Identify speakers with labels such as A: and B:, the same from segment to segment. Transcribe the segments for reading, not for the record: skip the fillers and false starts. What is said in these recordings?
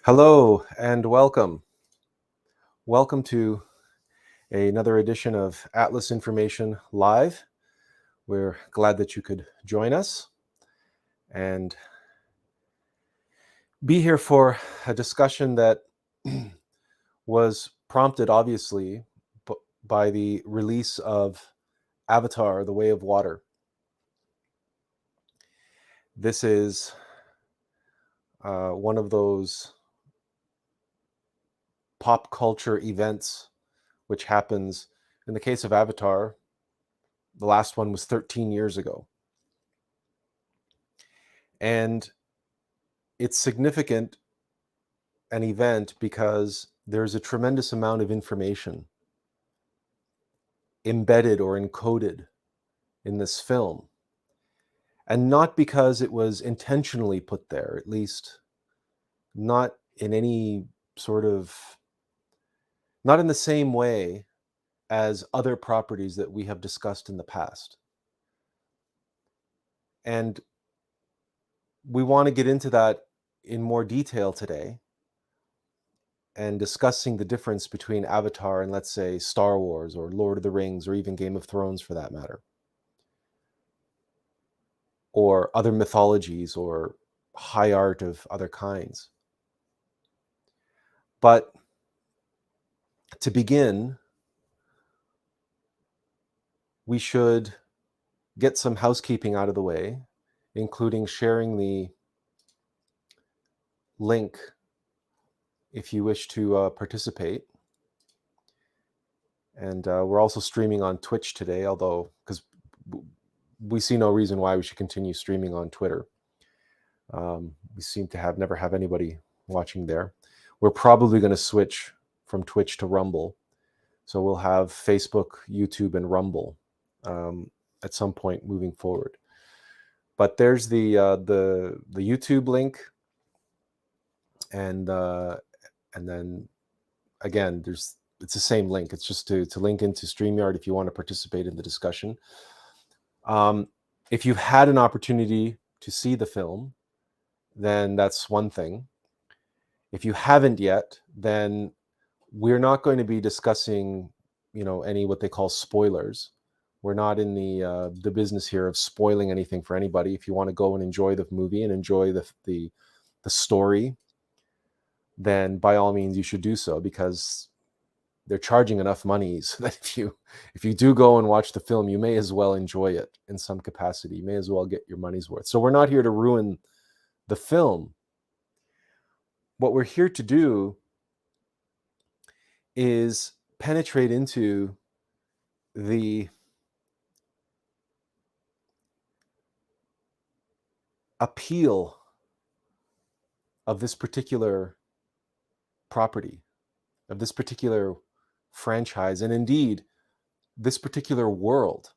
A: Hello and welcome. Welcome to another edition of Atlas Information Live. We're glad that you could join us and be here for a discussion that was prompted, obviously, by the release of Avatar: The Way of Water. This is one of those pop culture events which happens. In the case of Avatar, the last one was 13 years ago. And it's significant, an event, because there's a tremendous amount of information embedded or encoded in this film. And not because it was intentionally put there, at least not in any sort of, not in the same way as other properties that we have discussed in the past. And we want to get into that in more detail today, and discussing the difference between Avatar and, let's say, Star Wars or Lord of the Rings, or even Game of Thrones for that matter, or other mythologies or high art of other kinds. But to begin, we should get some housekeeping out of the way, including sharing the link if you wish to participate. And we're also streaming on Twitch today, although, because we see no reason why we should continue streaming on Twitter. We seem to never have anybody watching there. We're probably going to switch from Twitch to Rumble. So we'll have Facebook, YouTube, and Rumble at some point moving forward. But there's the YouTube link, and then again, it's the same link. It's just to link into StreamYard if you want to participate in the discussion. If you've had an opportunity to see the film, then that's one thing. If you haven't yet, then we're not going to be discussing, any what they call spoilers. We're not in the business here of spoiling anything for anybody. If you want to go and enjoy the movie and enjoy the story, then by all means you should do so, because they're charging enough money so that if you do go and watch the film, you may as well enjoy it in some capacity. You may as well get your money's worth. So we're not here to ruin the film. What we're here to do is penetrate into the appeal of this particular property, of this particular franchise, and indeed this particular world.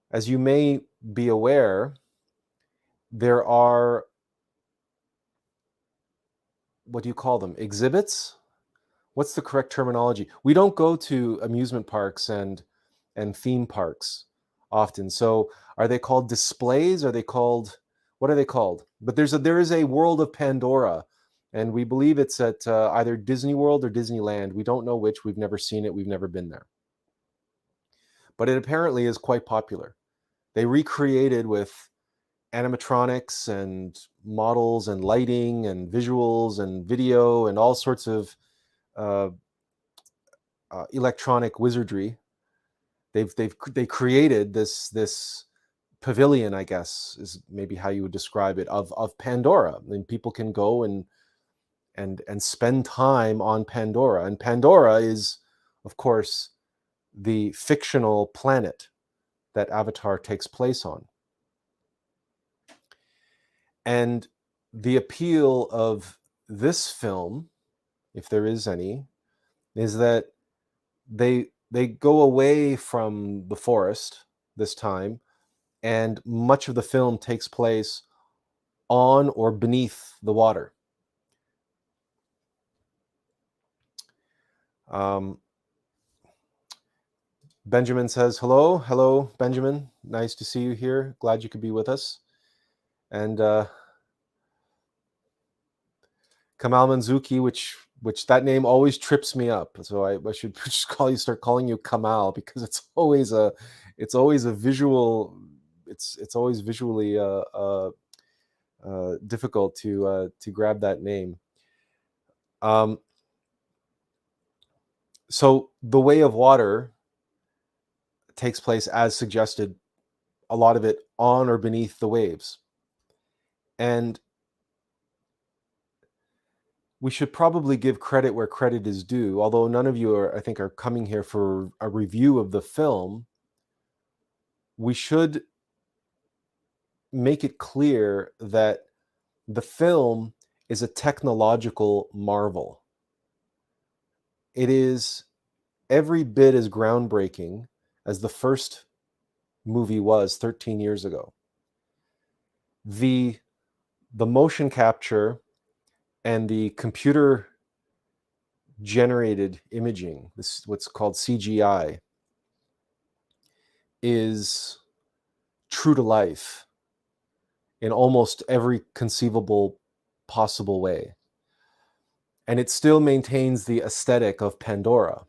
A: As you may be aware, there are, what do you call them, exhibits? What's the correct terminology? We don't go to amusement parks and theme parks often. So are they called displays? What are they called? But there is a world of Pandora, and we believe it's at either Disney World or Disneyland. We don't know which. We've never seen it. We've never been there. But it apparently is quite popular. They recreated with animatronics and models and lighting and visuals and video and all sorts of electronic wizardry. They created this pavilion, I guess, is maybe how you would describe it, of Pandora. And people can go and spend time on Pandora. And Pandora is, of course, the fictional planet that Avatar takes place on. And the appeal of this film, if there is any, is that they go away from the forest this time, and much of the film takes place on or beneath the water. Benjamin says, hello, Benjamin. Nice to see you here. Glad you could be with us. And Kamal Manzuki, which that name always trips me up. So I should just start calling you Kamal, because it's always a visual. It's always visually difficult to grab that name. So the Way of Water takes place, as suggested, a lot of it on or beneath the waves. And we should probably give credit where credit is due, although none of you I think are coming here for a review of the film. We should make it clear that the film is a technological marvel. It is every bit as groundbreaking as the first movie was 13 years ago. The motion capture and the computer generated imaging, this is what's called CGI, is true to life in almost every conceivable possible way. And it still maintains the aesthetic of Pandora,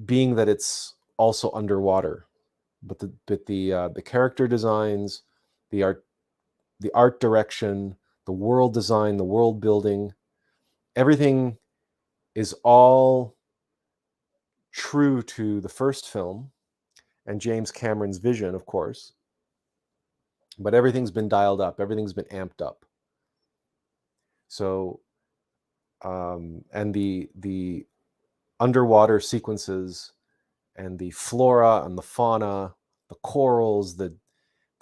A: being that it's also underwater. But the character designs, the art direction, the world design, the world building, everything is all true to the first film and James Cameron's vision, of course. But everything's been dialed up, everything's been amped up. So, and the underwater sequences and the flora and the fauna, the corals, the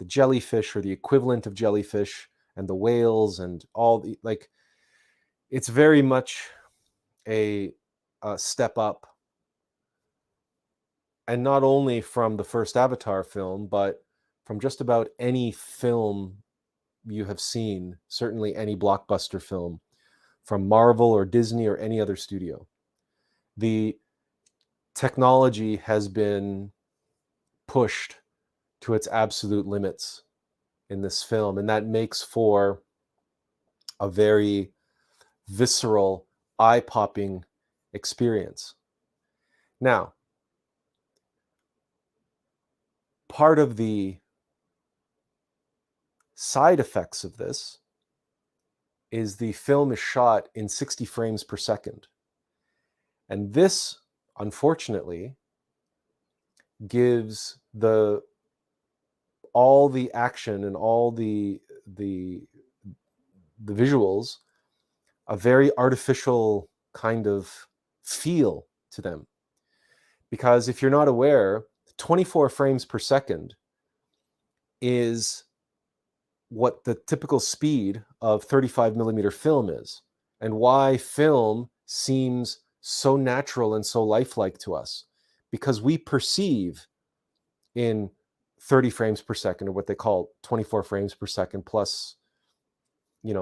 A: jellyfish or the equivalent of jellyfish, and the whales, and all the, like, it's very much a step up. And not only from the first Avatar film, but from just about any film you have seen, certainly any blockbuster film from Marvel or Disney or any other studio. The technology has been pushed to its absolute limits in this film, and that makes for a very visceral, eye-popping experience. Now, part of the side effects of this is the film is shot in 60 frames per second. And this, unfortunately, gives all the action and all the visuals a very artificial kind of feel to them. Because if you're not aware, 24 frames per second is what the typical speed of 35 millimeter film is, and why film seems so natural and so lifelike to us, because we perceive in 30 frames per second, or what they call 24 frames per second plus,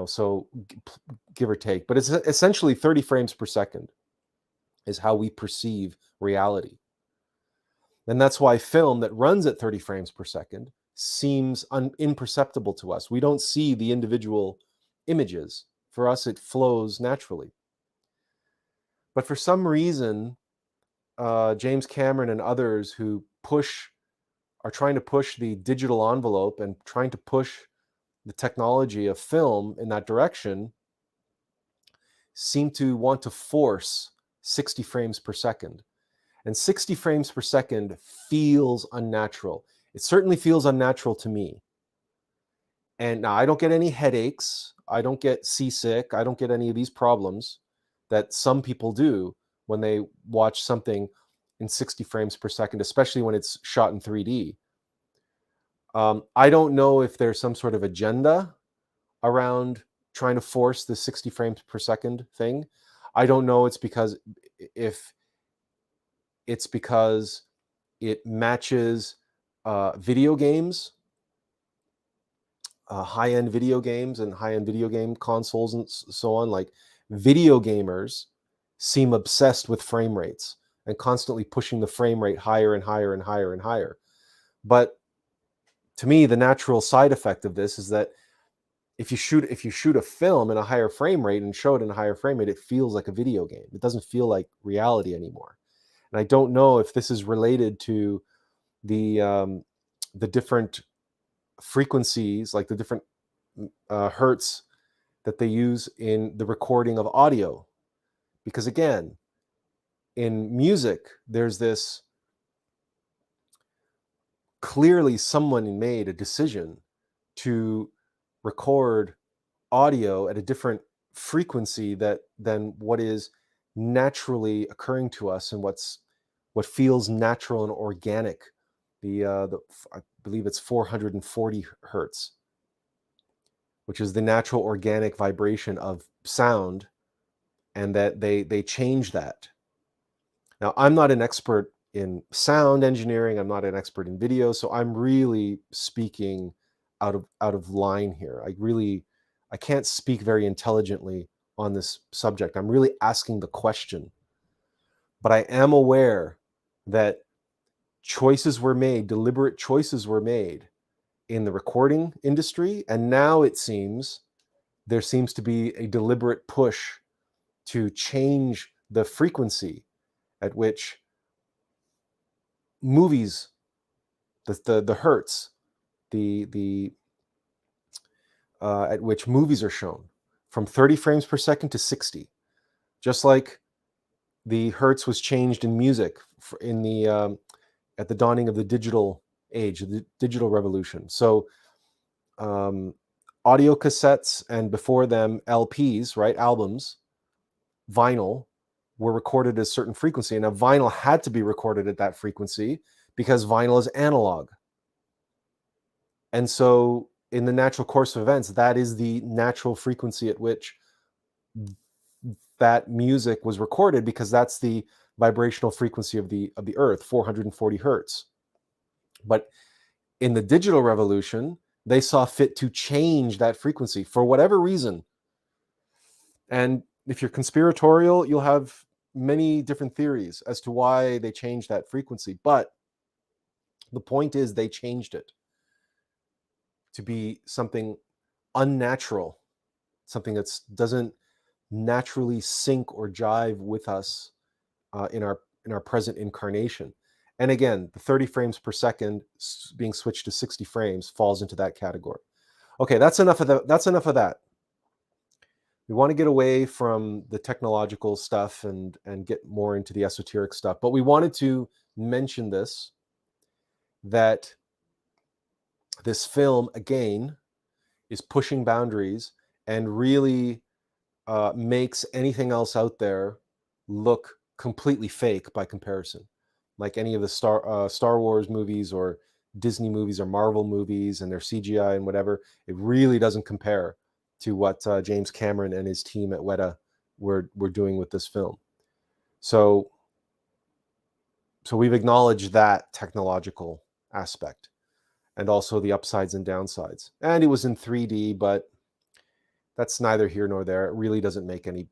A: so give or take, but it's essentially 30 frames per second is how we perceive reality. And that's why film that runs at 30 frames per second seems imperceptible to us. We don't see the individual images. For us, it flows naturally. But for some reason, James Cameron and others who are trying to push the digital envelope and trying to push the technology of film in that direction seem to want to force 60 frames per second. And 60 frames per second feels unnatural. It certainly feels unnatural to me. And now I don't get any headaches. I don't get seasick. I don't get any of these problems that some people do when they watch something in 60 frames per second, especially when it's shot in 3D. I don't know if there's some sort of agenda around trying to force the 60 frames per second thing. I don't know if it's because it matches video games, high-end video games and high-end video game consoles and so on. Like, video gamers seem obsessed with frame rates and constantly pushing the frame rate higher and higher and higher and higher. But to me, the natural side effect of this is that if you shoot a film in a higher frame rate and show it in a higher frame rate, it feels like a video game. It doesn't feel like reality anymore. And I don't know if this is related to the different frequencies, like the different hertz that they use in the recording of audio. Because again, in music, there's this, clearly someone made a decision to record audio at a different frequency than what is naturally occurring to us and what feels natural and organic. I believe it's 440 hertz, which is the natural organic vibration of sound, and that they change that. Now, I'm not an expert in sound engineering. I'm not an expert in video, so I'm really speaking out of line here. I can't speak very intelligently on this subject. I'm really asking the question. But I am aware that choices were made, deliberate choices were made in the recording industry, and now it seems there seems to be a deliberate push to change the frequency at which movies, the hertz, at which movies are shown, from 30 frames per second to 60, just like the hertz was changed in music in the at the dawning of the digital age, the digital revolution. So audio cassettes, and before them LPs, right, albums, vinyl, were recorded at a certain frequency. And now vinyl had to be recorded at that frequency because vinyl is analog. And so in the natural course of events, that is the natural frequency at which that music was recorded, because that's the vibrational frequency of the earth, 440 hertz. But in the digital revolution, they saw fit to change that frequency for whatever reason. And if you're conspiratorial, you'll have many different theories as to why they changed that frequency. But the point is, they changed it to be something unnatural, something that doesn't naturally sync or jive with us in our present incarnation. And again, the 30 frames per second being switched to 60 frames falls into that category. Okay, that's enough of that. That's enough of that. We want to get away from the technological stuff and get more into the esoteric stuff. But we wanted to mention this, that this film, again, is pushing boundaries and really makes anything else out there look completely fake by comparison. Like any of the Star Wars movies or Disney movies or Marvel movies and their CGI and whatever, it really doesn't compare to what James Cameron and his team at Weta were doing with this film. So we've acknowledged that technological aspect, and also the upsides and downsides. And it was in 3D, but that's neither here nor there. It really doesn't make any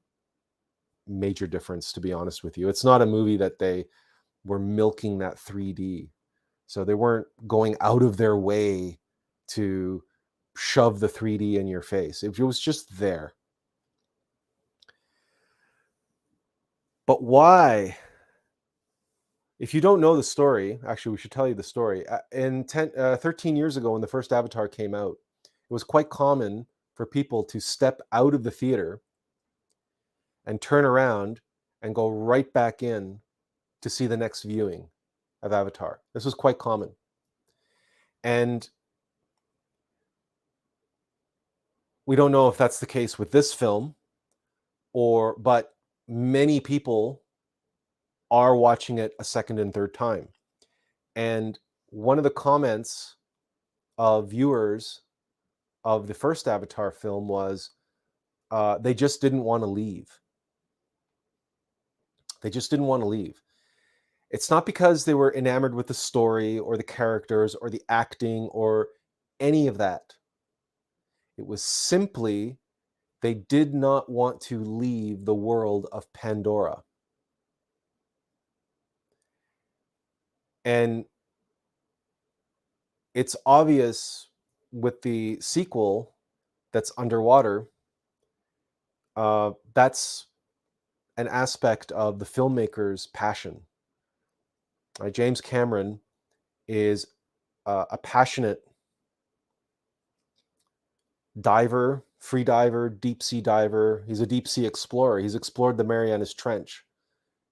A: major difference, to be honest with you. It's not a movie that they were milking that 3D. So they weren't going out of their way to shove the 3D in your face. It was just there. But why? If you don't know the story, actually, we should tell you the story. 13 years ago, when the first Avatar came out, it was quite common for people to step out of the theater and turn around and go right back in to see the next viewing of Avatar. This was quite common. And we don't know if that's the case with this film, but many people are watching it a second and third time. And one of the comments of viewers of the first Avatar film was they just didn't want to leave. They just didn't want to leave. It's not because they were enamored with the story or the characters or the acting or any of that. It was simply they did not want to leave the world of Pandora. And it's obvious with the sequel that's underwater, that's an aspect of the filmmaker's passion. James Cameron is a passionate diver, free diver, deep sea diver. He's a deep sea explorer. He's explored the Marianas Trench.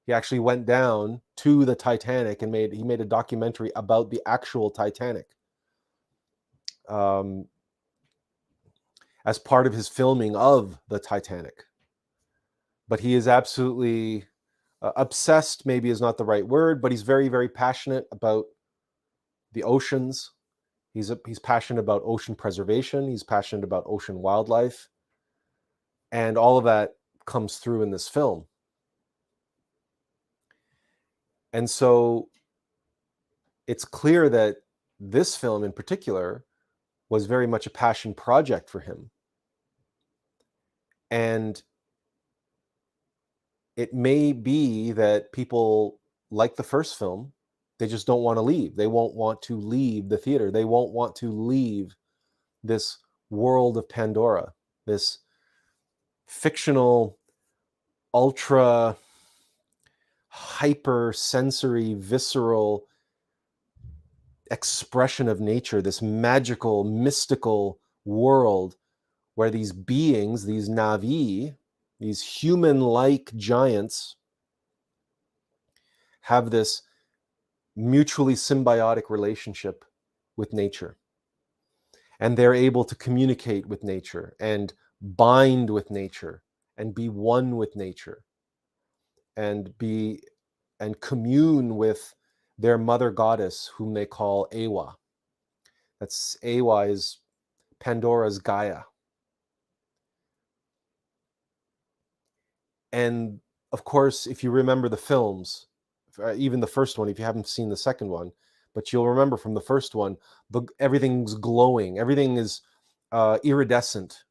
A: He actually went down to the Titanic and he made a documentary about the actual Titanic. As part of his filming of the Titanic. But he is absolutely obsessed, maybe is not the right word, but he's very, very passionate about the oceans. He's passionate about ocean preservation. He's passionate about ocean wildlife. And all of that comes through in this film. And so it's clear that this film in particular was very much a passion project for him. And it may be that people like the first film, they just don't want to leave. They won't want to leave the theater. They won't want to leave this world of Pandora, this fictional, ultra hyper sensory, visceral expression of nature, this magical, mystical world where these beings, these Na'vi, these human-like giants, have this mutually symbiotic relationship with nature. And they're able to communicate with nature and bind with nature and be one with nature and commune with their mother goddess, whom they call Ewa. Ewa is Pandora's Gaia. And of course, if you remember the films, even the first one, if you haven't seen the second one, but you'll remember from the first one, everything's glowing, everything is iridescent,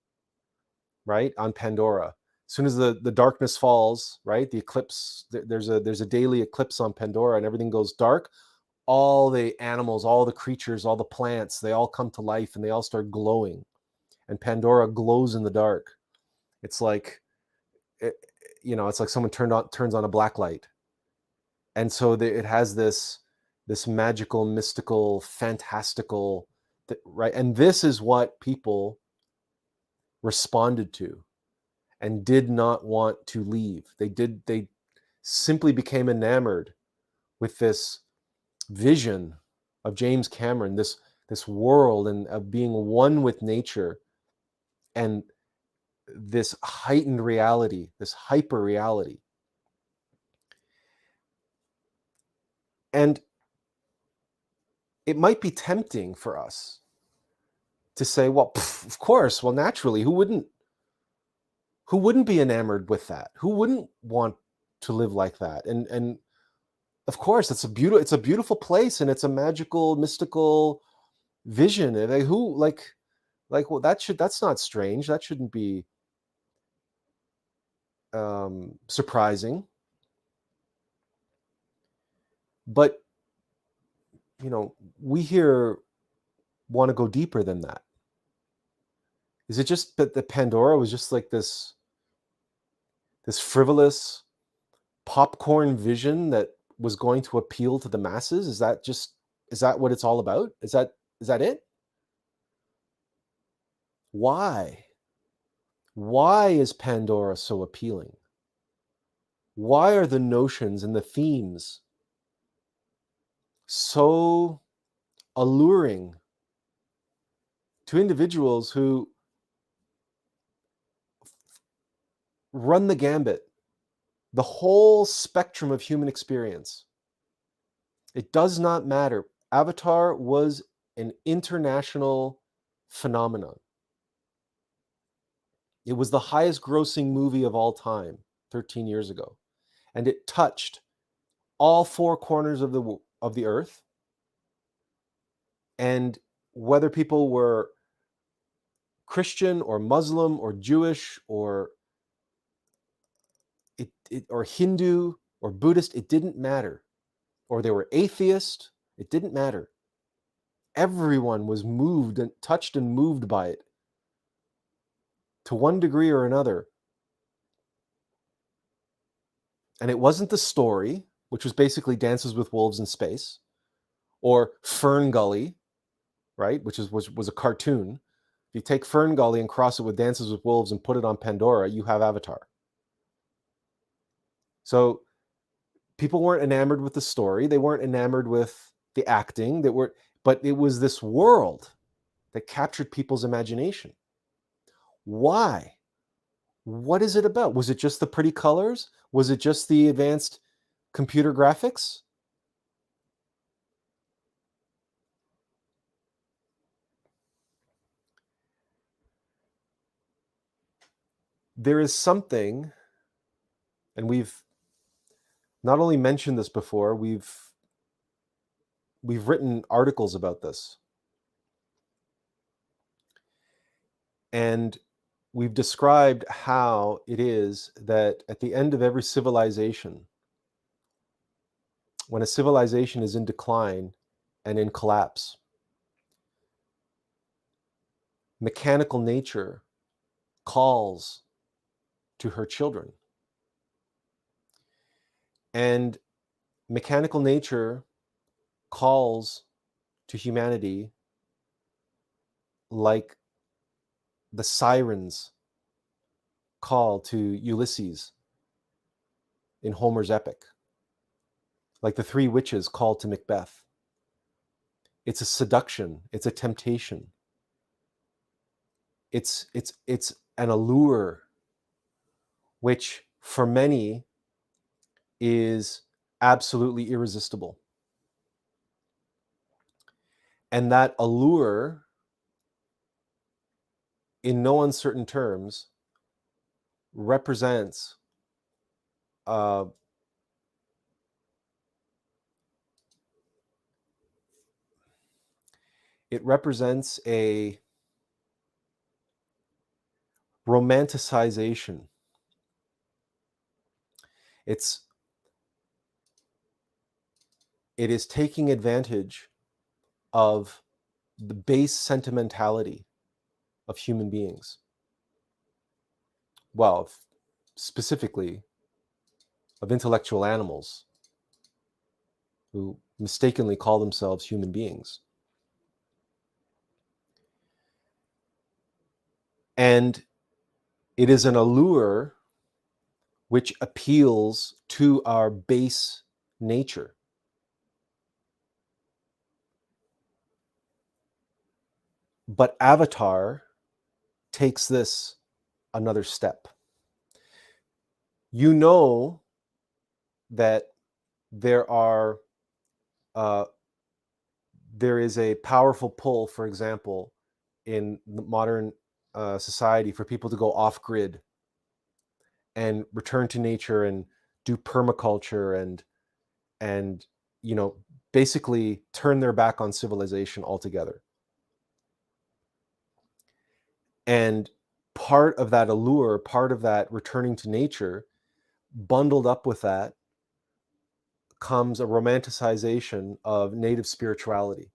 A: right, on Pandora. As soon as the darkness falls, right, the eclipse, there's a daily eclipse on Pandora and everything goes dark, all the animals, all the creatures, all the plants, they all come to life and they all start glowing. And Pandora glows in the dark. It's like, it's like someone turns on a black light. And so it has this magical, mystical, fantastical, right? And this is what people responded to and did not want to leave. They simply became enamored with this vision of James Cameron, this world and of being one with nature and this heightened reality, this hyper reality. And it might be tempting for us to say, well, of course, well, naturally, who wouldn't be enamored with that? Who wouldn't want to live like that? And of course, it's a beautiful place, and it's a magical, mystical vision. And well, that's not strange. That shouldn't be surprising. But we here want to go deeper than that. Is it just that the Pandora was just like this frivolous popcorn vision that was going to appeal to the masses? Is that what it's all about? Is that it? Why is Pandora so appealing? Why are the notions and the themes so alluring to individuals who run the gambit The whole spectrum of human experience. It does not matter. Avatar was an international phenomenon. It was the highest grossing movie of all time 13 years ago. And it touched all four corners of the earth. And whether people were Christian or Muslim or Jewish or or Hindu or Buddhist, it didn't matter. Or they were atheist, it didn't matter. Everyone was moved and touched and moved by it to one degree or another. And it wasn't the story, which was basically Dances with Wolves in space, or Fern Gully, right, which was a cartoon. If you take Fern Gully and cross it with Dances with Wolves and put it on Pandora, you have Avatar. So people weren't enamored with the story. They weren't enamored with the acting. But it was this world that captured people's imagination. Why? What is it about? Was it just the pretty colors? Was it just the advanced computer graphics? There is something, and we've not only mentioned this before, we've written articles about this. And we've described how it is that at the end of every civilization, when a civilization is in decline and in collapse, mechanical nature calls to her children. And mechanical nature calls to humanity like the sirens call to Ulysses in Homer's epic, like the three witches call to Macbeth. It's a seduction, it's a temptation. It's an allure which for many is absolutely irresistible. And that allure, in no uncertain terms, represents it represents a romanticization. It is taking advantage of the base sentimentality of human beings. Well, specifically of intellectual animals who mistakenly call themselves human beings. And it is an allure which appeals to our base nature. But Avatar takes this another step. You know that there is a powerful pull, for example, in modern society for people to go off grid and return to nature and do permaculture and basically turn their back on civilization altogether. And part of that allure, part of that returning to nature, bundled up with that comes a romanticization of native spirituality.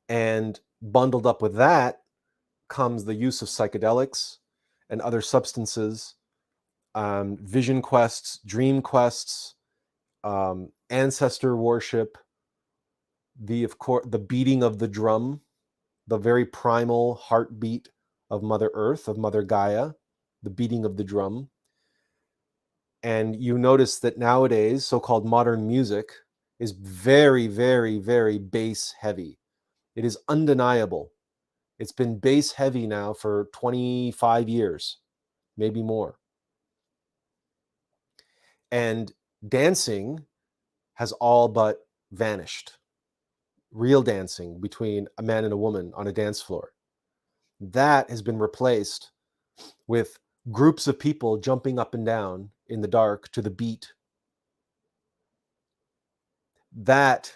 A: And bundled up with that comes the use of psychedelics and other substances, vision quests, dream quests, ancestor worship, the beating of the drum, the very primal heartbeat of Mother Earth, of Mother Gaia, the beating of the drum. And you notice that nowadays, so-called modern music is very, very, very bass heavy. It is undeniable. It's been bass heavy now for 25 years, maybe more. And dancing has all but vanished. Real dancing between a man and a woman on a dance floor. That has been replaced with groups of people jumping up and down in the dark to the beat. That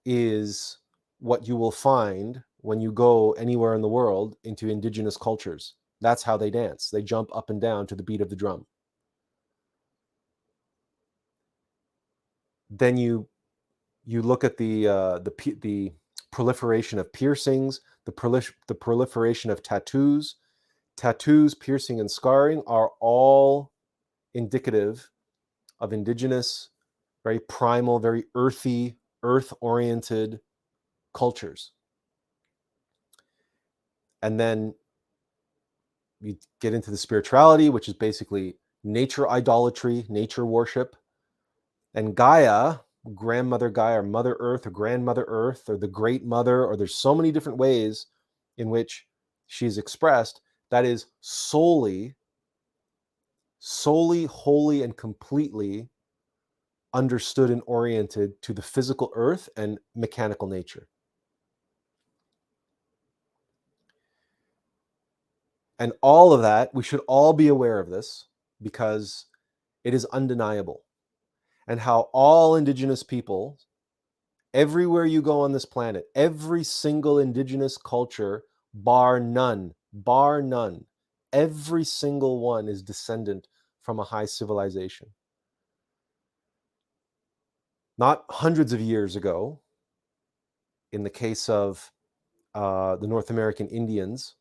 A: is what you will find when you go anywhere in the world into indigenous cultures. That's how they dance. They jump up and down to the beat of the drum. Then you look at the proliferation of piercings, the proliferation of tattoos. Tattoos, piercing, and scarring are all indicative of indigenous, very primal, very earthy, earth-oriented cultures. And then you get into the spirituality, which is basically nature idolatry, nature worship. And Gaia, grandmother Gaia, or Mother Earth, or grandmother Earth, or the Great Mother, or there's so many different ways in which she's expressed, that is solely, wholly, and completely understood and oriented to the physical earth and mechanical nature. And all of that, we should all be aware of this because it is undeniable. And how all indigenous people, everywhere you go on this planet, every single indigenous culture, bar none, every single one is descendant from a high civilization. Not hundreds of years ago, in the case of the North American Indians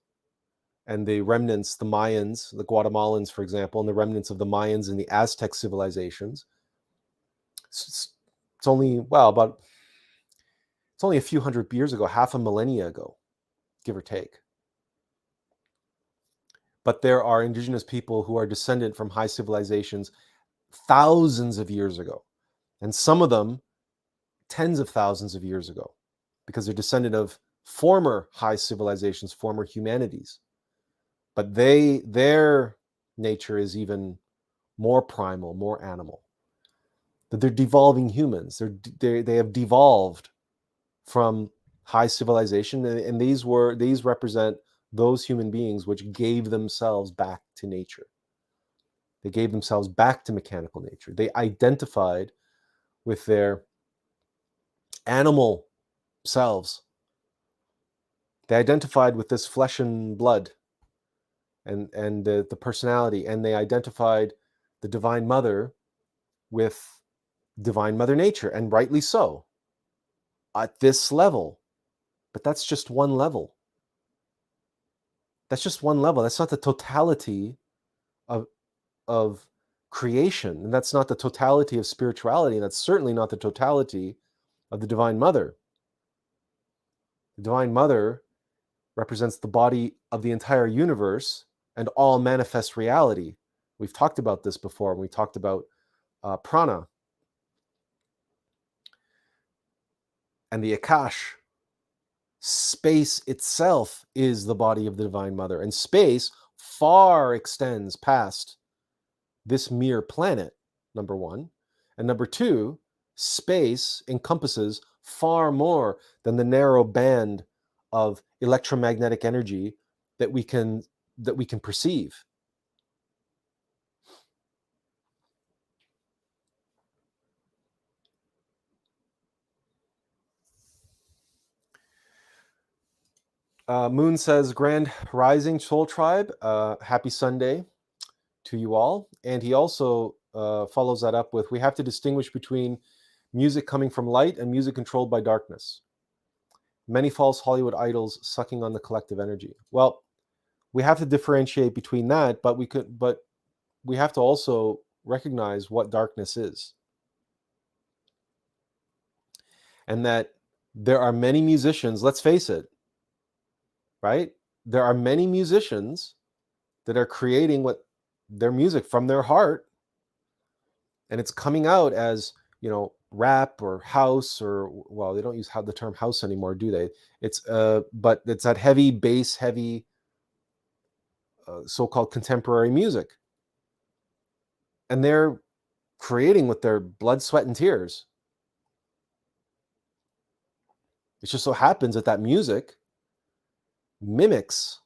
A: and the remnants, the Mayans, the Guatemalans, for example, and the remnants of the Mayans and the Aztec civilizations. It's only, well, it's only a few hundred years ago, half a millennia ago, give or take. But there are indigenous people who are descendant from high civilizations thousands of years ago, and some of them tens of thousands of years ago, because they're descendant of former high civilizations, former humanities. But their nature is even more primal, more animal. That they're devolving humans. They have devolved from high civilization, and these represent those human beings which gave themselves back to nature. They gave themselves back to mechanical nature. They identified with their animal selves. They identified with this flesh and blood and the personality, and they identified the Divine Mother with Divine Mother Nature, and rightly so, at this level. But that's just one level. That's just one level. That's not the totality of creation, and that's not the totality of spirituality, and that's certainly not the totality of the Divine Mother. The Divine Mother represents the body of the entire universe and all manifest reality. We've talked about this before when we talked about prana and the Akash. Space itself is the body of the Divine Mother, and space far extends past this mere planet, number one. And number two, space encompasses far more than the narrow band of electromagnetic energy that we can perceive. Moon says, Grand Rising Soul Tribe, happy Sunday to you all. And he also follows that up with, we have to distinguish between music coming from light and music controlled by darkness. Many false Hollywood idols sucking on the collective energy. Well, we have to differentiate between that, but we have to also recognize what darkness is. And that there are many musicians, let's face it, right? There are many musicians that are creating what their music from their heart, and it's coming out as, rap or house, or, well, they don't use the term house anymore, do they? It's but it's that heavy bass, heavy so-called contemporary music, and they're creating with their blood, sweat, and tears. It just so happens that that music mimics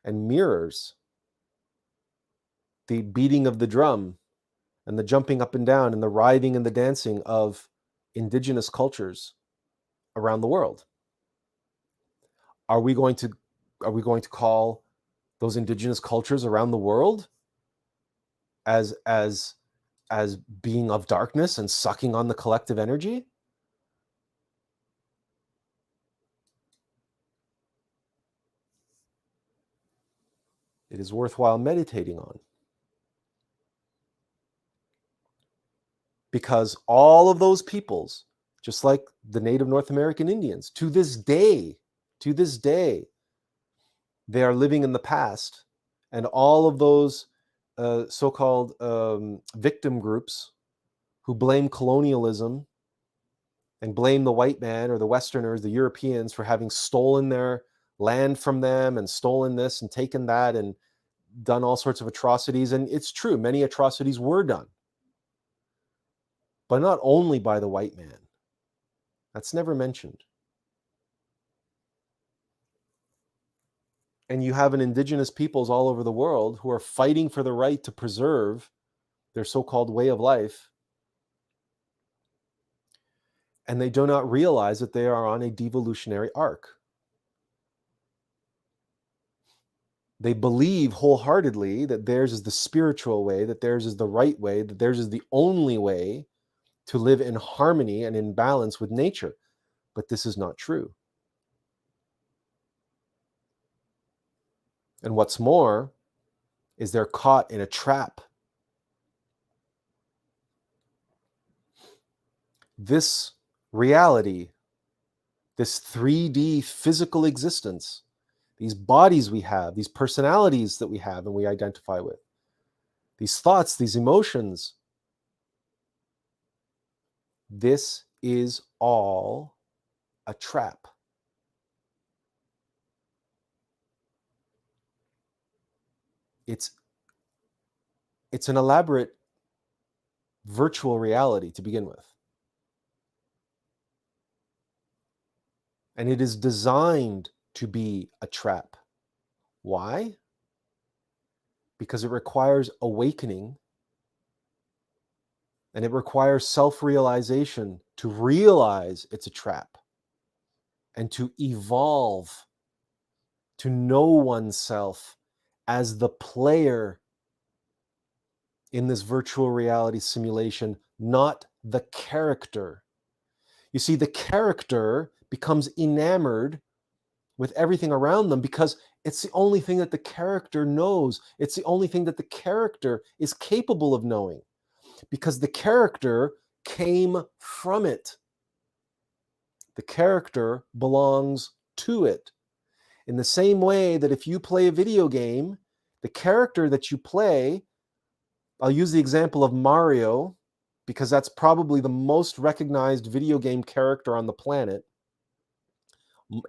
A: and mirrors the beating of the drum and the jumping up and down and the writhing and the dancing of indigenous cultures around the world. Are we going to call those indigenous cultures around the world as being of darkness and sucking on the collective energy? It is worthwhile meditating on. Because all of those peoples, just like the native North American Indians, to this day, they are living in the past. And all of those so-called victim groups who blame colonialism and blame the white man or the Westerners, the Europeans, for having stolen their land from them and stolen this and taken that and done all sorts of atrocities. And it's true, many atrocities were done. But not only by the white man. That's never mentioned. And you have an indigenous peoples all over the world who are fighting for the right to preserve their so-called way of life. And they do not realize that they are on a devolutionary arc. They believe wholeheartedly that theirs is the spiritual way, that theirs is the right way, that theirs is the only way to live in harmony and in balance with nature. But this is not true. And what's more is they're caught in a trap. This reality, this 3D physical existence, these bodies we have, these personalities that we have and we identify with, these thoughts, these emotions, this is all a trap. It's an elaborate virtual reality to begin with. And it is designed to be a trap. Why? Because it requires awakening and it requires self-realization to realize it's a trap and to evolve, to know oneself as the player in this virtual reality simulation, not the character. You see, the character becomes enamored with everything around them because it's the only thing that the character knows. It's the only thing that the character is capable of knowing because the character came from it. The character belongs to it. In the same way that if you play a video game, the character that you play, I'll use the example of Mario because that's probably the most recognized video game character on the planet.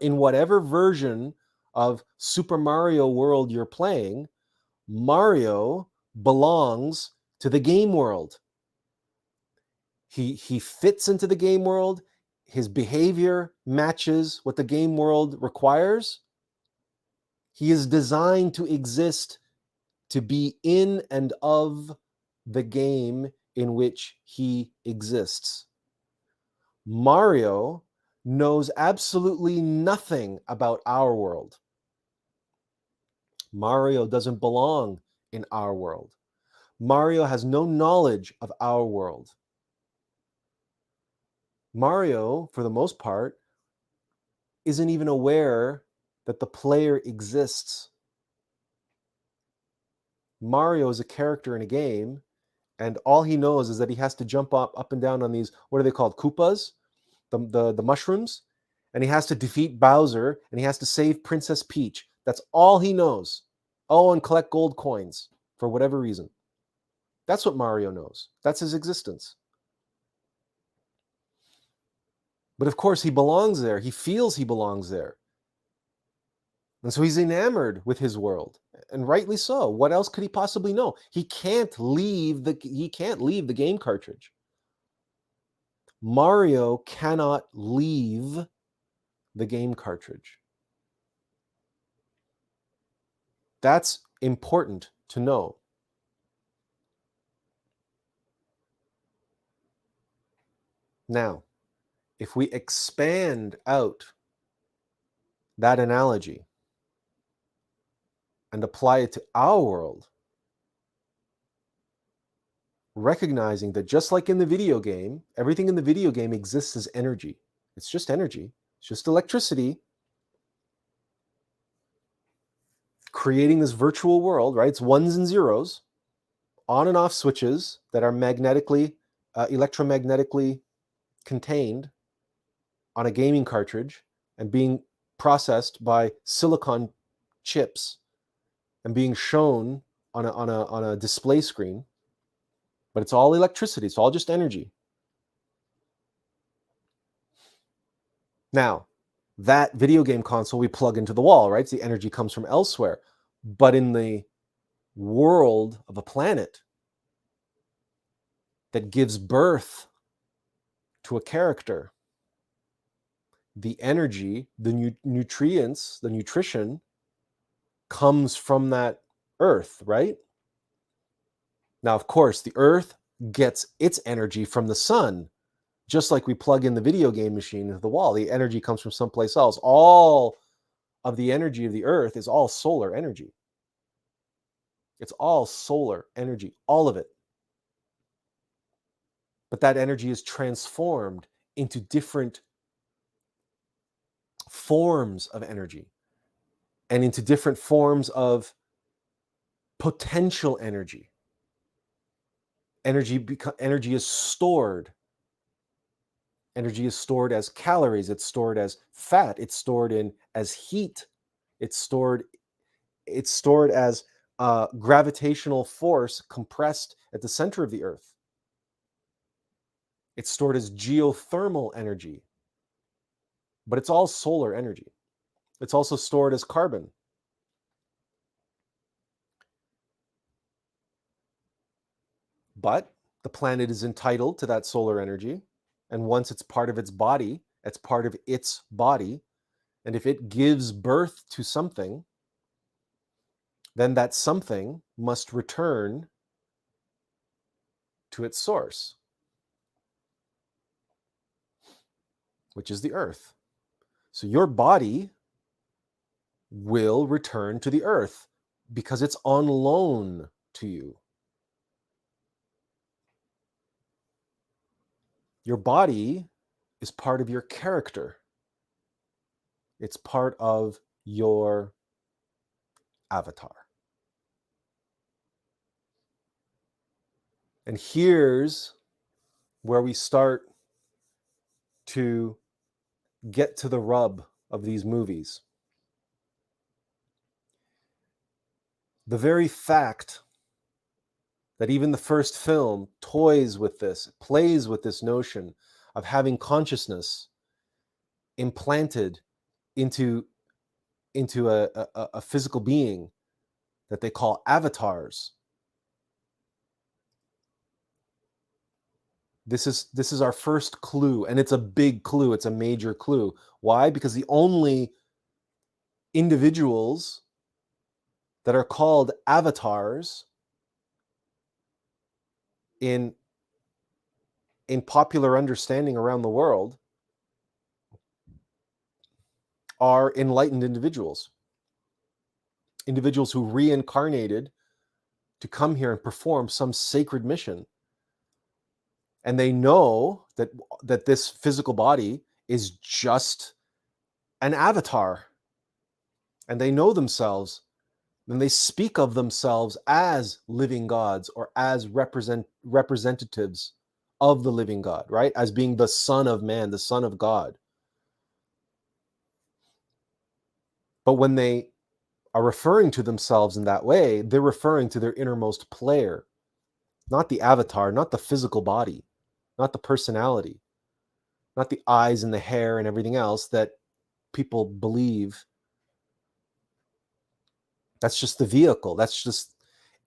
A: In whatever version of Super Mario World you're playing, Mario belongs to the game world. He fits into the game world. His behavior matches what the game world requires. He is designed to exist, to be in and of the game in which he exists. Mario knows absolutely nothing about our world. Mario doesn't belong in our world. Mario has no knowledge of our world. Mario, for the most part, isn't even aware that the player exists. Mario is a character in a game, and all he knows is that he has to jump up and down on these, what are they called, Koopas? The mushrooms, and he has to defeat Bowser, and he has to save Princess Peach. That's all he knows. Oh, and collect gold coins for whatever reason. That's what Mario knows. That's his existence. But of course, he belongs there. He feels he belongs there. And so he's enamored with his world. and rightly so. What else could he possibly know? He can't leave the game cartridge. Mario cannot leave the game cartridge. That's important to know. Now, if we expand out that analogy and apply it to our world, recognizing that just like in the video game, everything in the video game exists as energy. It's just energy. It's just electricity creating this virtual world, right? It's ones and zeros, on and off switches that are electromagnetically contained on a gaming cartridge and being processed by silicon chips and being shown on a display screen. But it's all electricity. It's all just energy. Now, that video game console we plug into the wall, right? So the energy comes from elsewhere. But in the world of a planet that gives birth to a character, the energy, the nutrients, the nutrition comes from that earth, right? Now, of course, the earth gets its energy from the sun, just like we plug in the video game machine into the wall. The energy comes from someplace else. All of the energy of the earth is all solar energy. It's all solar energy, all of it. But that energy is transformed into different forms of energy and into different forms of potential energy. Energy is stored. Energy is stored as calories. It's stored as fat. It's stored as heat. It's stored as gravitational force compressed at the center of the earth. It's stored as geothermal energy. But it's all solar energy. It's also stored as carbon. But the planet is entitled to that solar energy. And once it's part of its body, it's part of its body. And if it gives birth to something, then that something must return to its source, which is the earth. So your body will return to the earth because it's on loan to you. Your body is part of your character. It's part of your avatar. And here's where we start to get to the rub of these movies. The very fact that even the first film toys with this, plays with this notion of having consciousness implanted into a physical being that they call avatars. This is our first clue, and it's a big clue. It's a major clue. Why? Because the only individuals that are called avatars in popular understanding around the world are enlightened individuals who reincarnated to come here and perform some sacred mission. And they know that this physical body is just an avatar. And they know themselves, and they speak of themselves as living gods or as representatives of the living God, right? As being the Son of Man, the Son of God. But when they are referring to themselves in that way, they're referring to their innermost player, not the avatar, not the physical body, not the personality, not the eyes and the hair and everything else that people believe That's just the vehicle. That's just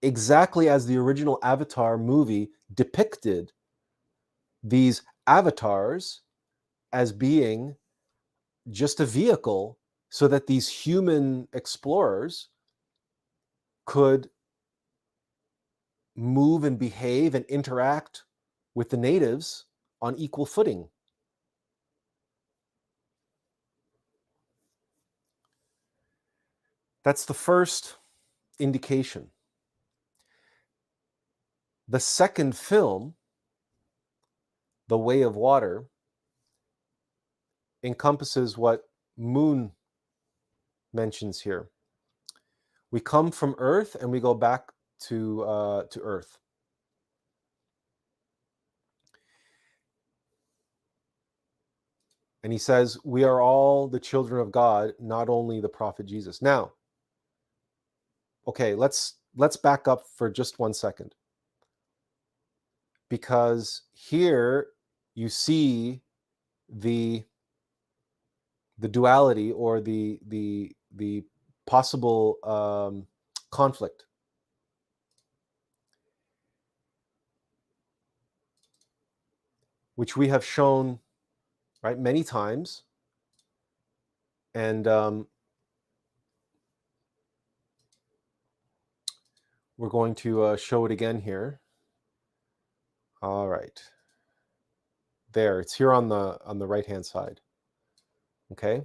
A: exactly as the original Avatar movie depicted these avatars as being just a vehicle so that these human explorers could move and behave and interact with the natives on equal footing. That's the first indication. The second film, The Way of Water, encompasses what Moon mentions here. We come from Earth and we go back to Earth. And he says, we are all the children of God, not only the prophet Jesus. Now, okay, let's back up for just 1 second. Because here you see the duality or the possible conflict. Which we have shown, right, many times. And we're going to show it again here. All right. There, it's here on the right-hand side. Okay.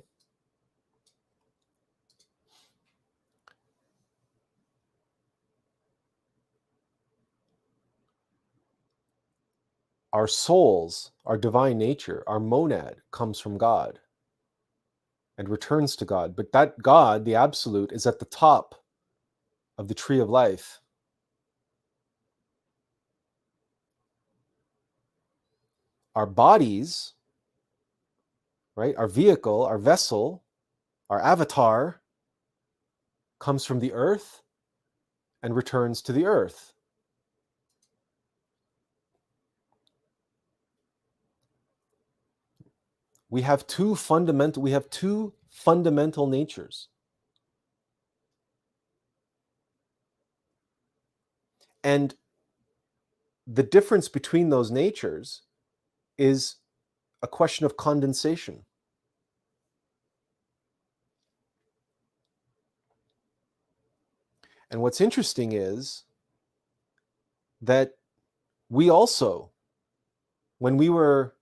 A: Our souls, our divine nature, our monad comes from God and returns to God. But that God, the absolute, is at the top of the tree of life. Our bodies, right, our vehicle, our vessel, our avatar comes from the earth and returns to the earth. We have two fundamental natures. And the difference between those natures is a question of condensation. And what's interesting is that we also, when we were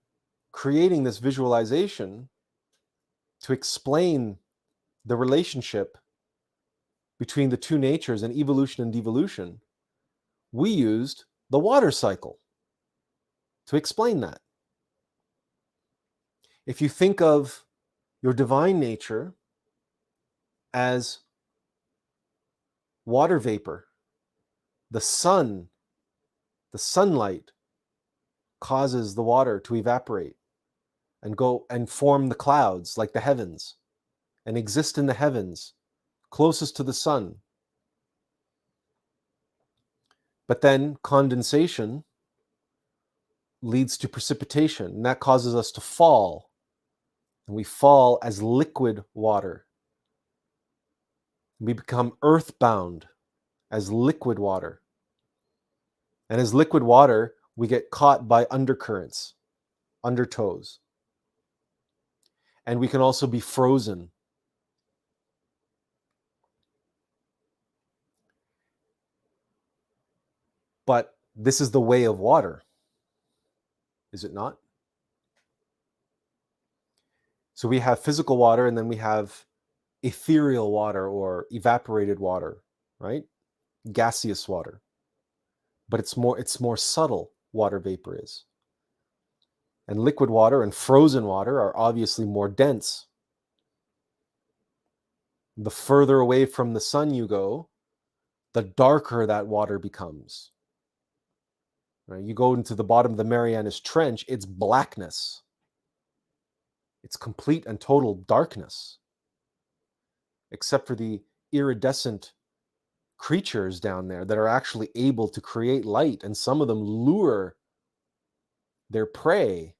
A: creating this visualization to explain the relationship between the two natures and evolution and devolution, we used the water cycle to explain that. If you think of your divine nature as water vapor, the sunlight causes the water to evaporate and go and form the clouds like the heavens and exist in the heavens closest to the sun. But then condensation leads to precipitation, and that causes us to fall. And we fall as liquid water. We become earthbound as liquid water. And as liquid water, we get caught by undercurrents, undertows. And we can also be frozen. But this is the way of water, is it not? So we have physical water, and then we have ethereal water or evaporated water, right? Gaseous water. But it's more subtle, water vapor is. And liquid water and frozen water are obviously more dense. The further away from the sun you go, the darker that water becomes. Right? You go into the bottom of the Marianas Trench, it's blackness. It's complete and total darkness, except for the iridescent creatures down there that are actually able to create light, and some of them lure their prey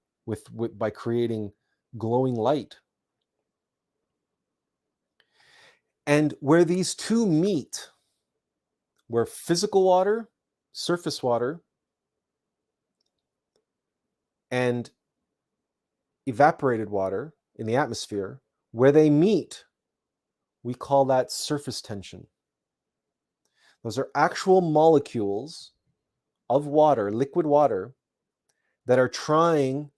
A: by creating glowing light. And where these two meet, where physical water, surface water, and evaporated water in the atmosphere, where they meet, we call that surface tension. Those are actual molecules of water, liquid water, that are trying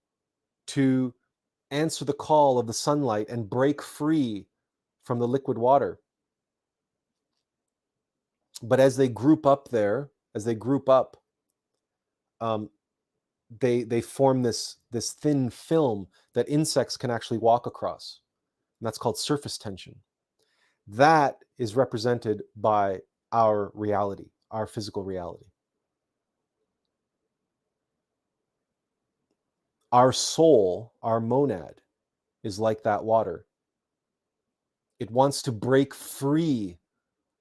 A: to answer the call of the sunlight and break free from the liquid water. But as they group up there, they form this thin film that insects can actually walk across. And that's called surface tension. That is represented by our reality, our physical reality. Our soul, our monad, is like that water. It wants to break free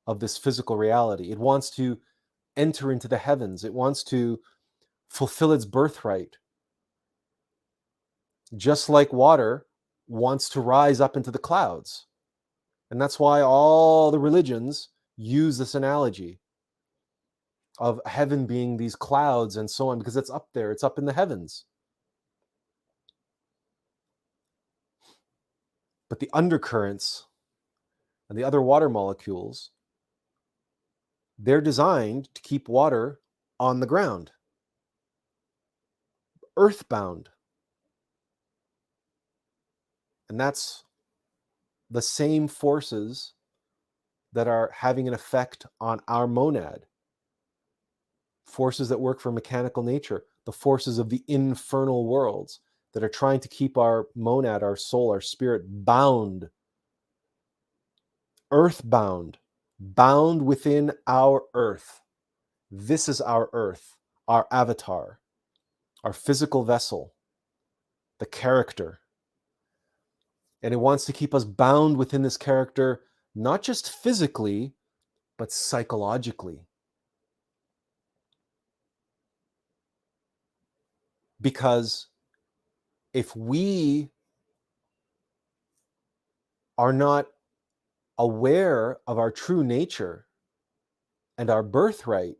A: of this physical reality. It wants to enter into the heavens. It wants to fulfill its birthright. Just like water wants to rise up into the clouds. And that's why all the religions use this analogy of heaven being these clouds and so on, because it's up there, it's up in the heavens. But the undercurrents and the other water molecules, they're designed to keep water on the ground, earthbound. And that's the same forces that are having an effect on our monad. Forces that work for mechanical nature, the forces of the infernal worlds that are trying to keep our monad, our soul, our spirit bound, earthbound, bound within our earth. This is our earth, our avatar, our physical vessel, the character. And it wants to keep us bound within this character, not just physically, but psychologically. Because if we are not aware of our true nature and our birthright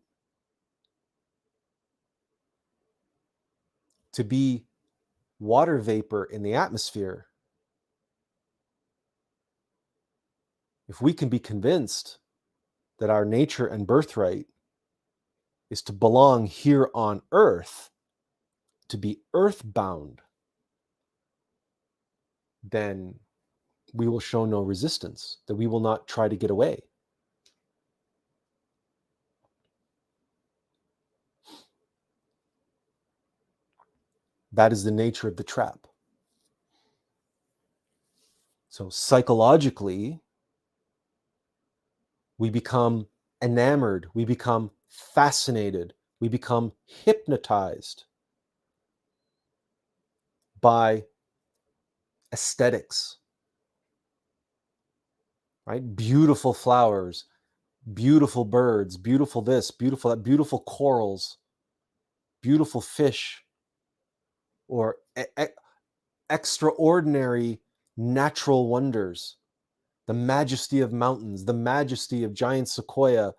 A: to be water vapor in the atmosphere, if we can be convinced that our nature and birthright is to belong here on earth, to be earthbound, then we will show no resistance, that we will not try to get away. That is the nature of the trap. So psychologically, we become enamored, we become fascinated, we become hypnotized by aesthetics, right? Beautiful flowers, beautiful birds, beautiful this, beautiful that, beautiful corals, beautiful fish, or extraordinary natural wonders, the majesty of mountains, the majesty of giant sequoia,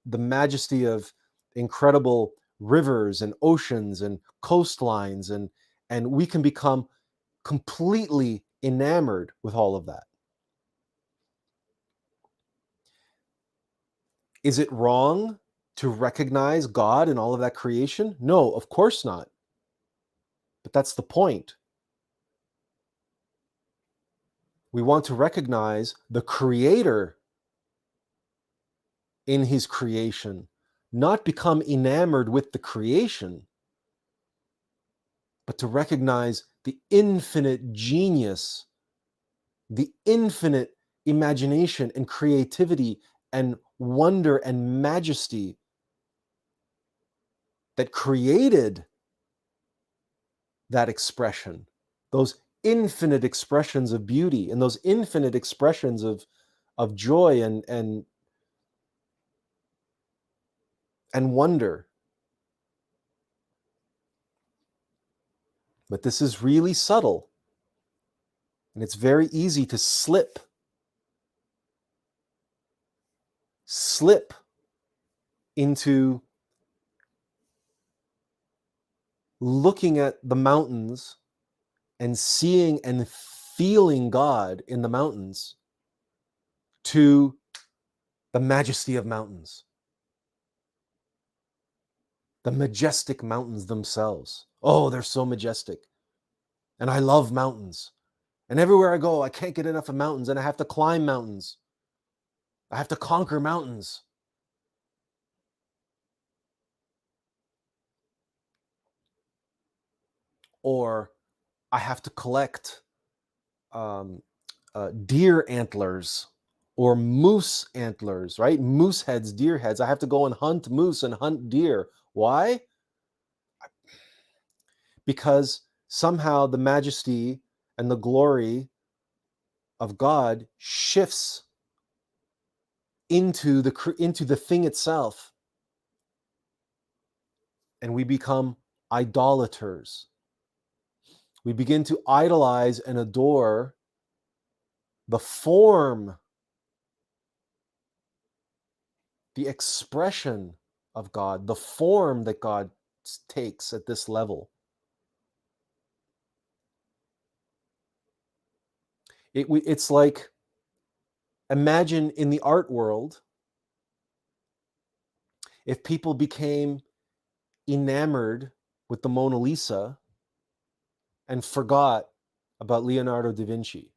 A: the majesty of incredible rivers and oceans and coastlines, and we can become completely enamored with all of that. Is it wrong to recognize God in all of that creation? No, of course not. But that's the point. We want to recognize the Creator in His creation, not become enamored with the creation, but to recognize the infinite genius, the infinite imagination and creativity and wonder and majesty that created that expression, those infinite expressions of beauty and those infinite expressions of joy and wonder. But this is really subtle, and it's very easy to slip slip into looking at the mountains and seeing and feeling God in the mountains to the majesty of mountains, the majestic mountains themselves. Oh, they're so majestic. And I love mountains. And everywhere I go, I can't get enough of mountains, and I have to climb mountains. I have to conquer mountains. Or I have to collect deer antlers or moose antlers, right? Moose heads, deer heads. I have to go and hunt moose and hunt deer. Why? Because somehow the majesty and the glory of God shifts into the thing itself, and we become idolaters. We begin to idolize and adore the form, the expression of God, the form that God takes at this level. It's like, imagine in the art world, if people became enamored with the Mona Lisa and forgot about Leonardo da Vinci.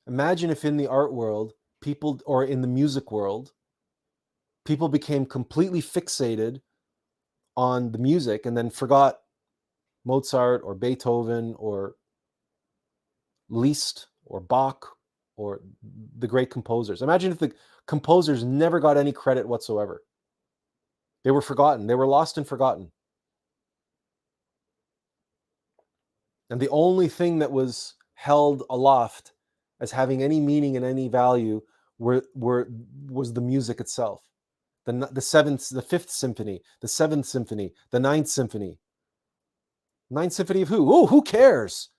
A: Imagine if in the art world, people, or in the music world, people became completely fixated on the music and then forgot Mozart or Beethoven or Liszt or Bach or the great composers. Imagine if the composers never got any credit whatsoever. They were forgotten. They were lost and forgotten. And the only thing that was held aloft as having any meaning and any value was the music itself. The fifth symphony, the seventh symphony, the ninth symphony. Ninth symphony of who? Oh, who cares?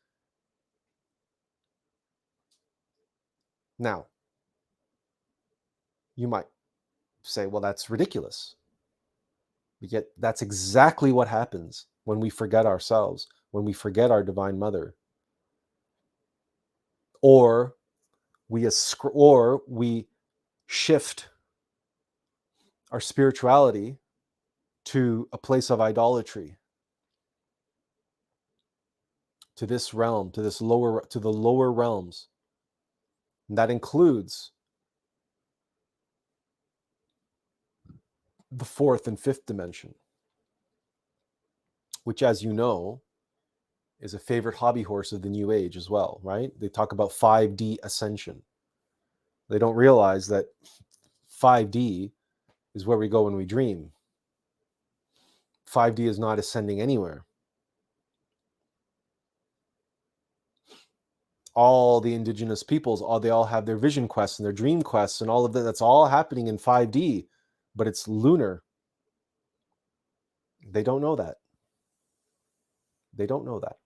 A: Now, you might say, well, that's ridiculous. Yet that's exactly what happens when we forget ourselves, when we forget our Divine Mother. Or we shift our spirituality to a place of idolatry, to this realm, to the lower realms. And that includes the fourth and fifth dimension, which, as you know, is a favorite hobby horse of the New Age as well, right? They talk about 5D ascension. They don't realize that 5D is where we go when we dream. 5D is not ascending anywhere. All the indigenous peoples, they all have their vision quests and their dream quests and all of that. That's all happening in 5D, but it's lunar. They don't know that. They don't know that.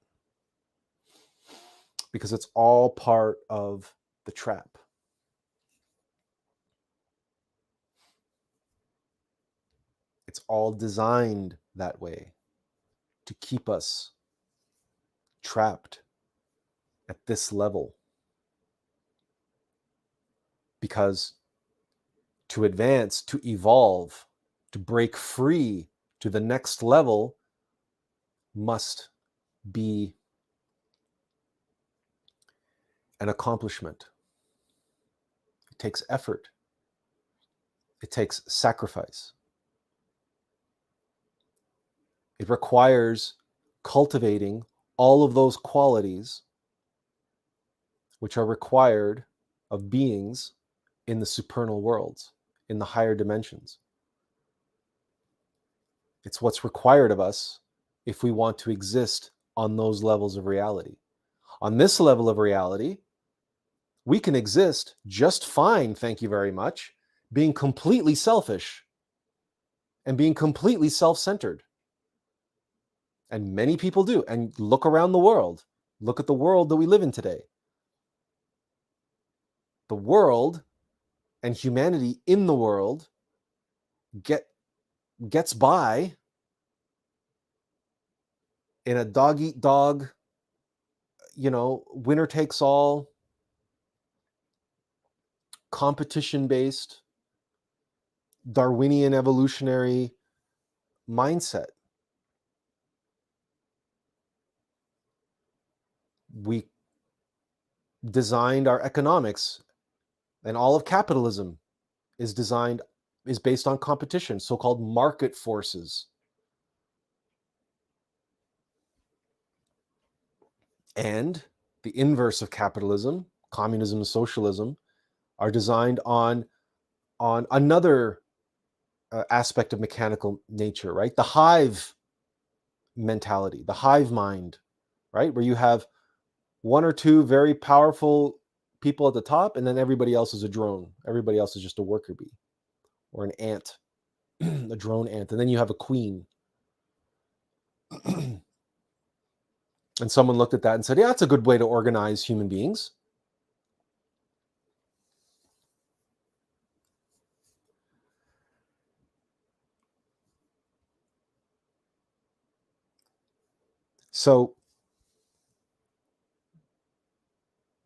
A: Because it's all part of the trap. It's all designed that way to keep us trapped at this level. Because to advance, to evolve, to break free to the next level must be an accomplishment. It takes effort. It takes sacrifice. It requires cultivating all of those qualities which are required of beings in the supernal worlds, in the higher dimensions. It's what's required of us if we want to exist on those levels of reality. On this level of reality, we can exist just fine, thank you very much, being completely selfish and being completely self-centered. And many people do. And look around the world. Look at the world that we live in today. the world and humanity in the world gets by in a dog eat dog, winner takes all, competition based, Darwinian evolutionary mindset. We designed our economics, and all of capitalism is based on competition, so-called market forces. And the inverse of capitalism, communism and socialism, are designed on another aspect of mechanical nature, right? The hive mentality, the hive mind, right? Where you have one or two very powerful people at the top, and then everybody else is a drone. Everybody else is just a worker bee or an ant, a drone ant. And then you have a queen. And someone looked at that and said, yeah, that's a good way to organize human beings. So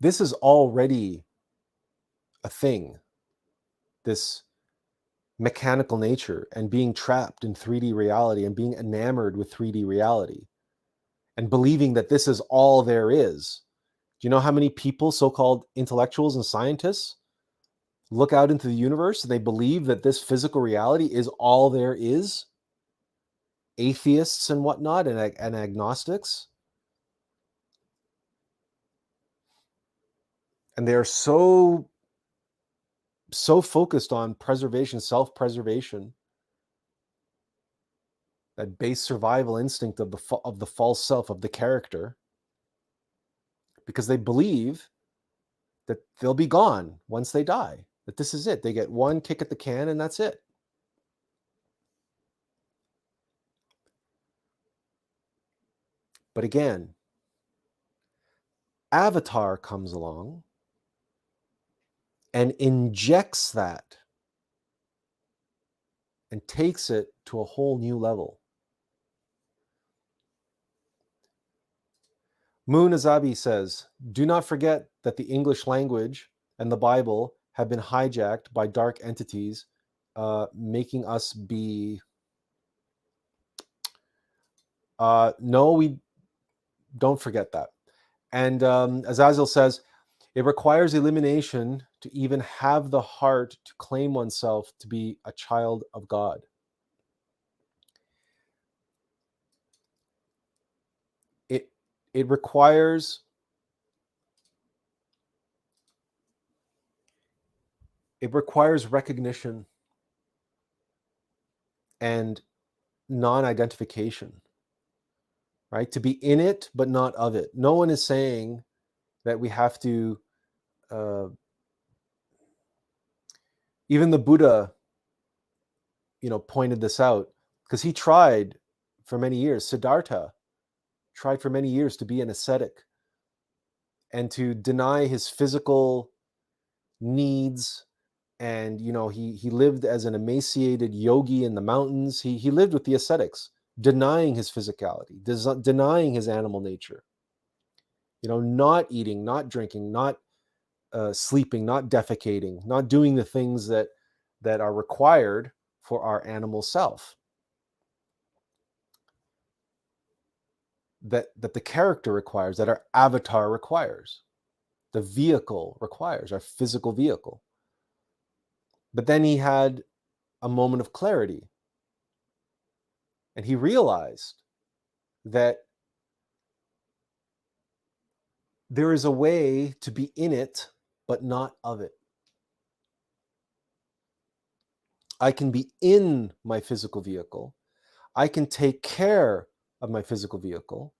A: this is already a thing, this mechanical nature and being trapped in 3D reality and being enamored with 3D reality and believing that this is all there is. Do you know how many people, so-called intellectuals and scientists, look out into the universe and they believe that this physical reality is all there is? Atheists and whatnot, and agnostics. And they are so focused on preservation, self-preservation, that base survival instinct of the false self, of the character, because they believe that they'll be gone once they die, that this is it. They get one kick at the can and that's it. But again, Avatar comes along and injects that and takes it to a whole new level. Moon Azabi says, do not forget that the English language and the Bible have been hijacked by dark entities, making us be... no, we don't forget that. And Azazel says, it requires elimination to even have the heart to claim oneself to be a child of God. It requires recognition and non-identification, right? To be in it, but not of it. No one is saying that we have to, even the Buddha, pointed this out, because he tried for many years, Siddhartha tried for many years to be an ascetic and to deny his physical needs. And, he lived as an emaciated yogi in the mountains. He lived with the ascetics, denying his physicality, denying his animal nature, not eating, not drinking, not sleeping, not defecating, not doing the things that are required for our animal self, that the character requires, that our avatar requires, the vehicle requires, our physical vehicle. But then he had a moment of clarity, and he realized that there is a way to be in it, but not of it. I can be in my physical vehicle. I can take care of my physical vehicle.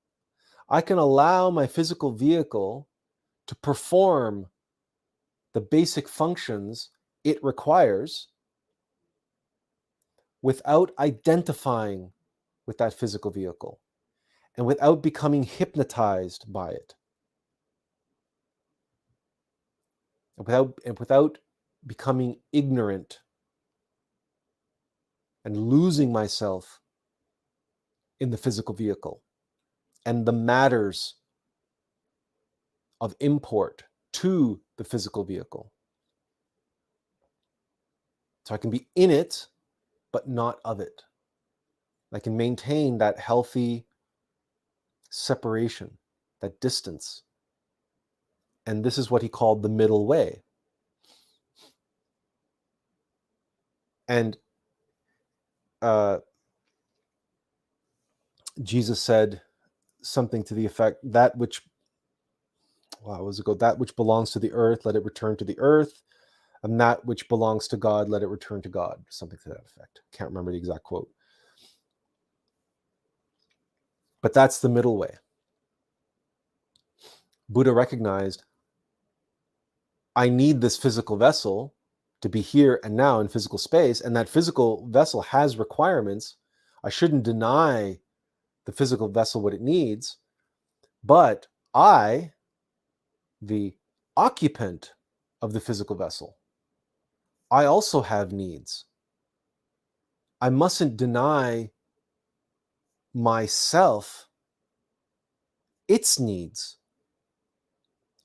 A: I can allow my physical vehicle to perform the basic functions it requires without identifying with that physical vehicle and without becoming hypnotized by it. and without becoming ignorant and losing myself in the physical vehicle and the matters of import to the physical vehicle. So I can be in it, but not of it. I can maintain that healthy separation, that distance. And this is what he called the middle way. And Jesus said something to the effect, that which belongs to the earth, let it return to the earth, and that which belongs to God, let it return to God. Something to that effect. Can't remember the exact quote. But that's the middle way. Buddha recognized, I need this physical vessel to be here and now in physical space, and that physical vessel has requirements. I shouldn't deny the physical vessel what it needs, but I, the occupant of the physical vessel, I also have needs. I mustn't deny myself its needs.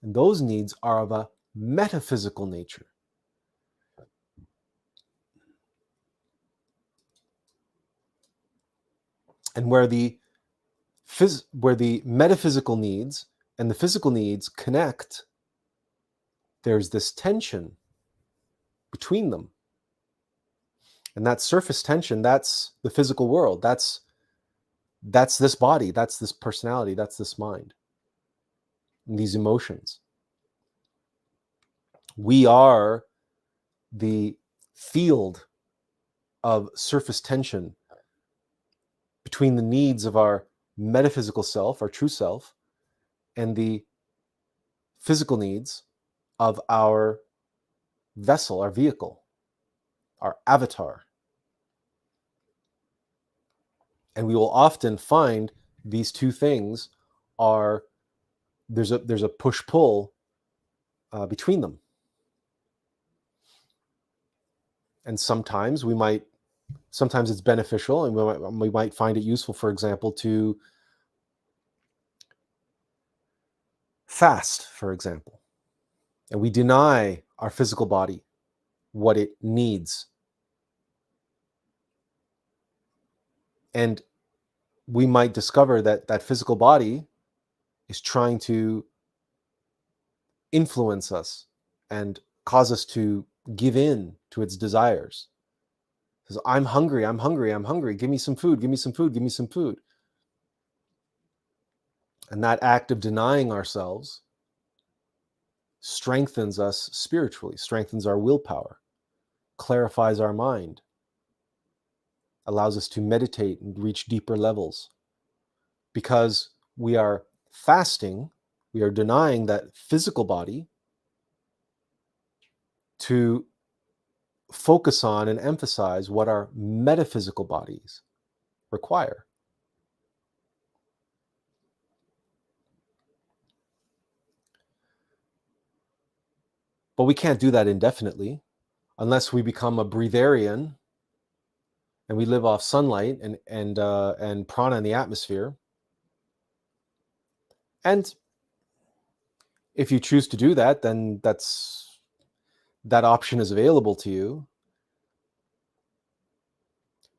A: And those needs are of a metaphysical nature. And where the metaphysical needs and the physical needs connect, there's this tension between them. And that surface tension, that's the physical world. That's this body, that's this personality, that's this mind, and these emotions. We are the field of surface tension between the needs of our metaphysical self, our true self, and the physical needs of our vessel, our vehicle, our avatar. And we will often find these two things are, there's a push-pull between them. And sometimes it's beneficial, and we might find it useful, for example, to fast, for example. And we deny our physical body what it needs. And we might discover that that physical body is trying to influence us and cause us to give in to its desires. It says, I'm hungry, I'm hungry, I'm hungry. Give me some food, give me some food, give me some food. And that act of denying ourselves strengthens us spiritually, strengthens our willpower, clarifies our mind, allows us to meditate and reach deeper levels. Because we are fasting, we are denying that physical body to focus on and emphasize what our metaphysical bodies require. But we can't do that indefinitely unless we become a breatharian and we live off sunlight and prana in the atmosphere. And if you choose to do that, then that option is available to you.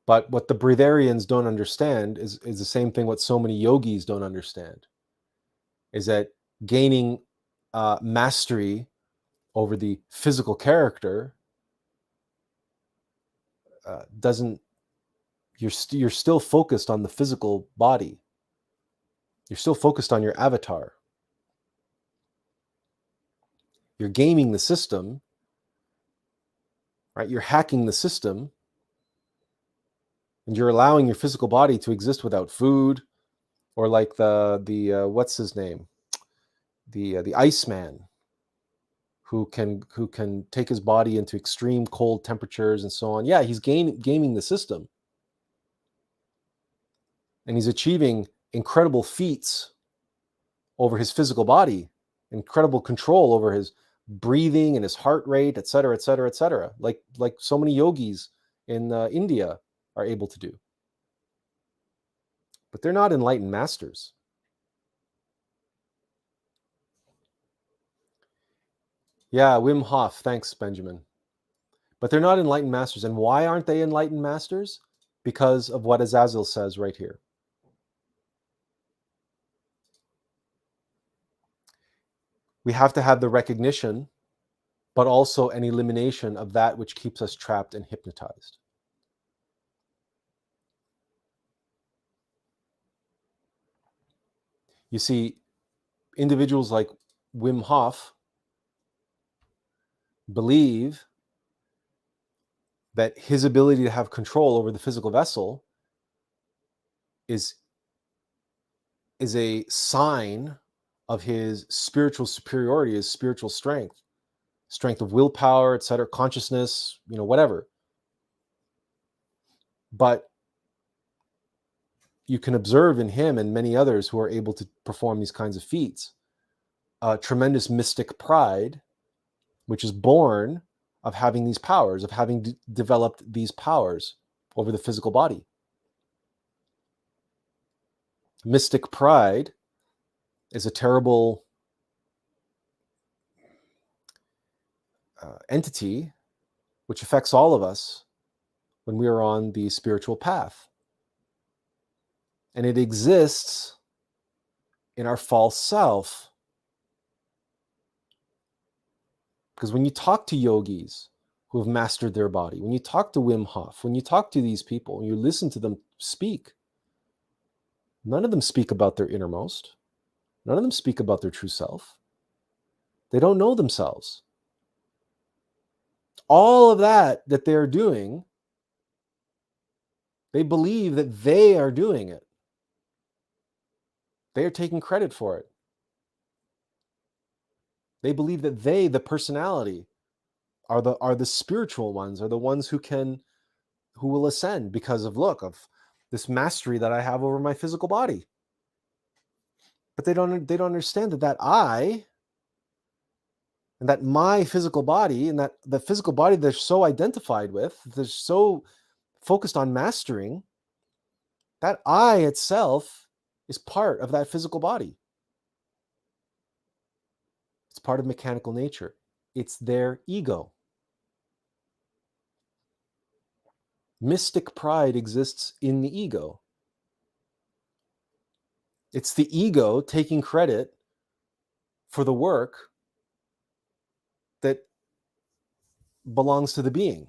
A: But what the breatharians don't understand is the same thing what so many yogis don't understand, is that gaining mastery over the physical character doesn't, you're still focused on the physical body. You're still focused on your avatar. You're gaming the system, right? You're hacking the system, and you're allowing your physical body to exist without food, or like the what's his name, the Iceman, who can take his body into extreme cold temperatures and so on. Yeah, he's gaming the system, and he's achieving incredible feats over his physical body, incredible control over his breathing and his heart rate, et cetera, et cetera, et cetera, like so many yogis in India are able to do. But they're not enlightened masters. Yeah, Wim Hof. Thanks, Benjamin. But they're not enlightened masters. And why aren't they enlightened masters? Because of what Azazel says right here. We have to have the recognition, but also an elimination of that which keeps us trapped and hypnotized. You see, individuals like Wim Hof believe that his ability to have control over the physical vessel is a sign of his spiritual superiority, his spiritual strength of willpower, etc., consciousness, whatever. But you can observe in him and many others who are able to perform these kinds of feats a tremendous mystic pride, which is born of having these powers, of having developed these powers over the physical body. Mystic pride is a terrible entity which affects all of us when we are on the spiritual path. And it exists in our false self. Because when you talk to yogis who have mastered their body, when you talk to Wim Hof, when you talk to these people, and you listen to them speak, none of them speak about their innermost. None of them speak about their true self. They don't know themselves. All of that they're doing, they believe that they are doing it. They are taking credit for it. They believe that they, the personality, are the spiritual ones, are the ones who will ascend because of this mastery that I have over my physical body. But they don't understand that I, and that my physical body, and that the physical body they're so identified with, they're so focused on mastering, that I itself is part of that physical body. It's part of mechanical nature. It's their ego. Mystic pride exists in the ego. It's the ego taking credit for the work that belongs to the being.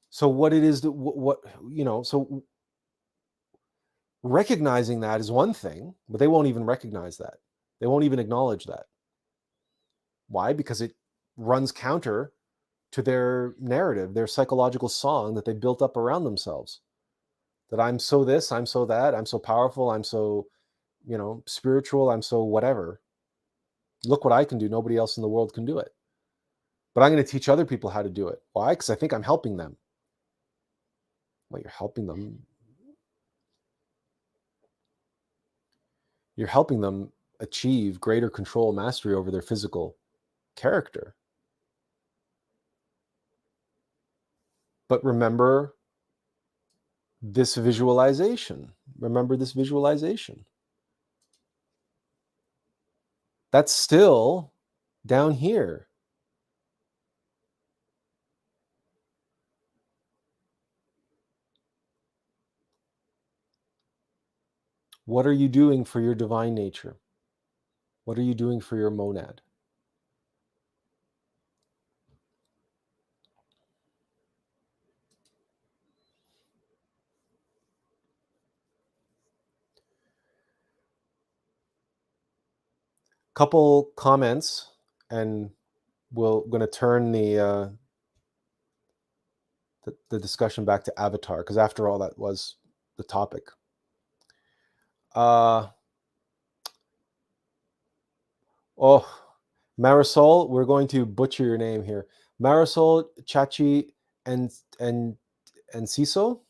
A: So what it is that so recognizing that is one thing, but they won't even recognize that. They won't even acknowledge that. Why? Because it runs counter to their narrative, their psychological song that they built up around themselves. That I'm so this, I'm so that, I'm so powerful, I'm so, spiritual, I'm so whatever. Look what I can do. Nobody else in the world can do it. But I'm going to teach other people how to do it. Why? Because I think I'm helping them. Well, you're helping them. You're helping them achieve greater control, mastery over their physical character. But remember this visualization. Remember this visualization. That's still down here. What are you doing for your divine nature? What are you doing for your monad? Couple comments, and we're going to turn the discussion back to Avatar, because after all, that was the topic. Marisol, we're going to butcher your name here. Marisol Chachi and Ciso,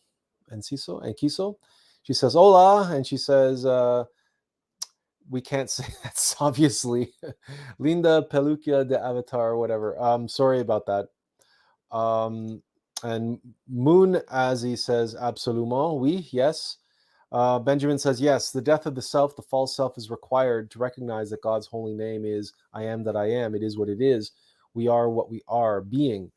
A: She says, hola, and she says, we can't say that's obviously Linda Peluquia de Avatar or whatever. Sorry about that. And Moon Azzy says, absolument, oui, yes. Benjamin says, yes, the death of the self, the false self, is required to recognize that God's holy name is I am that I am. It is what it is. We are what we are, being.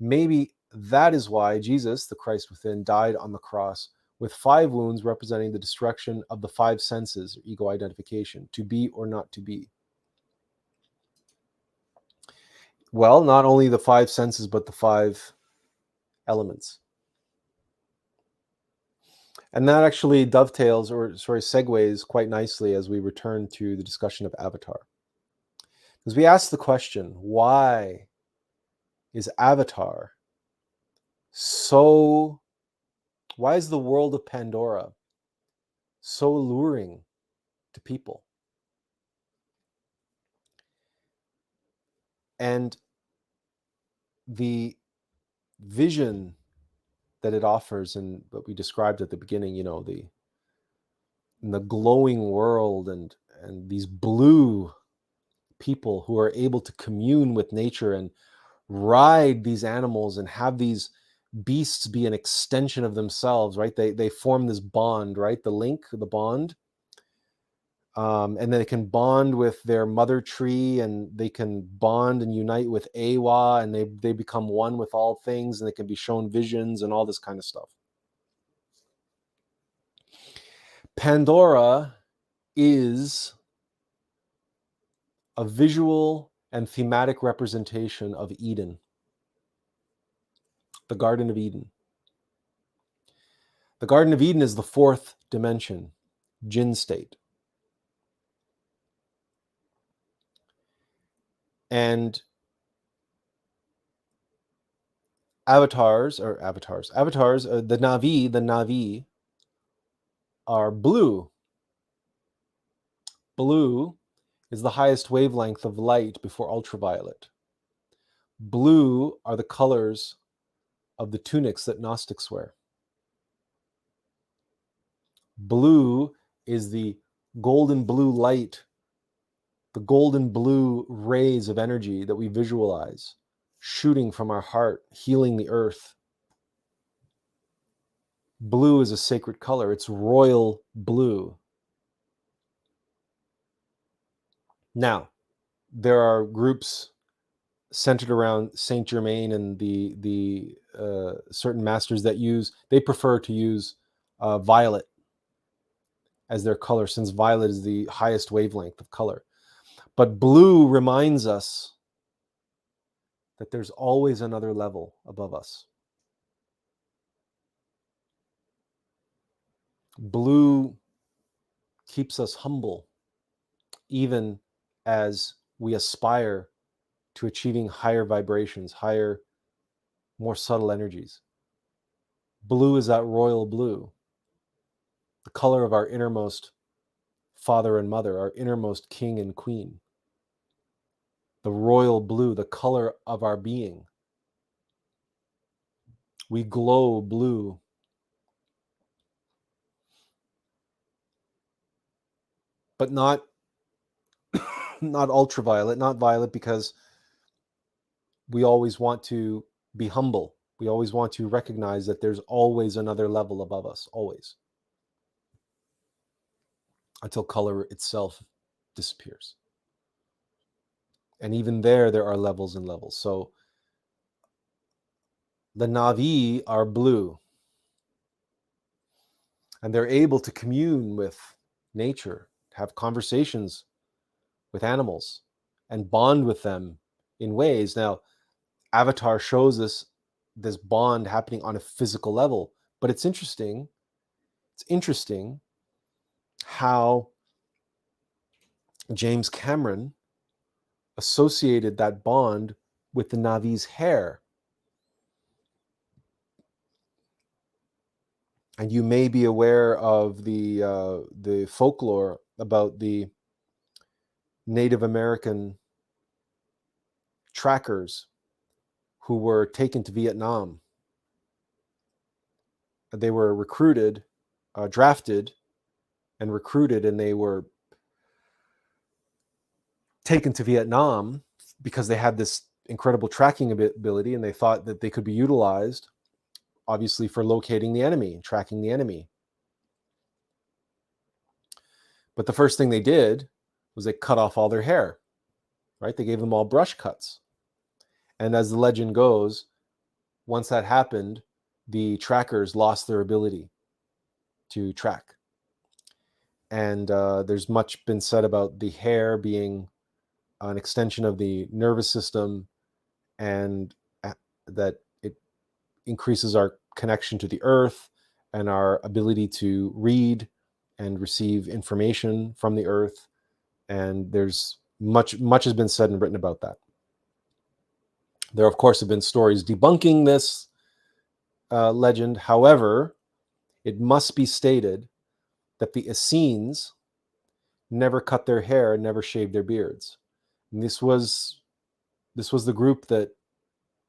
A: Maybe that is why Jesus, the Christ within, died on the cross with 5 wounds representing the destruction of the 5 senses, or ego identification, to be or not to be. Well, not only the 5 senses, but the 5 elements. And that actually dovetails, or segues quite nicely as we return to the discussion of Avatar. Because we ask the question, why is Avatar so, why is the world of Pandora so alluring to people? And the vision that it offers, and what we described at the beginning, the glowing world, and these blue people who are able to commune with nature and ride these animals and have these beasts be an extension of themselves, right? They form this bond, right? The link, the bond. And then they can bond with their mother tree, and they can bond and unite with Awa, and they become one with all things, and they can be shown visions and all this kind of stuff. Pandora is a visual and thematic representation of Eden, the Garden of Eden. The Garden of Eden is the 4th dimension, Jinn state. And avatars, the Navi are blue. Blue is the highest wavelength of light before ultraviolet. Blue are the colors of the tunics that Gnostics wear. Blue is the golden blue light, the golden blue rays of energy that we visualize shooting from our heart, healing the earth. Blue is a sacred color. It's royal blue. Now, there are groups centered around Saint Germain and the certain masters that they prefer to use violet as their color, since violet is the highest wavelength of color. But blue reminds us that there's always another level above us. Blue keeps us humble, even as we aspire to achieving higher vibrations, higher, more subtle energies. Blue is that royal blue, the color of our innermost father and mother, our innermost king and queen. The royal blue, the color of our being. We glow blue. But not ultraviolet, not violet, because we always want to be humble. We always want to recognize that there's always another level above us, always. Until color itself disappears. And even there are levels and levels. So the Navi are blue. And they're able to commune with nature, have conversations with animals, and bond with them in ways. Now, Avatar shows us this bond happening on a physical level, but it's interesting how James Cameron associated that bond with the Navi's hair. And you may be aware of the folklore about the Native American trackers who were taken to Vietnam. They were recruited drafted and recruited, and they were taken to Vietnam because they had this incredible tracking ability, and they thought that they could be utilized, obviously, for locating the enemy and tracking the enemy. But the first thing they did was they cut off all their hair, right? They gave them all brush cuts. And as the legend goes, once that happened, the trackers lost their ability to track. And there's much been said about the hair being an extension of the nervous system, and that it increases our connection to the earth and our ability to read and receive information from the earth. And there's much has been said and written about that. There, of course, have been stories debunking this legend. However, it must be stated that the Essenes never cut their hair and never shaved their beards. And this was the group that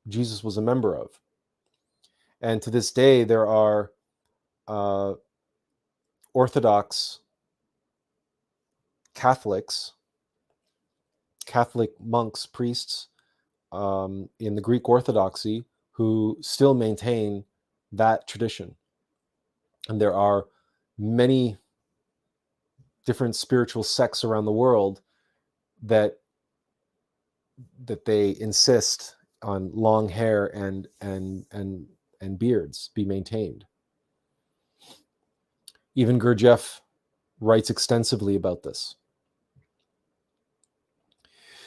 A: Jesus was a member of. And to this day, there are Orthodox Catholic monks, priests in the Greek Orthodoxy who still maintain that tradition. And there are many different spiritual sects around the world that they insist on long hair and beards be maintained. Even Gurdjieff writes extensively about this.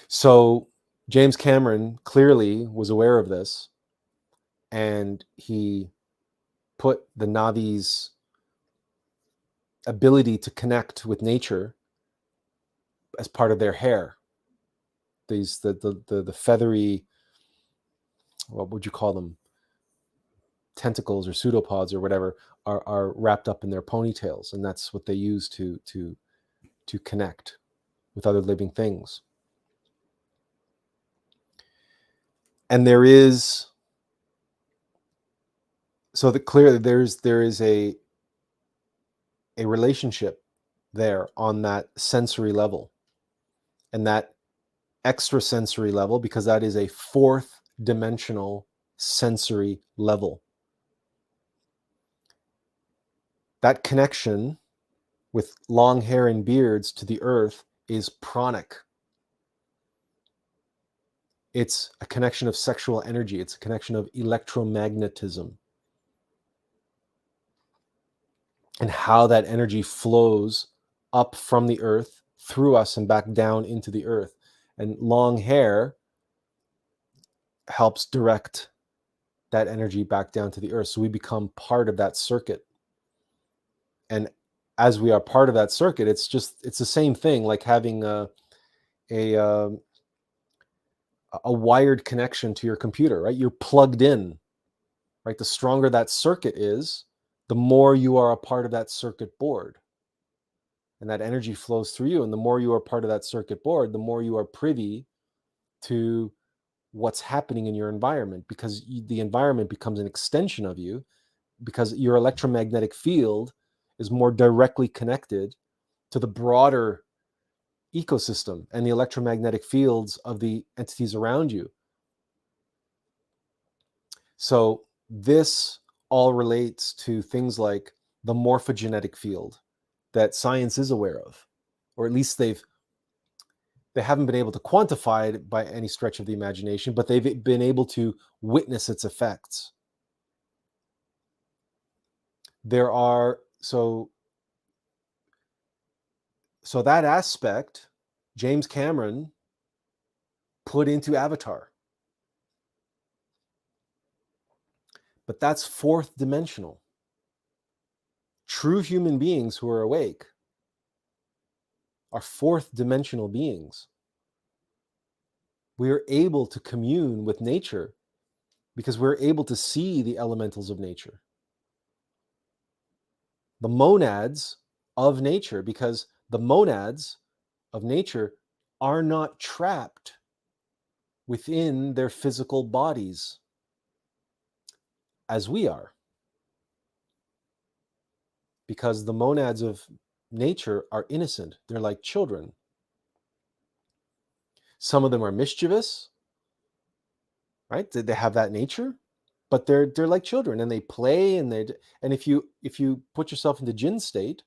A: So James Cameron clearly was aware of this, and he put the Na'vi's ability to connect with nature as part of their hair. These the feathery, what would you call them? Tentacles or pseudopods or whatever are wrapped up in their ponytails, and that's what they use to connect with other living things. And there is, so that clearly there is a relationship there on that sensory level, and that extrasensory level, because that is a fourth dimensional sensory level. That connection with long hair and beards to the earth is pranic. It's a connection of sexual energy. It's a connection of electromagnetism. And how that energy flows up from the earth, through us, and back down into the earth. And long hair helps direct that energy back down to the earth. So we become part of that circuit. And as we are part of that circuit, it's the same thing like having a wired connection to your computer, right? You're plugged in, right? The stronger that circuit is, the more you are a part of that circuit board. And that energy flows through you. And the more you are part of that circuit board, the more you are privy to what's happening in your environment, because the environment becomes an extension of you, because your electromagnetic field is more directly connected to the broader ecosystem and the electromagnetic fields of the entities around you. So this all relates to things like the morphogenetic field that science is aware of, or at least they haven't been able to quantify it by any stretch of the imagination, but they've been able to witness its effects. There are, so that aspect, James Cameron put into Avatar. But that's fourth dimensional. True human beings who are awake are fourth dimensional beings. We are able to commune with nature because we're able to see the elementals of nature, the monads of nature, because the monads of nature are not trapped within their physical bodies as we are, because the monads of nature are innocent. They're like children. Some of them are mischievous, right? They have that nature, but they're like children, and they play, and if you put yourself into jinn state,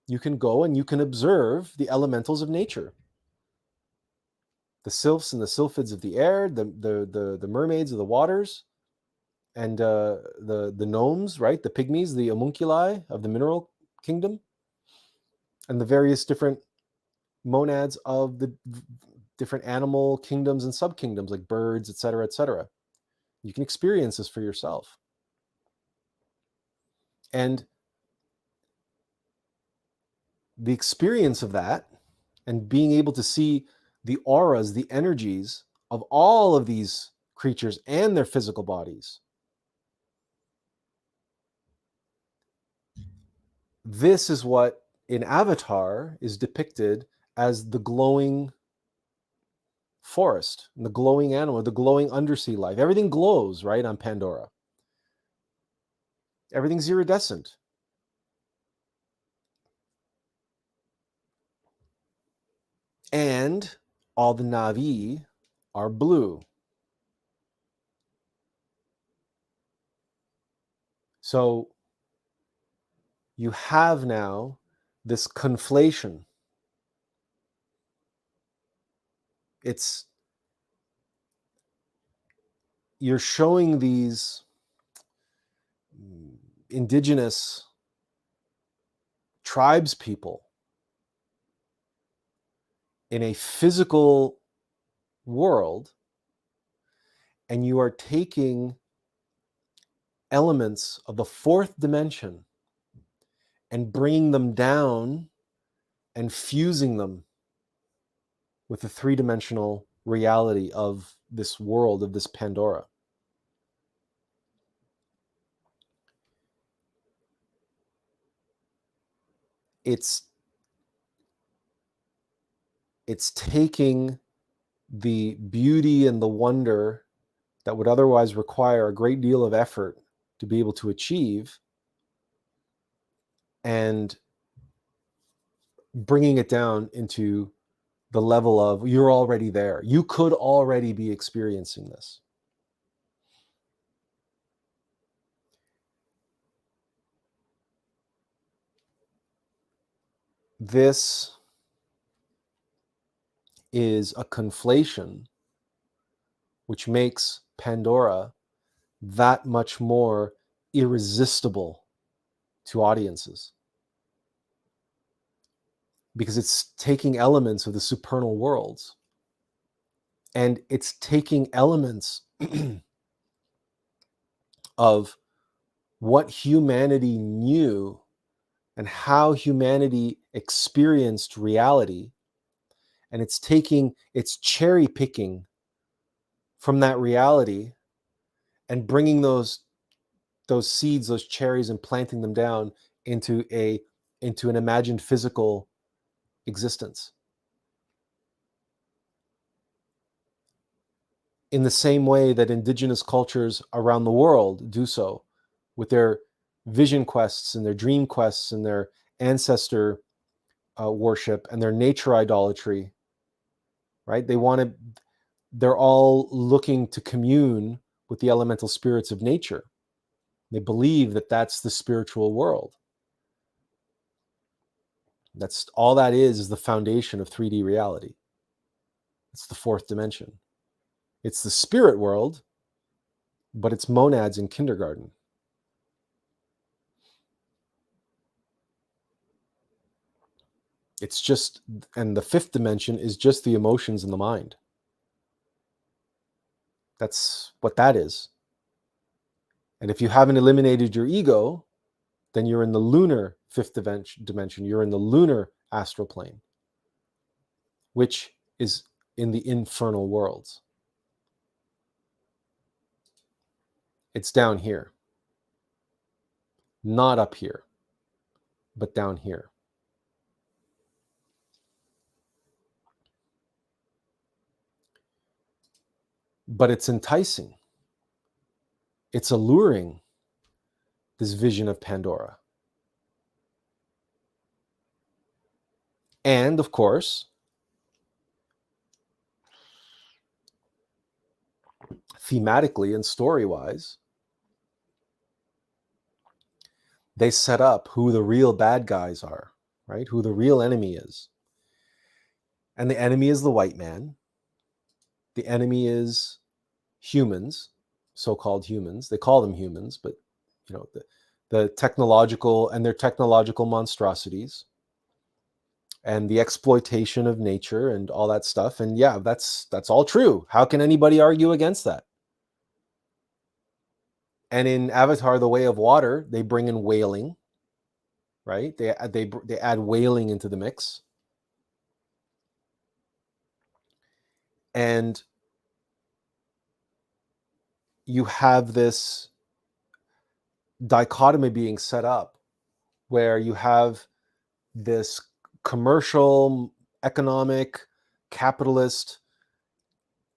A: you can go and you can observe the elementals of nature, the sylphs and the sylphids of the air, the mermaids of the waters, and the gnomes, right? The pygmies, the homunculi of the mineral kingdom, and the various different monads of the different animal kingdoms and subkingdoms, like birds, etc., etc. You can experience this for yourself. And the experience of that, and being able to see the auras, the energies of all of these creatures and their physical bodies, this is what in Avatar is depicted as the glowing forest, and the glowing animal, the glowing undersea life. Everything glows, right, on Pandora. Everything's iridescent. And all the Na'vi are blue. So you have now this conflation. You're showing these indigenous tribes people in a physical world, and you are taking elements of the fourth dimension and bringing them down and fusing them with the three-dimensional reality of this world, of this Pandora. It's taking the beauty and the wonder that would otherwise require a great deal of effort to be able to achieve, and bringing it down into the level of you're already there. You could already be experiencing this. This is a conflation which makes Pandora that much more irresistible to audiences, because it's taking elements of the supernal worlds, and it's taking elements of what humanity knew and how humanity experienced reality, and it's cherry picking from that reality and bringing those seeds, those cherries, and planting them down into an imagined physical existence. In the same way that indigenous cultures around the world do so, with their vision quests and their dream quests and their ancestor worship and their nature idolatry, right? They're all looking to commune with the elemental spirits of nature. They believe that that's the spiritual world. That's all that is the foundation of 3D reality. It's the fourth dimension. It's the spirit world, but it's monads in kindergarten. It's just, and the fifth dimension is just the emotions in the mind. That's what that is. And if you haven't eliminated your ego, then you're in the lunar fifth dimension. You're in the lunar astral plane, which is in the infernal worlds. It's down here. Not up here, but down here. But it's enticing. It's alluring, this vision of Pandora. And of course, thematically and story-wise, they set up who the real bad guys are, right? Who the real enemy is. And the enemy is the white man. The enemy is humans, so-called humans. They call them humans, but the technological and their technological monstrosities and the exploitation of nature and all that stuff. And yeah, that's all true. How can anybody argue against that? And in Avatar: The Way of Water, they bring in whaling, right? They add whaling into the mix. And you have this dichotomy being set up where you have this commercial, economic, capitalist,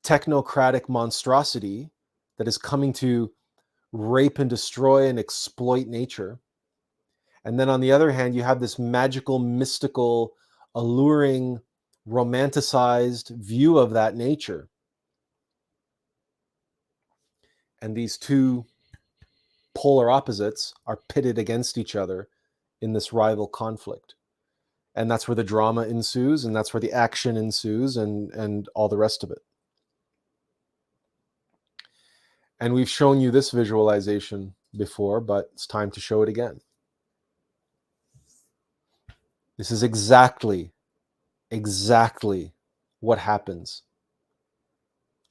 A: technocratic monstrosity that is coming to rape and destroy and exploit nature. And then on the other hand, you have this magical, mystical, alluring, romanticized view of that nature. And these two polar opposites are pitted against each other in this rival conflict. And that's where the drama ensues, and that's where the action ensues, and all the rest of it. And we've shown you this visualization before, but it's time to show it again. This is exactly what happens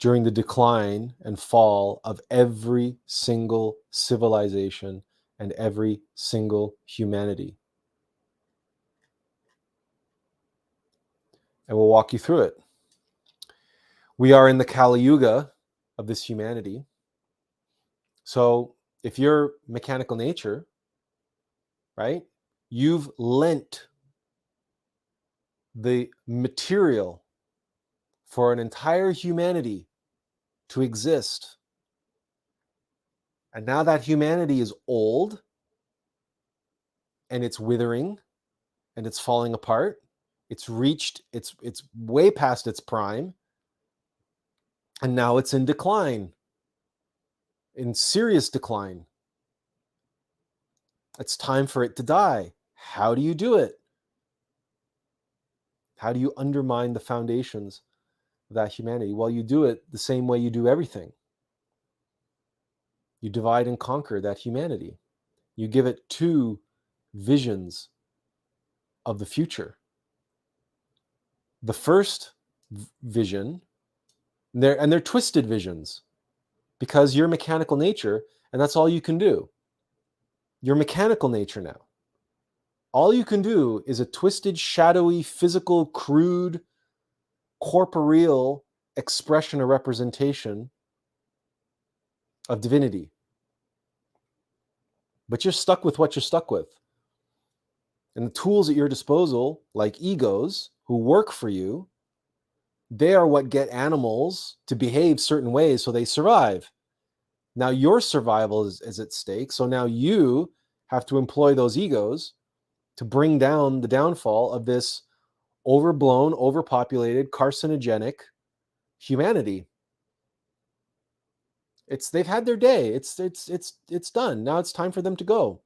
A: during the decline and fall of every single civilization and every single humanity. And we'll walk you through it. We are in the Kali Yuga of this humanity. So if you're mechanical nature, right, you've lent the material for an entire humanity to exist. And now that humanity is old and it's withering and it's falling apart. It's way past its prime. And now it's in decline, in serious decline. It's time for it to die. How do you do it? How do you undermine the foundations of that humanity? Well, you do it the same way you do everything. You divide and conquer that humanity. You give it two visions of the future. The first vision, they're twisted visions because you're mechanical nature and that's all you can do. You're mechanical nature now. All you can do is a twisted, shadowy, physical, crude, corporeal expression or representation of divinity. But you're stuck with what you're stuck with. And the tools at your disposal, like egos who work for you, they are what get animals to behave certain ways so they survive. Now your survival is at stake. So now you have to employ those egos to bring down the downfall of this overblown, overpopulated, carcinogenic humanity. They've had their day. It's done. Now it's time for them to go.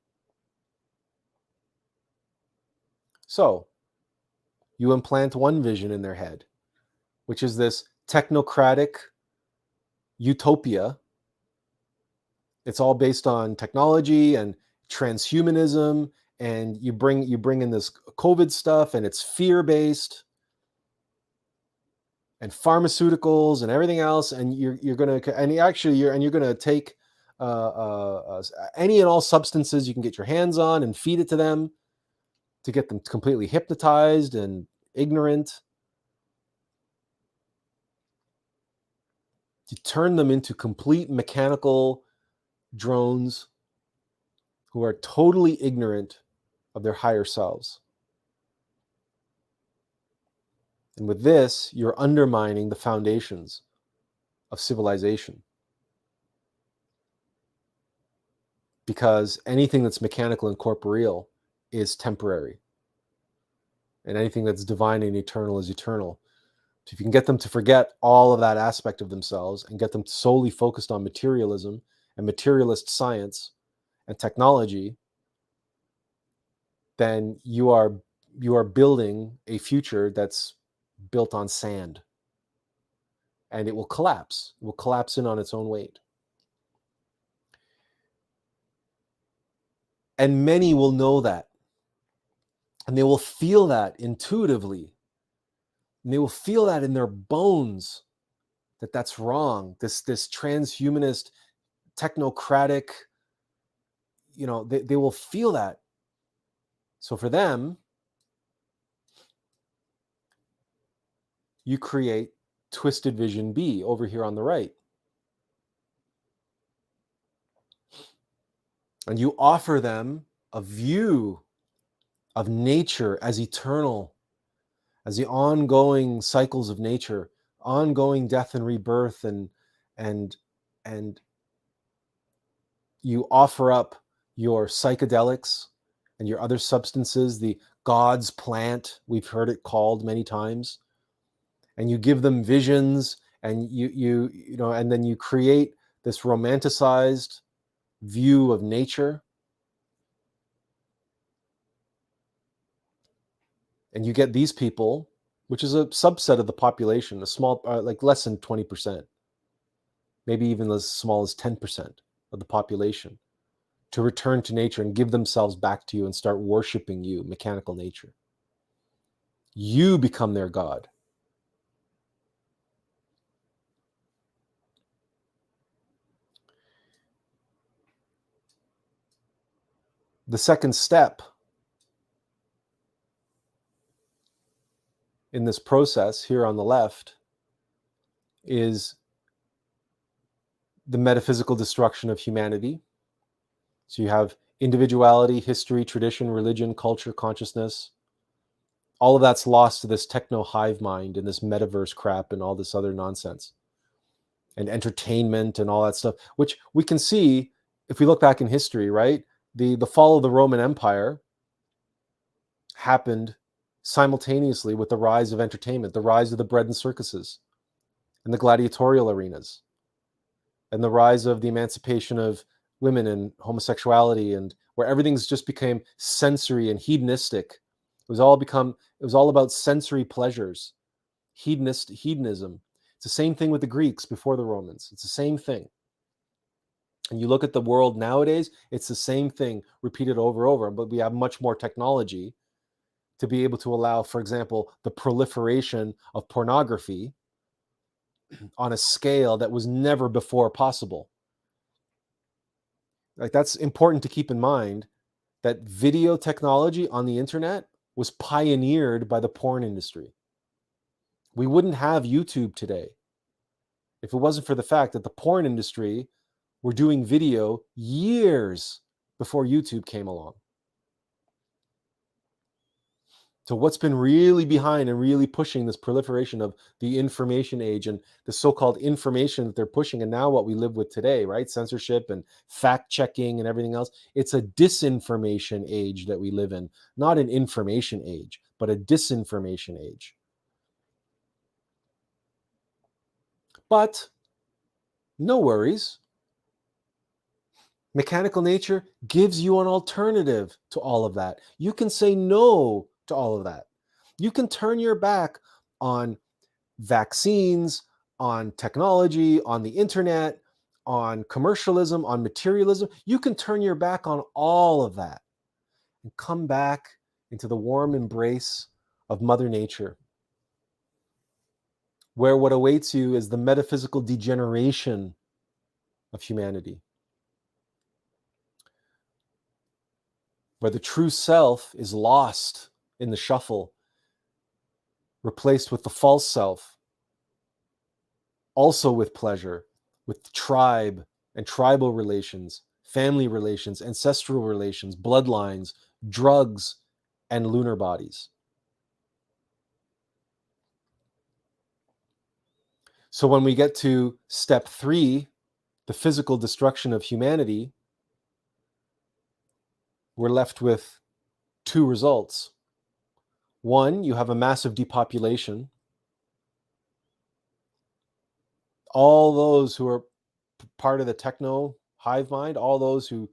A: So you implant one vision in their head, which is this technocratic utopia. It's all based on technology and transhumanism, and you bring in this COVID stuff, and it's fear-based, and pharmaceuticals and everything else, and you're gonna take any and all substances you can get your hands on and feed it to them to get them completely hypnotized and ignorant. To turn them into complete mechanical drones who are totally ignorant of their higher selves. And with this, you're undermining the foundations of civilization. Because anything that's mechanical and corporeal is temporary. and anything that's divine and eternal is eternal. So if you can get them to forget all of that aspect of themselves and get them solely focused on materialism and materialist science and technology, then you are building a future that's built on sand, and it will collapse. It will collapse in on its own weight. And many will know that, and they will feel that intuitively, and they will feel that in their bones, that that's wrong. This transhumanist, technocratic, they will feel that. So for them, you create Twisted Vision B over here on the right. And you offer them a view of nature as eternal, as the ongoing cycles of nature, ongoing death and rebirth, and you offer up your psychedelics and your other substances, the God's plant, we've heard it called many times, and you give them visions, and and then you create this romanticized view of nature, and you get these people, which is a subset of the population, a small, like less than 20%, maybe even as small as 10% of the population, to return to nature and give themselves back to you and start worshiping you, mechanical nature. You become their God. The second step in this process here on the left is the metaphysical destruction of humanity. So you have individuality, history, tradition, religion, culture, consciousness. All of that's lost to this techno hive mind and this metaverse crap and all this other nonsense, and entertainment and all that stuff, which we can see if we look back in history, right? The fall of the Roman Empire happened simultaneously with the rise of entertainment, the rise of the bread and circuses and the gladiatorial arenas, and the rise of the emancipation of women and homosexuality, and where everything's just became sensory and hedonistic. It was all about sensory pleasures, hedonism. It's the same thing with the Greeks before the Romans. It's the same thing. And you look at the world nowadays, it's the same thing repeated over and over, but we have much more technology to be able to allow, for example, the proliferation of pornography on a scale that was never before possible. Like, that's important to keep in mind, that video technology on the internet was pioneered by the porn industry. We wouldn't have YouTube today if it wasn't for the fact that the porn industry were doing video years before YouTube came along. So what's been really behind and really pushing this proliferation of the information age and the so-called information that they're pushing, and now what we live with today, right? Censorship and fact checking and everything else. It's a disinformation age that we live in, not an information age, but a disinformation age. But no worries. Mechanical nature gives you an alternative to all of that. You can say no to all of that. You can turn your back on vaccines, on technology, on the internet, on commercialism, on materialism. You can turn your back on all of that and come back into the warm embrace of Mother Nature, where what awaits you is the metaphysical degeneration of humanity, where the true self is lost in the shuffle, replaced with the false self, also with pleasure, with tribe and tribal relations, family relations, ancestral relations, bloodlines, drugs, and lunar bodies. So when we get to step 3, the physical destruction of humanity, we're left with 2 results. One, you have a massive depopulation. All those who are part of the techno hive mind, all those who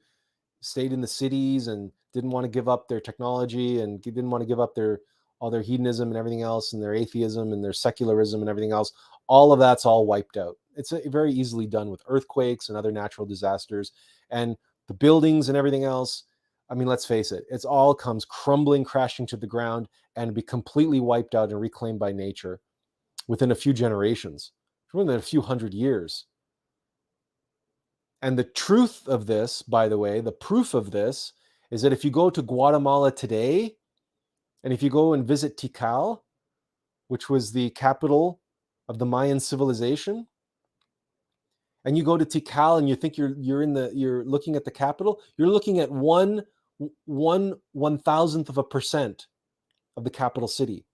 A: stayed in the cities and didn't want to give up their technology and didn't want to give up all their hedonism and everything else, and their atheism and their secularism and everything else, all of that's all wiped out. It's very easily done with earthquakes and other natural disasters, and the buildings and everything else. I mean, let's face it, it's all comes crumbling, crashing to the ground, and be completely wiped out and reclaimed by nature within a few generations, within a few hundred years. And the truth of this, by the way, the proof of this is that if you go to Guatemala today, and if you go and visit Tikal, which was the capital of the Mayan civilization, and you go to Tikal and you think you're looking at the capital, you're looking at 1/1000th of a percent of the capital city.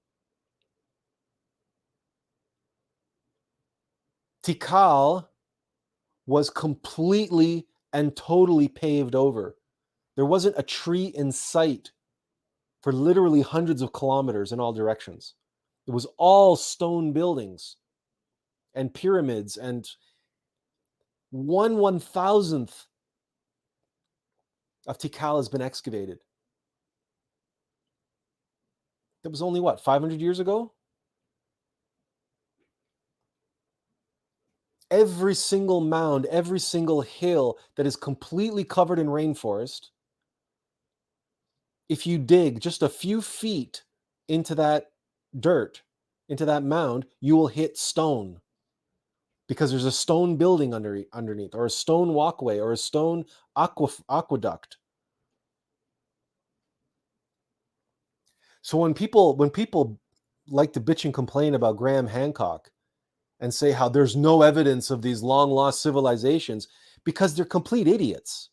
A: Tikal was completely and totally paved over. There wasn't a tree in sight for literally hundreds of kilometers in all directions. It was all stone buildings and pyramids, and 1/1000th of Tikal has been excavated. That was only what, 500 years ago? Every single mound, every single hill that is completely covered in rainforest, if you dig just a few feet into that dirt, into that mound, you will hit stone, because there's a stone building underneath, or a stone walkway, or a stone aqueduct. So when people like to bitch and complain about Graham Hancock and say how there's no evidence of these long lost civilizations, because they're complete idiots.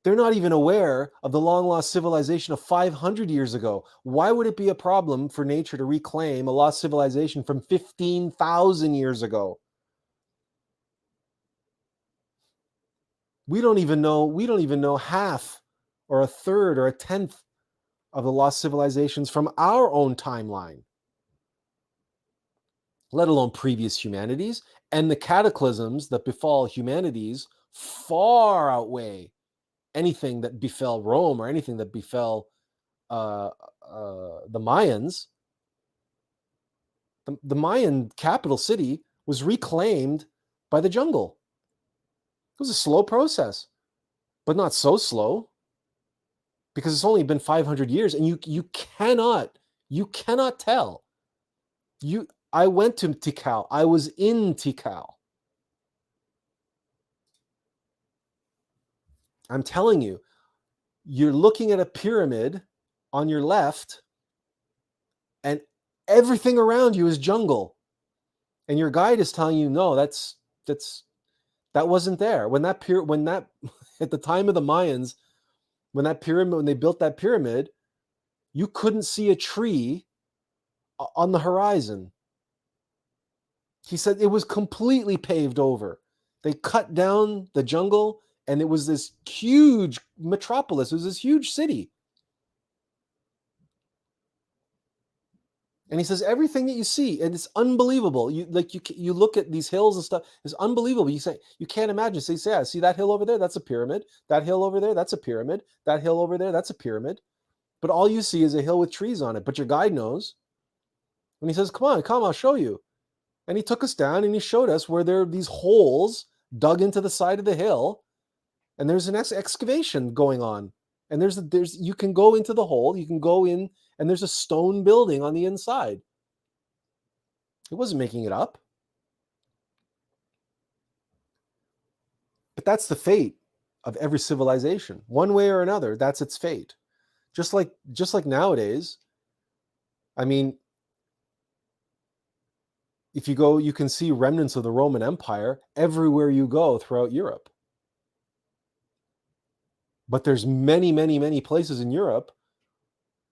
A: They're not even aware of the long lost civilization of 500 years ago. Why would it be a problem for nature to reclaim a lost civilization from 15,000 years ago? We don't even know half or a third or a tenth of the lost civilizations from our own timeline, let alone previous humanities. And the cataclysms that befall humanities far outweigh anything that befell Rome or anything that befell the Mayans. The Mayan capital city was reclaimed by the jungle. It was a slow process, but not so slow, because it's only been 500 years, and you cannot tell. I went to Tikal. I was in Tikal. I'm telling you, you're looking at a pyramid on your left, and everything around you is jungle. And your guide is telling you, no, that wasn't there. When at the time of the Mayans, when they built that pyramid, you couldn't see a tree on the horizon. He said it was completely paved over. They cut down the jungle, and it was this huge metropolis. It was this huge city. And he says everything that you see, and it's unbelievable. You look at these hills and stuff, it's unbelievable. You say you can't imagine. So you say, yeah, see that hill over there? That's a pyramid. That hill over there, that's a pyramid. That hill over there, that's a pyramid. But all you see is a hill with trees on it. But your guide knows. And he says, come on, I'll show you. And he took us down and he showed us where there are these holes dug into the side of the hill, and there's an excavation going on. And you can go into the hole, you can go in, and there's a stone building on the inside. He wasn't making it up. But that's the fate of every civilization. One way or another, that's its fate. Just like nowadays, I mean, if you go, you can see remnants of the Roman Empire everywhere you go throughout Europe. But there's many, many, many places in Europe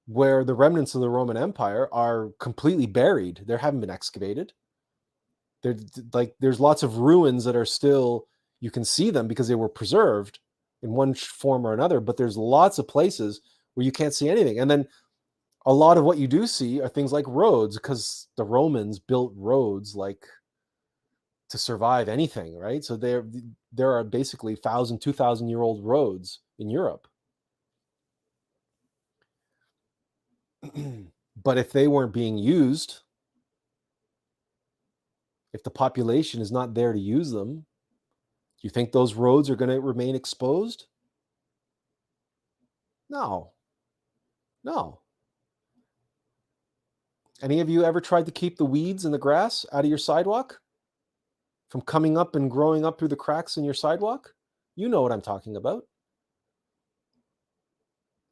A: where the remnants of the Roman Empire are completely buried. They haven't been excavated. There's lots of ruins that are still, you can see them because they were preserved in one form or another, but there's lots of places where you can't see anything. And then a lot of what you do see are things like roads, because the Romans built roads like to survive anything, right? So there are basically 1,000, 2,000-year-old roads in Europe. But if they weren't being used, if the population is not there to use them, do you think those roads are going to remain exposed? No. No. Any of you ever tried to keep the weeds and the grass out of your sidewalk from coming up and growing up through the cracks in your sidewalk? You know what I'm talking about.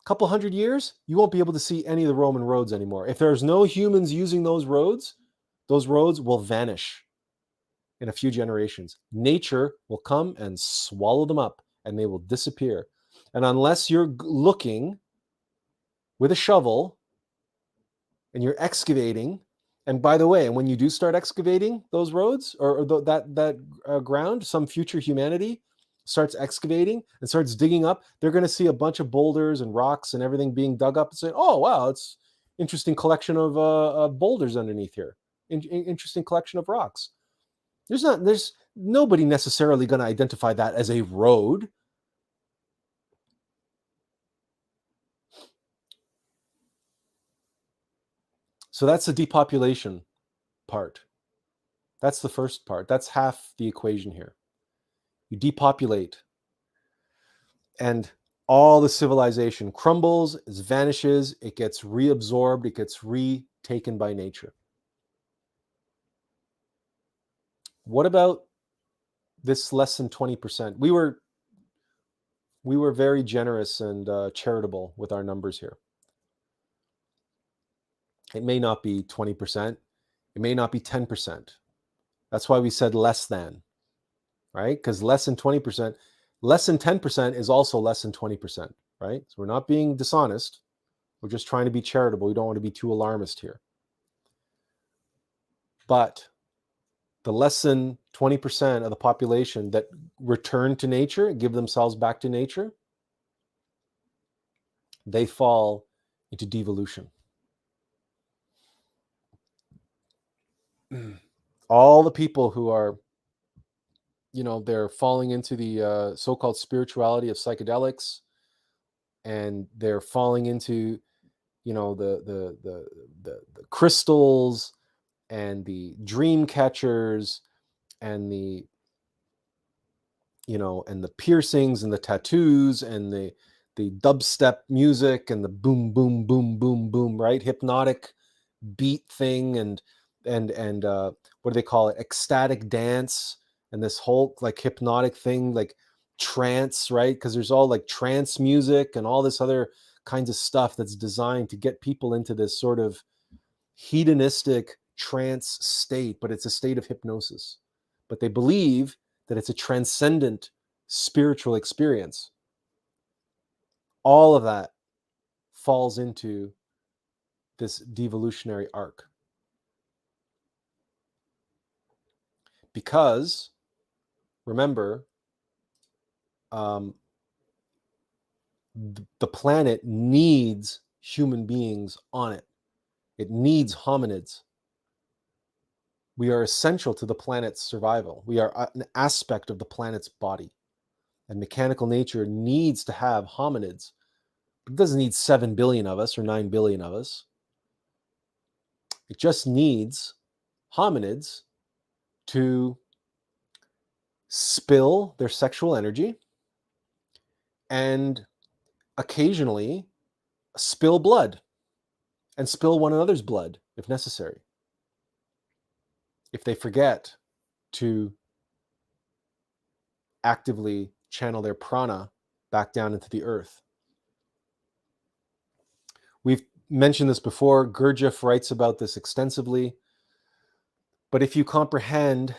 A: A couple hundred years, you won't be able to see any of the Roman roads anymore. If there's no humans using those roads will vanish in a few generations. Nature will come and swallow them up, and they will disappear. And unless you're looking with a shovel and you're excavating, and by the way, when you do start excavating those roads or that ground, some future humanity starts excavating and starts digging up, they're going to see a bunch of boulders and rocks and everything being dug up and say, oh, wow, it's interesting collection of boulders underneath here. Interesting collection of rocks. There's nobody necessarily going to identify that as a road. So that's the depopulation part. That's the first part. That's half the equation here. You depopulate, and all the civilization crumbles, it vanishes, it gets reabsorbed, it gets retaken by nature. What about this less than 20%? We were very generous and charitable with our numbers here. It may not be 20%. It may not be 10%. That's why we said less than, right? Because less than 20%, less than 10% is also less than 20%, right? So we're not being dishonest. We're just trying to be charitable. We don't want to be too alarmist here. But the less than 20% of the population that return to nature, give themselves back to nature, they fall into devolution. All the people who are, they're falling into the so-called spirituality of psychedelics, and they're falling into, the crystals and the dream catchers and the piercings and the tattoos and the dubstep music and the boom boom boom boom boom, right? Hypnotic beat thing and what do they call it? Ecstatic dance, and this whole like hypnotic thing, like trance, right? Because there's all like trance music and all this other kinds of stuff that's designed to get people into this sort of hedonistic trance state, but it's a state of hypnosis. But they believe that it's a transcendent spiritual experience. All of that falls into this devolutionary arc. Because, remember, the planet needs human beings on it. It needs hominids. We are essential to the planet's survival. We are an aspect of the planet's body. And mechanical nature needs to have hominids. It doesn't need 7 billion of us or 9 billion of us. It just needs hominids to spill their sexual energy and occasionally spill blood and spill one another's blood if necessary. If they forget to actively channel their prana back down into the earth. We've mentioned this before. Gurdjieff writes about this extensively. But if you comprehend,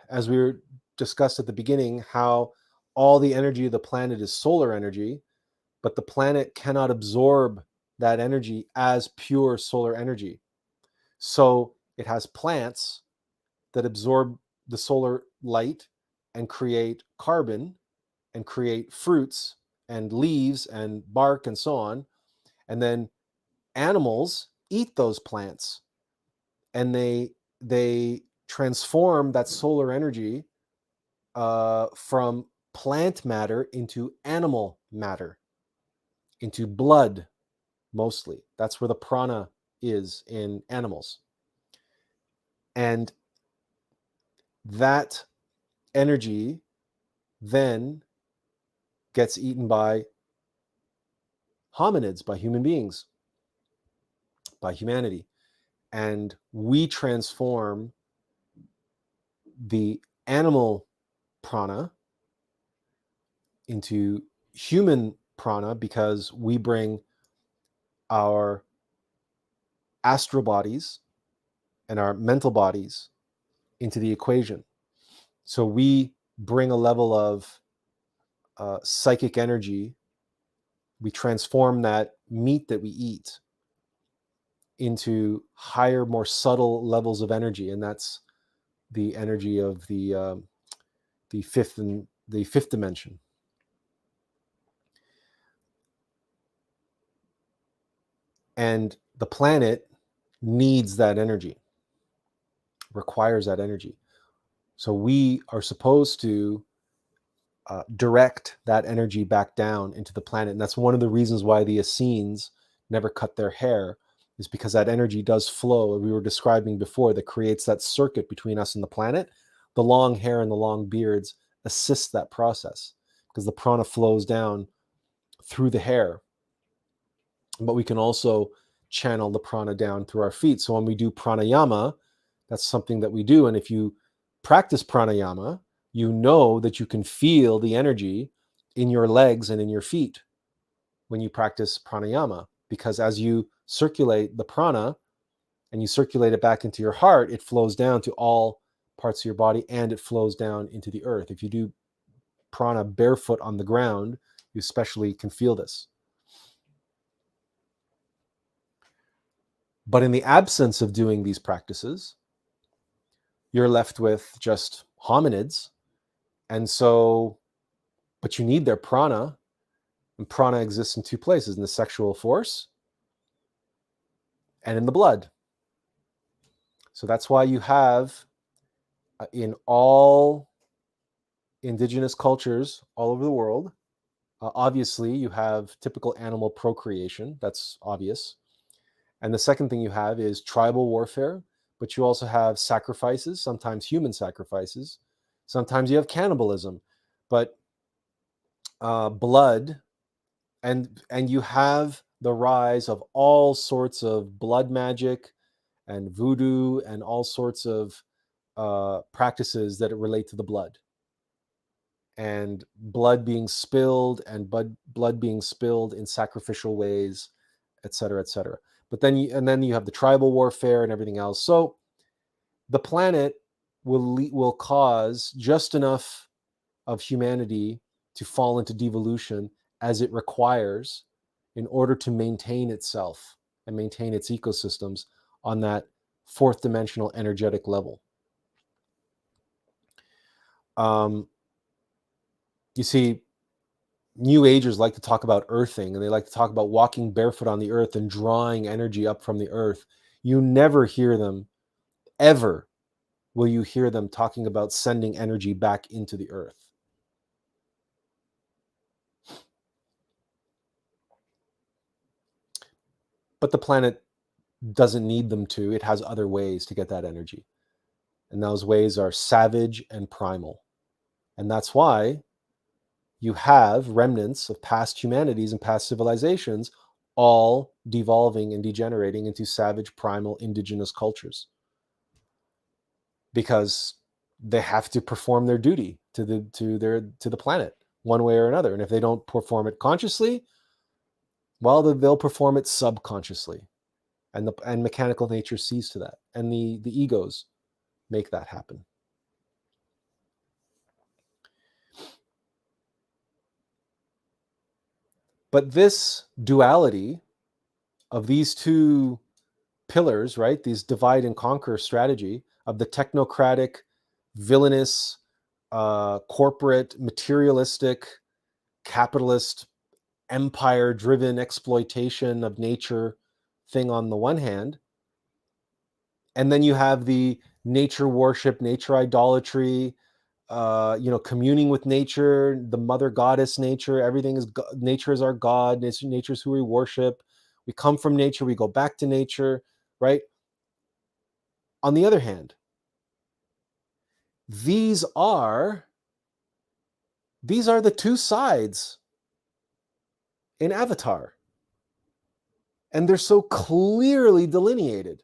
A: as we discussed at the beginning, how all the energy of the planet is solar energy, but the planet cannot absorb that energy as pure solar energy. So it has plants that absorb the solar light and create carbon and create fruits and leaves and bark and so on. And then animals eat those plants, and they transform that solar energy from plant matter into animal matter, into blood mostly. That's where the prana is in animals. And that energy then gets eaten by hominids, by human beings, by humanity. And we transform the animal prana into human prana because we bring our astral bodies and our mental bodies into the equation. So we bring a level of psychic energy. We transform that meat that we eat into higher, more subtle levels of energy, and that's the energy of the fifth dimension. And the planet needs that energy, requires that energy. So we are supposed to direct that energy back down into the planet. And that's one of the reasons why the Essenes never cut their hair, is because that energy does flow. We were describing before, that creates that circuit between us and the planet. The long hair and the long beards assist that process because the prana flows down through the hair. But we can also channel the prana down through our feet. So when we do pranayama, that's something that we do. And if you practice pranayama, you know that you can feel the energy in your legs and in your feet when you practice pranayama, because as you circulate the prana and you circulate it back into your heart, it flows down to all parts of your body and it flows down into the earth. If you do prana barefoot on the ground, you especially can feel this. But in the absence of doing these practices, you're left with just hominids. And so, but you need their prana, and prana exists in two places, in the sexual force and in the blood. So that's why you have in all indigenous cultures all over the world, obviously you have typical animal procreation, that's obvious. And the second thing you have is tribal warfare, but you also have sacrifices, sometimes human sacrifices. Sometimes you have cannibalism, but blood, and you have the rise of all sorts of blood magic and voodoo and all sorts of practices that relate to the blood, and blood being spilled, and blood being spilled in sacrificial ways, etc., etc. But then you have the tribal warfare and everything else. So the planet will cause just enough of humanity to fall into devolution as it requires in order to maintain itself and maintain its ecosystems on that fourth dimensional energetic level. You see, New Agers like to talk about earthing, and they like to talk about walking barefoot on the earth and drawing energy up from the earth. You never hear them, ever will you hear them talking about sending energy back into the earth. But the planet doesn't need them to. It has other ways to get that energy. And those ways are savage and primal. And that's why you have remnants of past humanities and past civilizations all devolving and degenerating into savage, primal, indigenous cultures, because they have to perform their duty to the planet one way or another. And if they don't perform it consciously, well, they'll perform it subconsciously, and mechanical nature sees to that, and the egos make that happen. But this duality of these two pillars, right, these divide and conquer strategy of the technocratic, villainous, corporate, materialistic, capitalist empire-driven exploitation of nature thing on the one hand, and then you have the nature worship, nature idolatry, communing with nature, the mother goddess nature. Everything is nature is our god. Nature is who we worship. We come from nature. We go back to nature, right? On the other hand, these are the two sides in Avatar, and they're so clearly delineated.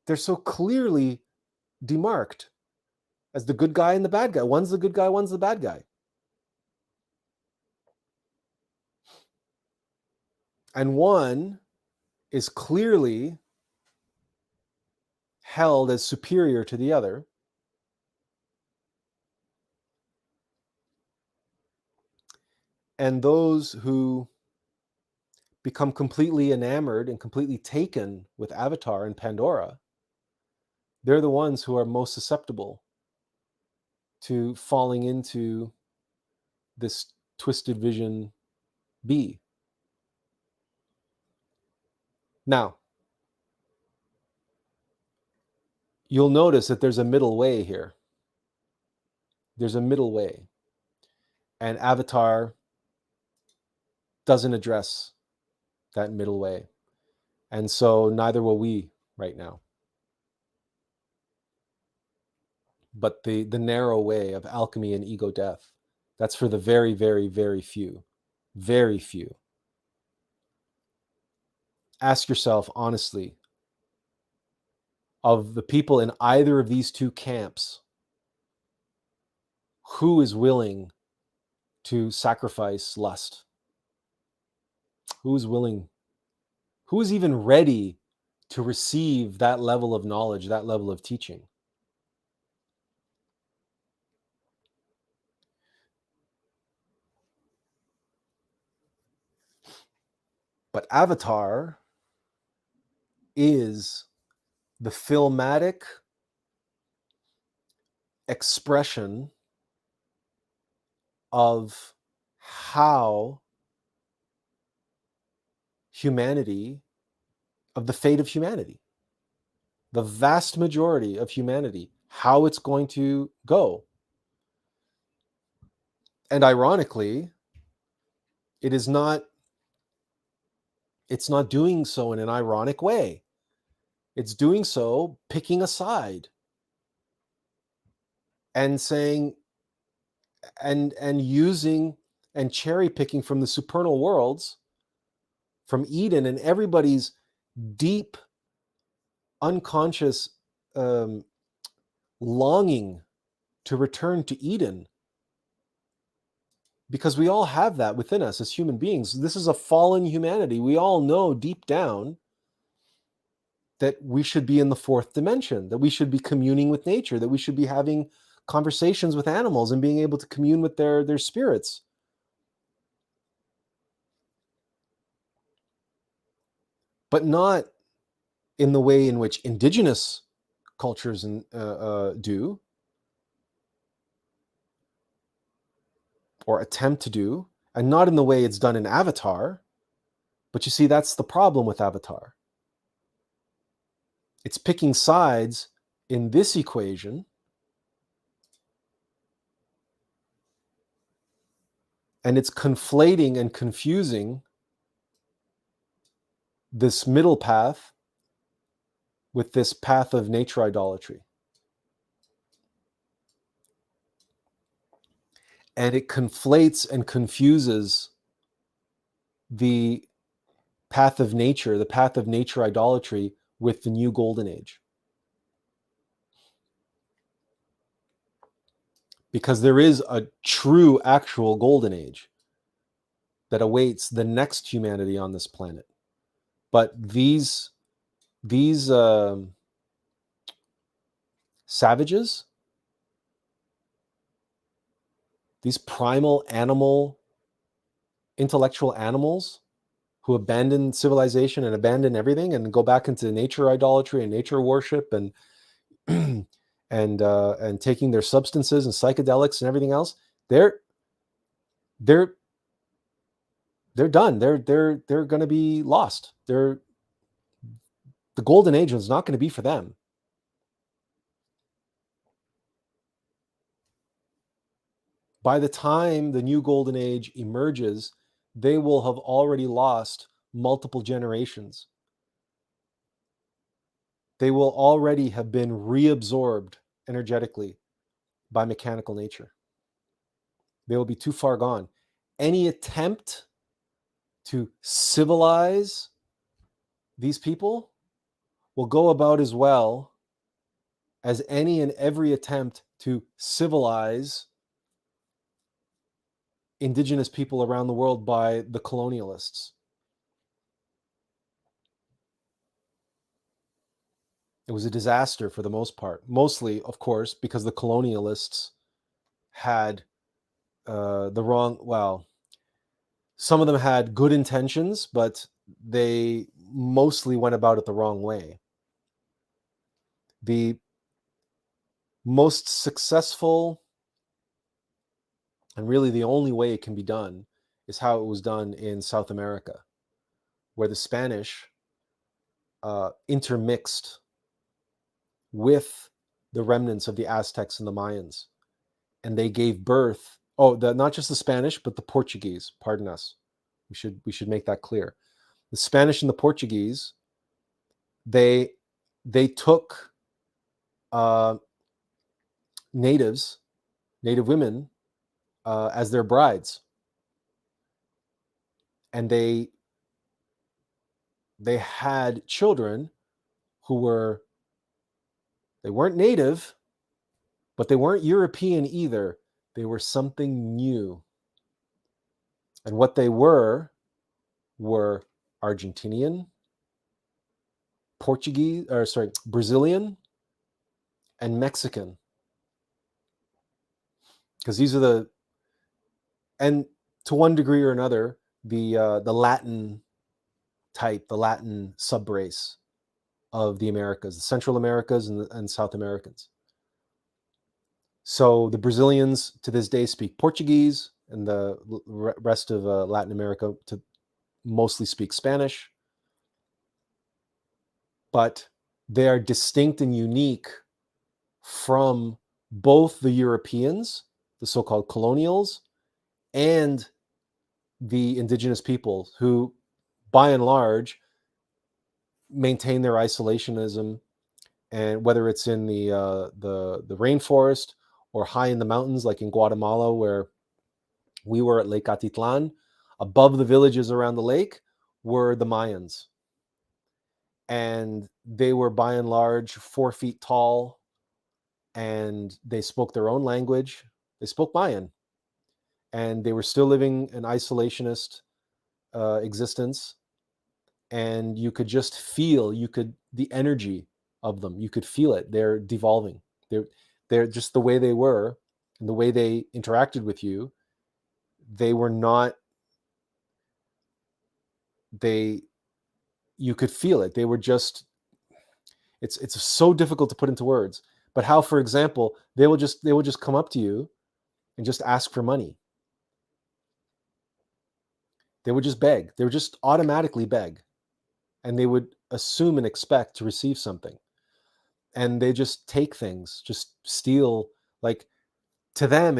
A: They're so clearly demarked as the good guy and the bad guy. One's the good guy, one's the bad guy. And one is clearly held as superior to the other. And those who become completely enamored and completely taken with Avatar and Pandora, they're the ones who are most susceptible to falling into this twisted vision B. Now, you'll notice that there's a middle way here. There's a middle way. And Avatar doesn't address that middle way. And so neither will we right now. But the narrow way of alchemy and ego death, that's for the very, very, very few. Very few. Ask yourself honestly, of the people in either of these two camps, who is willing to sacrifice lust? Who is willing? Who is even ready to receive that level of knowledge, that level of teaching? But Avatar is the filmatic expression of how humanity, of the fate of humanity, the vast majority of humanity, how it's going to go. And ironically, it's not doing so in an ironic way. It's doing so picking a side and saying, and using and cherry picking from the supernal worlds, from Eden, and everybody's deep unconscious longing to return to Eden, because we all have that within us as human beings. This is a fallen humanity. We all know deep down that we should be in the fourth dimension, that we should be communing with nature, that we should be having conversations with animals and being able to commune with their spirits. But not in the way in which indigenous cultures do, or attempt to do, and not in the way it's done in Avatar. But you see, that's the problem with Avatar. It's picking sides in this equation, and it's conflating and confusing this middle path with this path of nature idolatry. And it conflates and confuses the path of nature, the path of nature idolatry, with the new golden age. Because there is a true, actual golden age that awaits the next humanity on this planet. But these savages, these primal animal, intellectual animals who abandon civilization and abandon everything and go back into nature idolatry and nature worship and and taking their substances and psychedelics and everything else, they're They're done. They're going to be lost. The golden age is not going to be for them. By the time the new golden age emerges, they will have already lost multiple generations. They will already have been reabsorbed energetically by mechanical nature. They will be too far gone. Any attempt to civilize these people will go about as well as any and every attempt to civilize indigenous people around the world by the colonialists. It was a disaster for the most part, mostly, of course, because the colonialists had the wrong, well, some of them had good intentions, but they mostly went about it the wrong way. The most successful, and really the only way it can be done, is how it was done in South America, where the Spanish intermixed with the remnants of the Aztecs and the Mayans, and they gave birth. Not just the Spanish, but the Portuguese. Pardon us. We should make that clear. The Spanish and the Portuguese, they took native women as their brides, and they had children who they weren't native, but they weren't European either. They were something new. And what they were Argentinian, Brazilian, and Mexican. Because these are and to one degree or another, the Latin type, the Latin subrace of the Americas, the Central Americas and South Americans. So the Brazilians to this day speak Portuguese, and the rest of Latin America to mostly speak Spanish. But they are distinct and unique from both the Europeans, the so-called colonials, and the indigenous peoples, who, by and large, maintain their isolationism, and whether it's in the rainforest or high in the mountains, like in Guatemala, where we were at Lake Atitlan, above the villages around the lake were the Mayans. And they were, by and large, 4 feet tall, and they spoke their own language. They spoke Mayan, and they were still living an isolationist existence. And you could just feel, the energy of them, you could feel it. They're devolving. They're just the way they were, and the way they interacted with you. They were not, you could feel it. They were just, it's so difficult to put into words. But how, for example, they will just come up to you and just ask for money. They would just beg. They would just automatically beg, and they would assume and expect to receive something. And they just take things, just steal. Like, to them,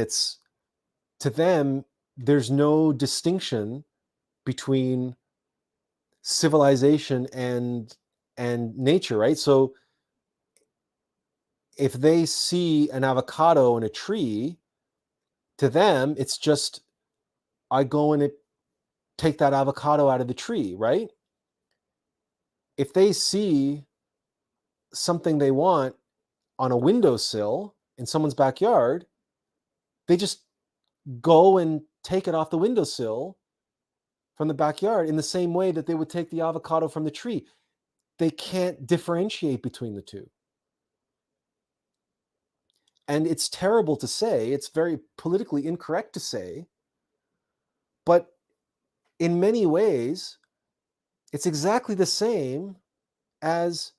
A: there's no distinction between civilization and nature, right? So if they see an avocado in a tree, to them, it's just, I go and take that avocado out of the tree, right? If they see something they want on a windowsill in someone's backyard, they just go and take it off the windowsill from the backyard in the same way that they would take the avocado from the tree. They can't differentiate between the two. And it's terrible to say, it's very politically incorrect to say, but in many ways, it's exactly the same as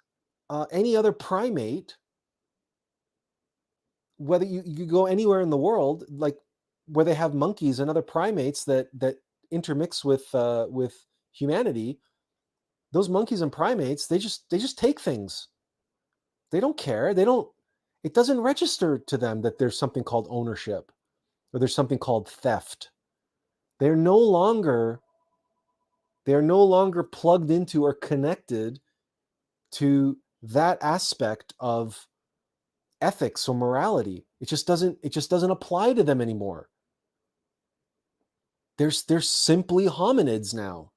A: any other primate. Whether you go anywhere in the world, like where they have monkeys and other primates that intermix with humanity, those monkeys and primates, they just take things. They don't care. It doesn't register to them that there's something called ownership or there's something called theft. They're no longer plugged into or connected to that aspect of ethics or morality. It just doesn't apply to them anymore. They're simply hominids now.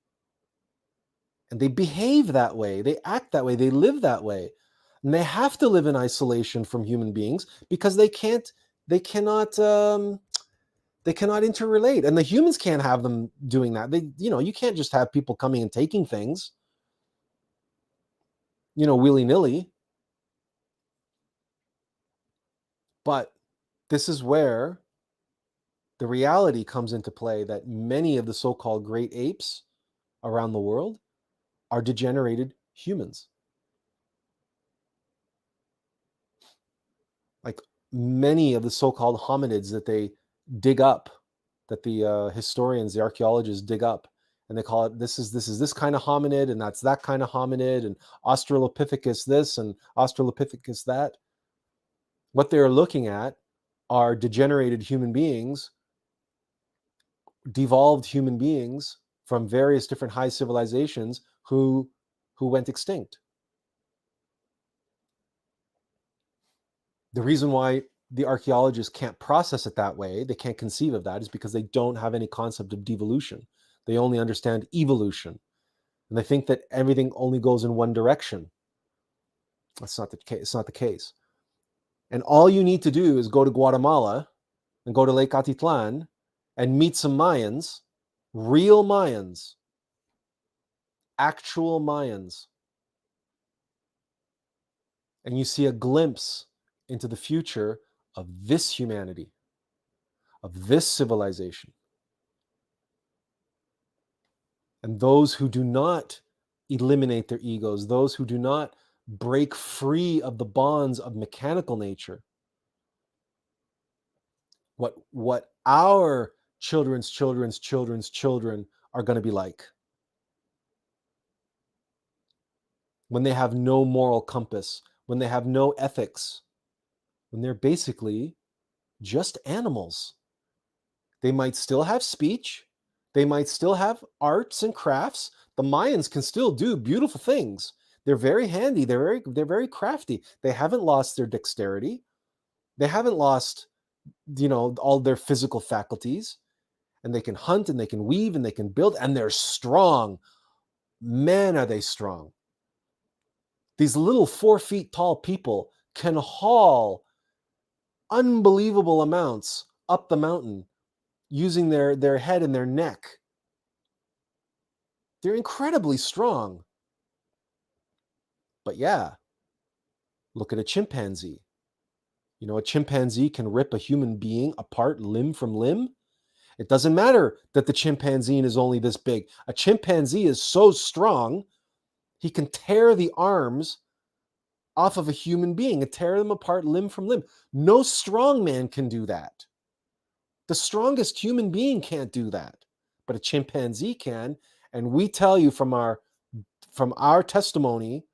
A: And they behave that way, they act that way, they live that way. And they have to live in isolation from human beings because they cannot interrelate. And the humans can't have them doing that. You can't just have people coming and taking things, willy-nilly. But this is where the reality comes into play that many of the so-called great apes around the world are degenerated humans. Like many of the so-called hominids that they dig up, that the historians, the archaeologists dig up, and they call it, this is this kind of hominid, and that's that kind of hominid, and Australopithecus this and Australopithecus that. What they're looking at are degenerated human beings, devolved human beings from various different high civilizations who went extinct. The reason why the archaeologists can't process it that way, they can't conceive of that, is because they don't have any concept of devolution. They only understand evolution. And they think that everything only goes in one direction. That's not the case. It's not the case. And all you need to do is go to Guatemala and go to Lake Atitlan and meet some Mayans, real Mayans, actual Mayans. And you see a glimpse into the future of this humanity, of this civilization. And those who do not eliminate their egos, those who do not break free of the bonds of mechanical nature, what our children's children's children's children are going to be like when they have no moral compass, when they have no ethics, when they're basically just animals. They might still have speech. They might still have arts and crafts. The Mayans can still do beautiful things. They're very handy. They're very crafty. They haven't lost their dexterity. They haven't lost, all their physical faculties. And they can hunt and they can weave and they can build, and they're strong. Man, are they strong. These little 4 feet tall people can haul unbelievable amounts up the mountain using their head and their neck. They're incredibly strong. But yeah, look at a chimpanzee. A chimpanzee can rip a human being apart limb from limb. It doesn't matter that the chimpanzee is only this big. A chimpanzee is so strong, he can tear the arms off of a human being and tear them apart limb from limb. No strong man can do that. The strongest human being can't do that, but a chimpanzee can. And we tell you from our testimony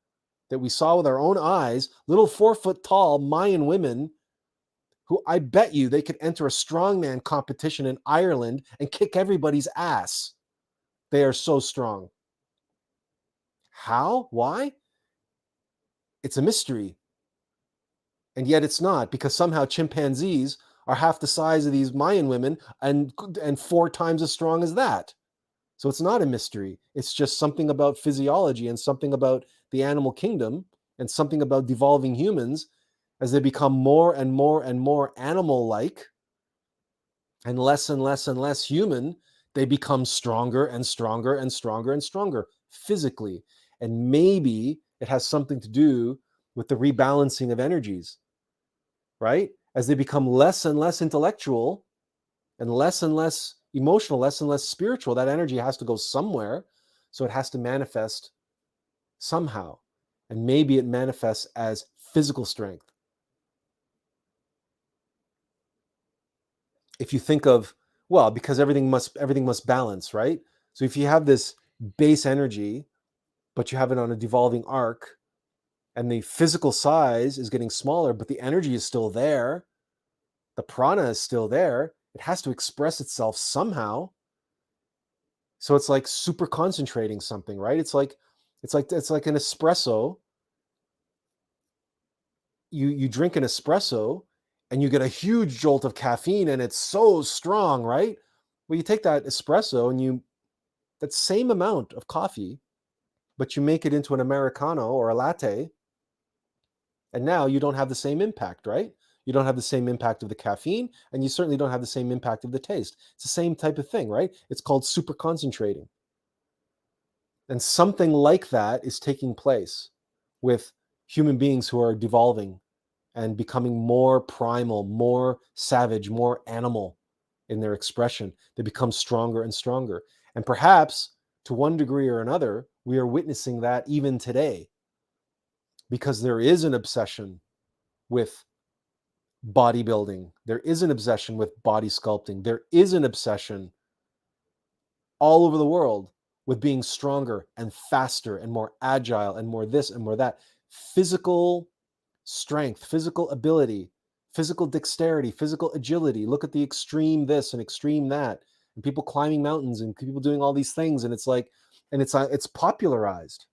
A: that we saw with our own eyes, little 4 foot tall Mayan women who, I bet you, they could enter a strongman competition in Ireland and kick everybody's ass. They are so strong. How? Why? It's a mystery. And yet it's not, because somehow chimpanzees are half the size of these Mayan women and 4 times as strong as that. So it's not a mystery. It's just something about physiology and something about the animal kingdom and something about devolving humans as they become more and more and more animal-like and less and less human. They become stronger and stronger and stronger and stronger physically. And maybe it has something to do with the rebalancing of energies, right? As they become less and less intellectual and less emotional, less and less spiritual, that energy has to go somewhere. So it has to manifest somehow. And maybe it manifests as physical strength. If you think of Well, because everything must balance, right? So if you have this base energy, but you have it on a devolving arc, and the physical size is getting smaller, but the energy is still there, the prana is still there, it has to express itself somehow. So it's like super concentrating something, right? It's like an espresso. You drink an espresso and you get a huge jolt of caffeine and it's so strong, right? Well, you take that espresso and that same amount of coffee, but you make it into an Americano or a latte, and now you don't have the same impact, right? You don't have the same impact of the caffeine, and you certainly don't have the same impact of the taste. It's the same type of thing, right? It's called super concentrating. And something like that is taking place with human beings who are devolving and becoming more primal, more savage, more animal in their expression. They become stronger and stronger. And perhaps to one degree or another, we are witnessing that even today, because there is an obsession with bodybuilding. There is an obsession with body sculpting. There is an obsession all over the world with being stronger and faster and more agile and more this and more that. Physical strength, physical ability, physical dexterity, physical agility. Look at the extreme this and extreme that, and people climbing mountains and people doing all these things. And it's like, and it's popularized.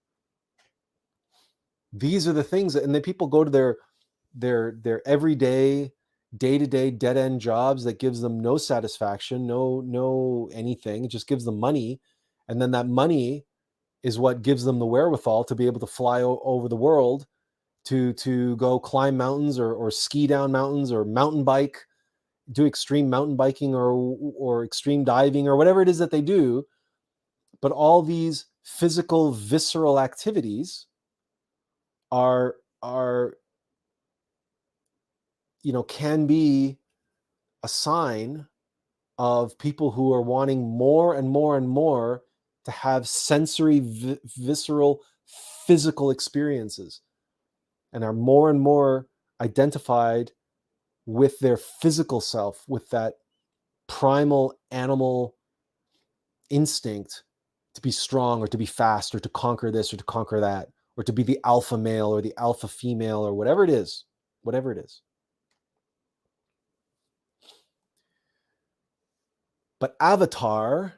A: These are the things that, and then people go to their everyday, day-to-day dead-end jobs that gives them no satisfaction, no anything. It just gives them money, and then that money is what gives them the wherewithal to be able to fly over the world, to go climb mountains or ski down mountains or mountain bike, do extreme mountain biking or extreme diving or whatever it is that they do. But all these physical, visceral activities are can be a sign of people who are wanting more and more and more to have sensory, visceral, physical experiences, and are more and more identified with their physical self, with that primal animal instinct to be strong or to be fast or to conquer this or to conquer that, or to be the alpha male or the alpha female or whatever it is, whatever it is. But Avatar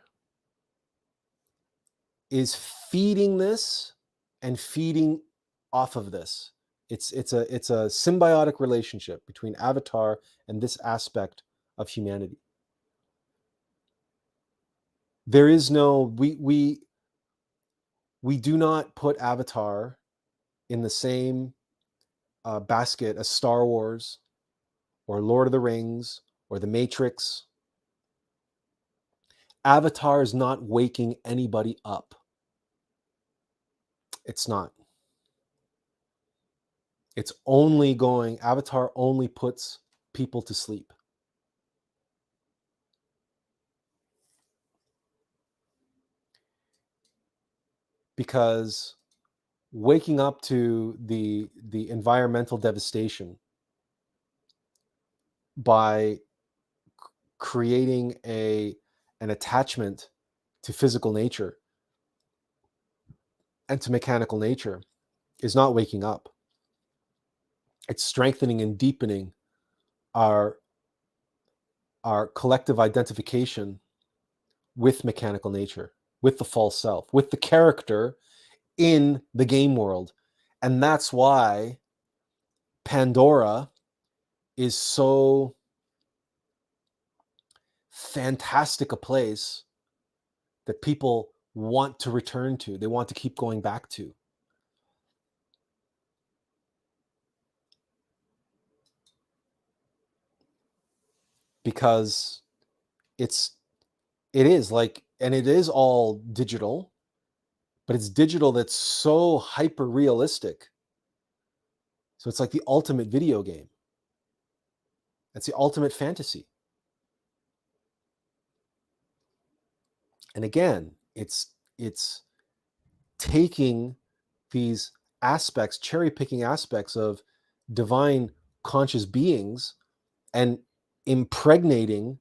A: is feeding this and feeding off of this. It's a symbiotic relationship between Avatar and this aspect of humanity. There is no, we do not put Avatar in the same basket as Star Wars or Lord of the Rings or The Matrix. Avatar is not waking anybody up. It's not. It's only going, Avatar only puts people to sleep. Because waking up to the environmental devastation by creating an attachment to physical nature and to mechanical nature is not waking up. It's strengthening and deepening our collective identification with mechanical nature, with the false self, with the character in the game world. And that's why Pandora is so fantastic a place that people want to return to. They want to keep going back to. Because it is like, and it is all digital, but it's digital that's so hyper realistic. So it's like the ultimate video game. It's the ultimate fantasy. And again, it's taking these aspects, cherry picking aspects of divine conscious beings and impregnating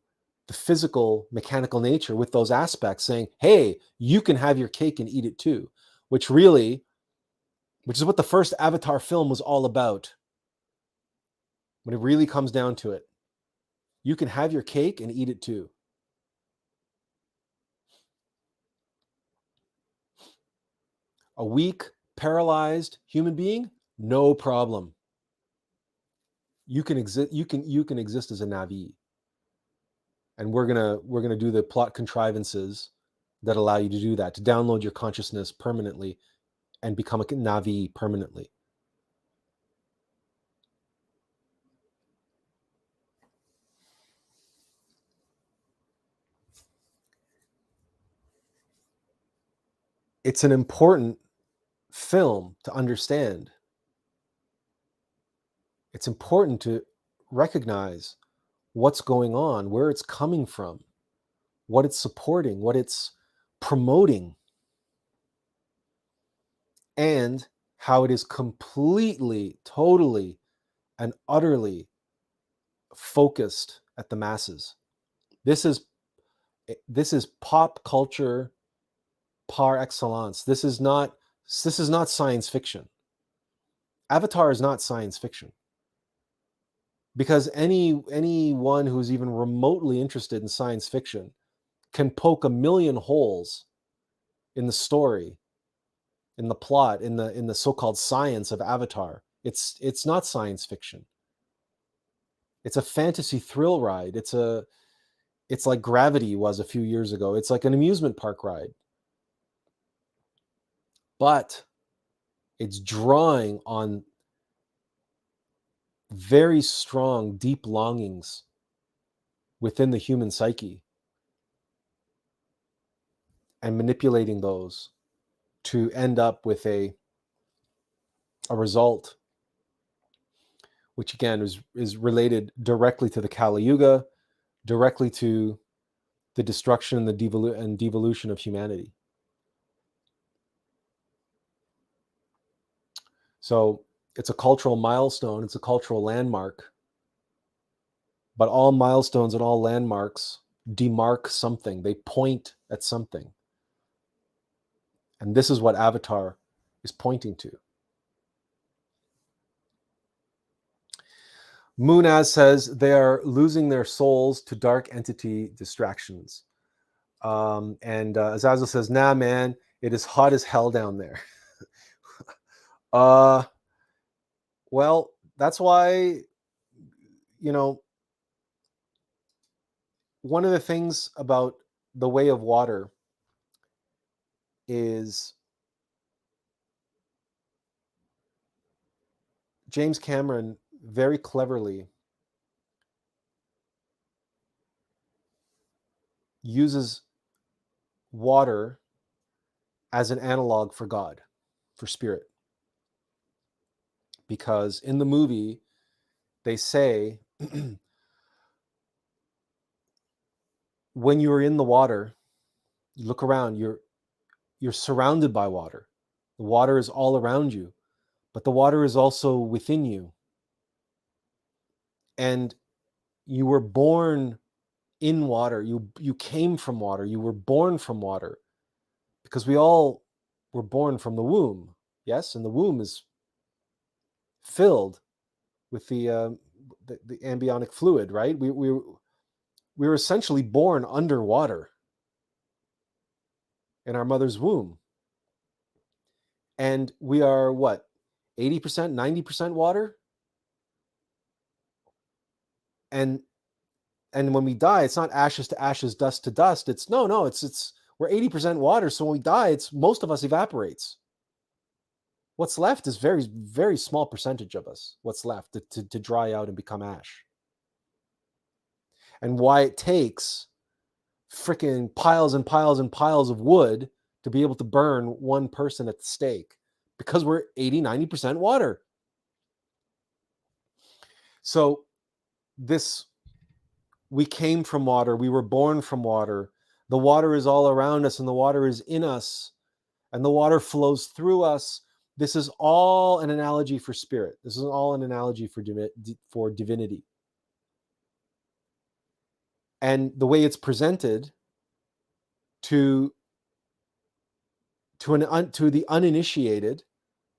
A: the physical, mechanical nature with those aspects, saying, hey, you can have your cake and eat it too, which is what the first Avatar film was all about. When it really comes down to it, you can have your cake and eat it too. A weak, paralyzed human being, no problem. You can exist. You can exist as a Navi, and we're gonna do the plot contrivances that allow you to do that, to download your consciousness permanently and become a Navi permanently. It's an important film to understand. It's important to recognize what's going on, where it's coming from, what it's supporting, what it's promoting, and how it is completely, totally, and utterly focused at the masses. This is pop culture par excellence. This is not science fiction. Avatar is not science fiction. Because anyone who's even remotely interested in science fiction can poke a million holes in the story, in the plot, in the so-called science of Avatar. It's not science fiction. It's a fantasy thrill ride. It's like Gravity was a few years ago. It's like an amusement park ride. But it's drawing on very strong, deep longings within the human psyche and manipulating those to end up with a result, which again is related directly to the Kali Yuga, directly to the destruction and the devolution of humanity. So it's a cultural milestone, it's a cultural landmark, but all milestones and all landmarks demark something. They point at something. And this is what Avatar is pointing to. Munaz says they are losing their souls to dark entity distractions. And Azazel says, nah, man, it is hot as hell down there. Well, that's why, one of the things about The Way of Water is James Cameron very cleverly uses water as an analog for God, for spirit. Because in the movie, they say, when you're in the water, you look around, you're surrounded by water. The water is all around you, but the water is also within you. And you were born in water. You came from water. You were born from water, because we all were born from the womb. Yes, and the womb is filled with the amniotic fluid, right? We were essentially born underwater in our mother's womb. And we are what? 80%, 90% water? And when we die, it's not ashes to ashes, dust to dust. It's we're 80% water. So when we die, most of us evaporates. What's left is very, very small percentage of us. What's left to dry out and become ash. And why it takes freaking piles and piles and piles of wood to be able to burn one person at the stake, because we're 80, 90% water. So we came from water, we were born from water. The water is all around us, and the water is in us, and the water flows through us. This is all an analogy for spirit. This is all an analogy for divinity. And the way it's presented to the uninitiated,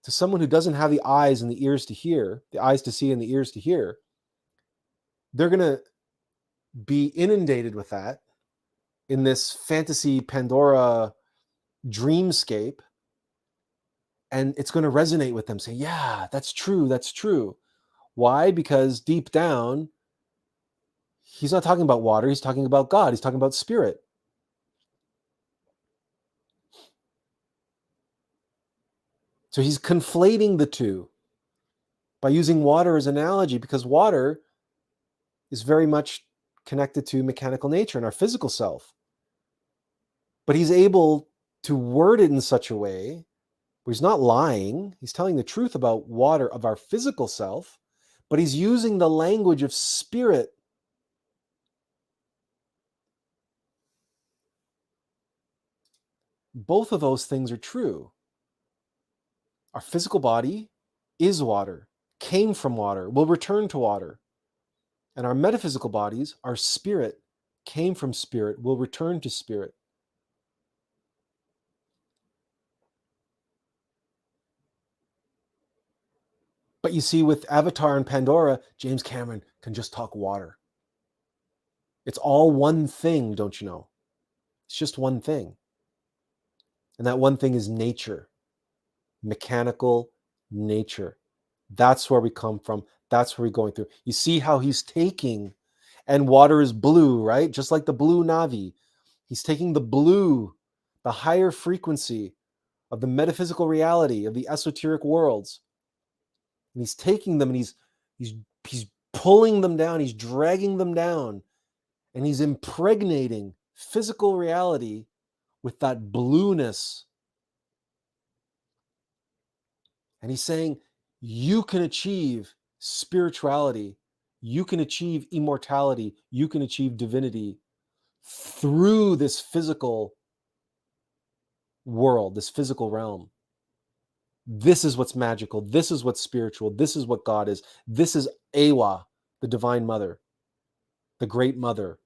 A: to someone who doesn't have the eyes and the ears to hear, the eyes to see and the ears to hear, they're going to be inundated with that in this fantasy Pandora dreamscape. And it's going to resonate with them, saying, yeah, that's true, that's true. Why? Because deep down, he's not talking about water, he's talking about God, he's talking about spirit. So he's conflating the two by using water as an analogy, because water is very much connected to mechanical nature and our physical self. But he's able to word it in such a way where he's not lying, he's telling the truth about water, of our physical self, but he's using the language of spirit. Both of those things are true. Our physical body is water, came from water, will return to water. And our metaphysical bodies, our spirit, came from spirit, will return to spirit. But you see, with Avatar and Pandora, James Cameron can just talk water. It's all one thing, don't you know? It's just one thing. And that one thing is nature, mechanical nature. That's where we come from. That's where we're going through. You see how he's taking, and water is blue, right? Just like the blue Navi. He's taking the blue, the higher frequency of the metaphysical reality of the esoteric worlds. And he's taking them and he's pulling them down, he's dragging them down, and he's impregnating physical reality with that blueness. And he's saying, you can achieve spirituality, you can achieve immortality, you can achieve divinity through this physical world, this physical realm. This is what's magical. This is what's spiritual. This is what God is. This is Ewa, the Divine Mother, the Great Mother.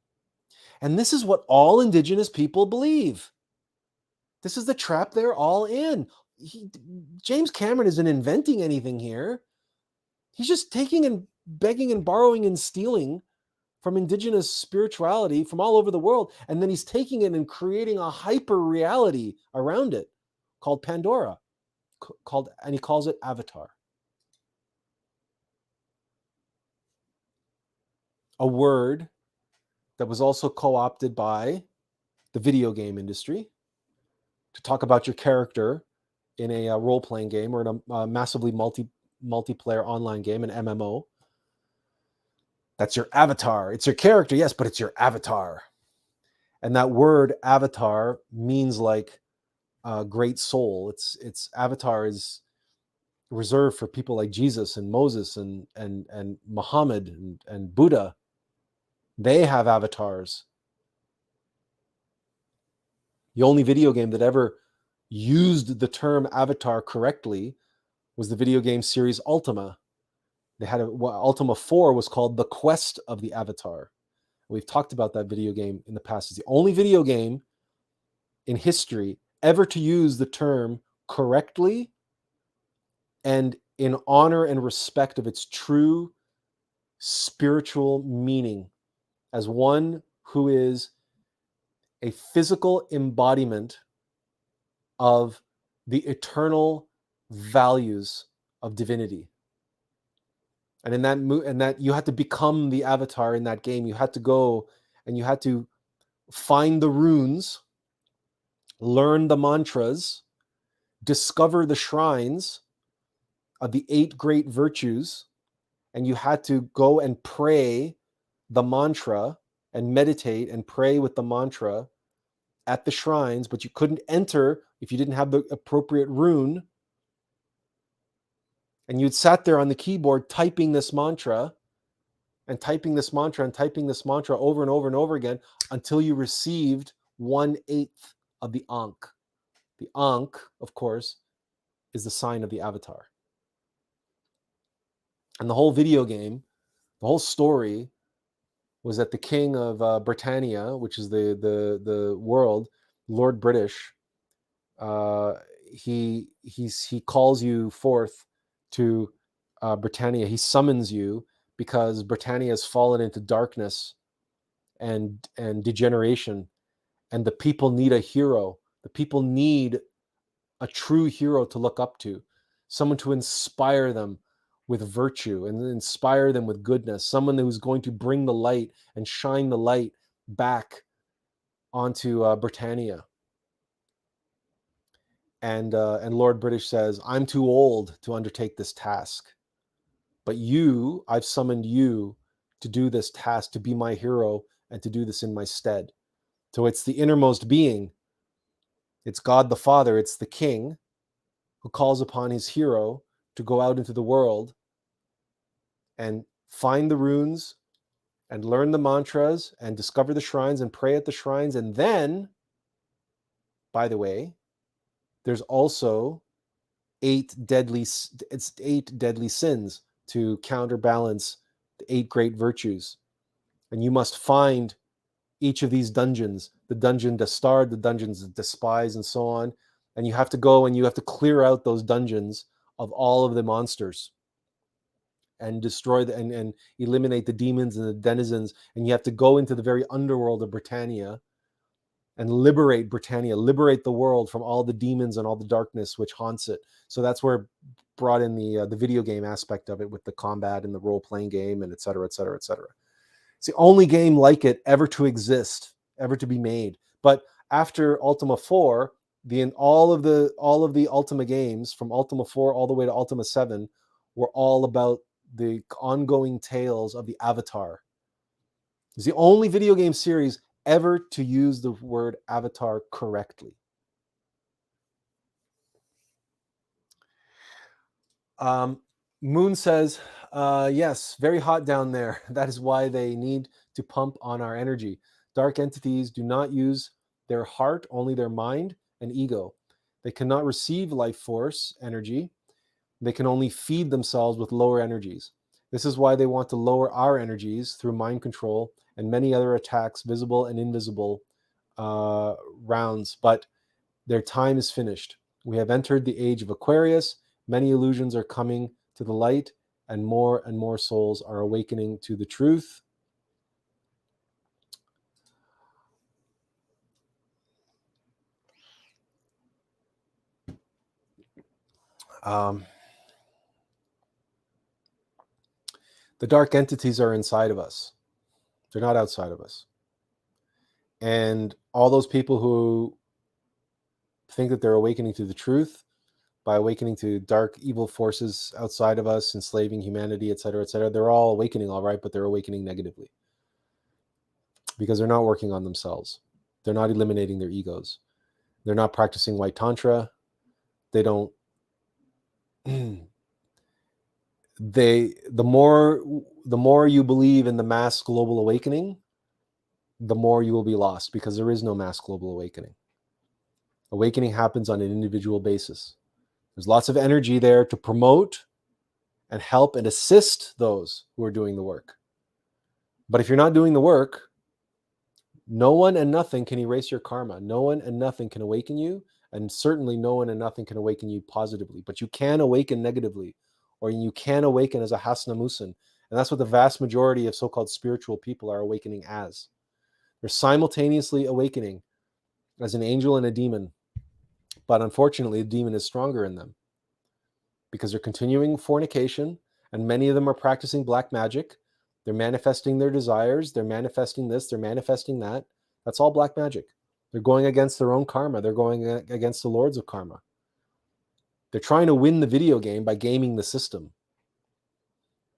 A: And this is what all Indigenous people believe. This is the trap they're all in. James Cameron isn't inventing anything here. He's just taking and begging and borrowing and stealing from Indigenous spirituality from all over the world. And then he's taking it and creating a hyper reality around it called Pandora, and he calls it Avatar. A word that was also co-opted by the video game industry to talk about your character in a role-playing game or in a massively multiplayer online game, an MMO. That's your avatar. It's your character, yes, but it's your avatar. And that word avatar means like great soul. It's avatar is reserved for people like Jesus and Moses and Muhammad and Buddha. They have avatars. The only video game that ever used the term avatar correctly was the video game series Ultima. They had Ultima 4 was called The Quest of the Avatar. We've talked about that video game in the past. It's the only video game in history ever to use the term correctly and in honor and respect of its true spiritual meaning as one who is a physical embodiment of the eternal values of divinity. And in that you had to become the avatar in that game. You had to go and you had to find the runes, learn the mantras, discover the shrines of the 8 great virtues, and you had to go and pray the mantra and meditate and pray with the mantra at the shrines, but you couldn't enter if you didn't have the appropriate rune. And you'd sat there on the keyboard typing this mantra and typing this mantra and typing this mantra over and over and over again until you received 1/8 of the Ankh. The Ankh, of course, is the sign of the avatar. And the whole video game, the whole story was that the king of Britannia, which is the world, Lord British, he calls you forth to Britannia. He summons you because Britannia has fallen into darkness and degeneration, and the people need a hero. The people need a true hero to look up to, someone to inspire them with virtue and inspire them with goodness, someone who's going to bring the light and shine the light back onto Britannia. And Lord British says, I'm too old to undertake this task, but I've summoned you to do this task, to be my hero and to do this in my stead. So it's the innermost being, it's God the Father, it's the King who calls upon his hero to go out into the world and find the runes and learn the mantras and discover the shrines and pray at the shrines. And then, by the way, there's also 8 deadly sins to counterbalance the 8 great virtues. And you must find each of these dungeons, the dungeon Dastard, the dungeons of Despise, and so on. And you have to go and you have to clear out those dungeons of all of the monsters and destroy and eliminate the demons and the denizens. And you have to go into the very underworld of Britannia and liberate Britannia, liberate the world from all the demons and all the darkness which haunts it. So that's where it brought in the video game aspect of it with the combat and the role-playing game and et cetera, et cetera, et cetera. It's the only game like it ever to exist, ever to be made. But after Ultima 4, all of the Ultima games from Ultima 4 all the way to Ultima 7 were all about the ongoing tales of the Avatar. It's the only video game series ever to use the word Avatar correctly. Moon says, yes, very hot down there. That is why they need to pump on our energy. Dark entities do not use their heart, only their mind and ego. They cannot receive life force energy. They can only feed themselves with lower energies. This is why they want to lower our energies through mind control and many other attacks, visible and invisible rounds. But their time is finished. We have entered the age of Aquarius. Many illusions are coming to the light, and more souls are awakening to the truth. The dark entities are inside of us. They're not outside of us. And all those people who think that they're awakening to the truth by awakening to dark, evil forces outside of us, enslaving humanity, et cetera, they're all awakening all right, but they're awakening negatively because they're not working on themselves. They're not eliminating their egos. They're not practicing white tantra. They don't the more you believe in the mass global awakening, the more you will be lost, because there is no mass global awakening. Awakening happens on an individual basis. There's lots of energy there to promote and help and assist those who are doing the work. But if you're not doing the work, no one and nothing can erase your karma. No one and nothing can awaken you, and certainly no one and nothing can awaken you positively. But you can awaken negatively, or you can awaken as a Hasna Musin. And that's what the vast majority of so-called spiritual people are awakening as. They're simultaneously awakening as an angel and a demon. But unfortunately, the demon is stronger in them because they're continuing fornication, and many of them are practicing black magic. They're manifesting their desires. They're manifesting this. They're manifesting that. That's all black magic. They're going against their own karma. They're going against the lords of karma. They're trying to win the video game by gaming the system.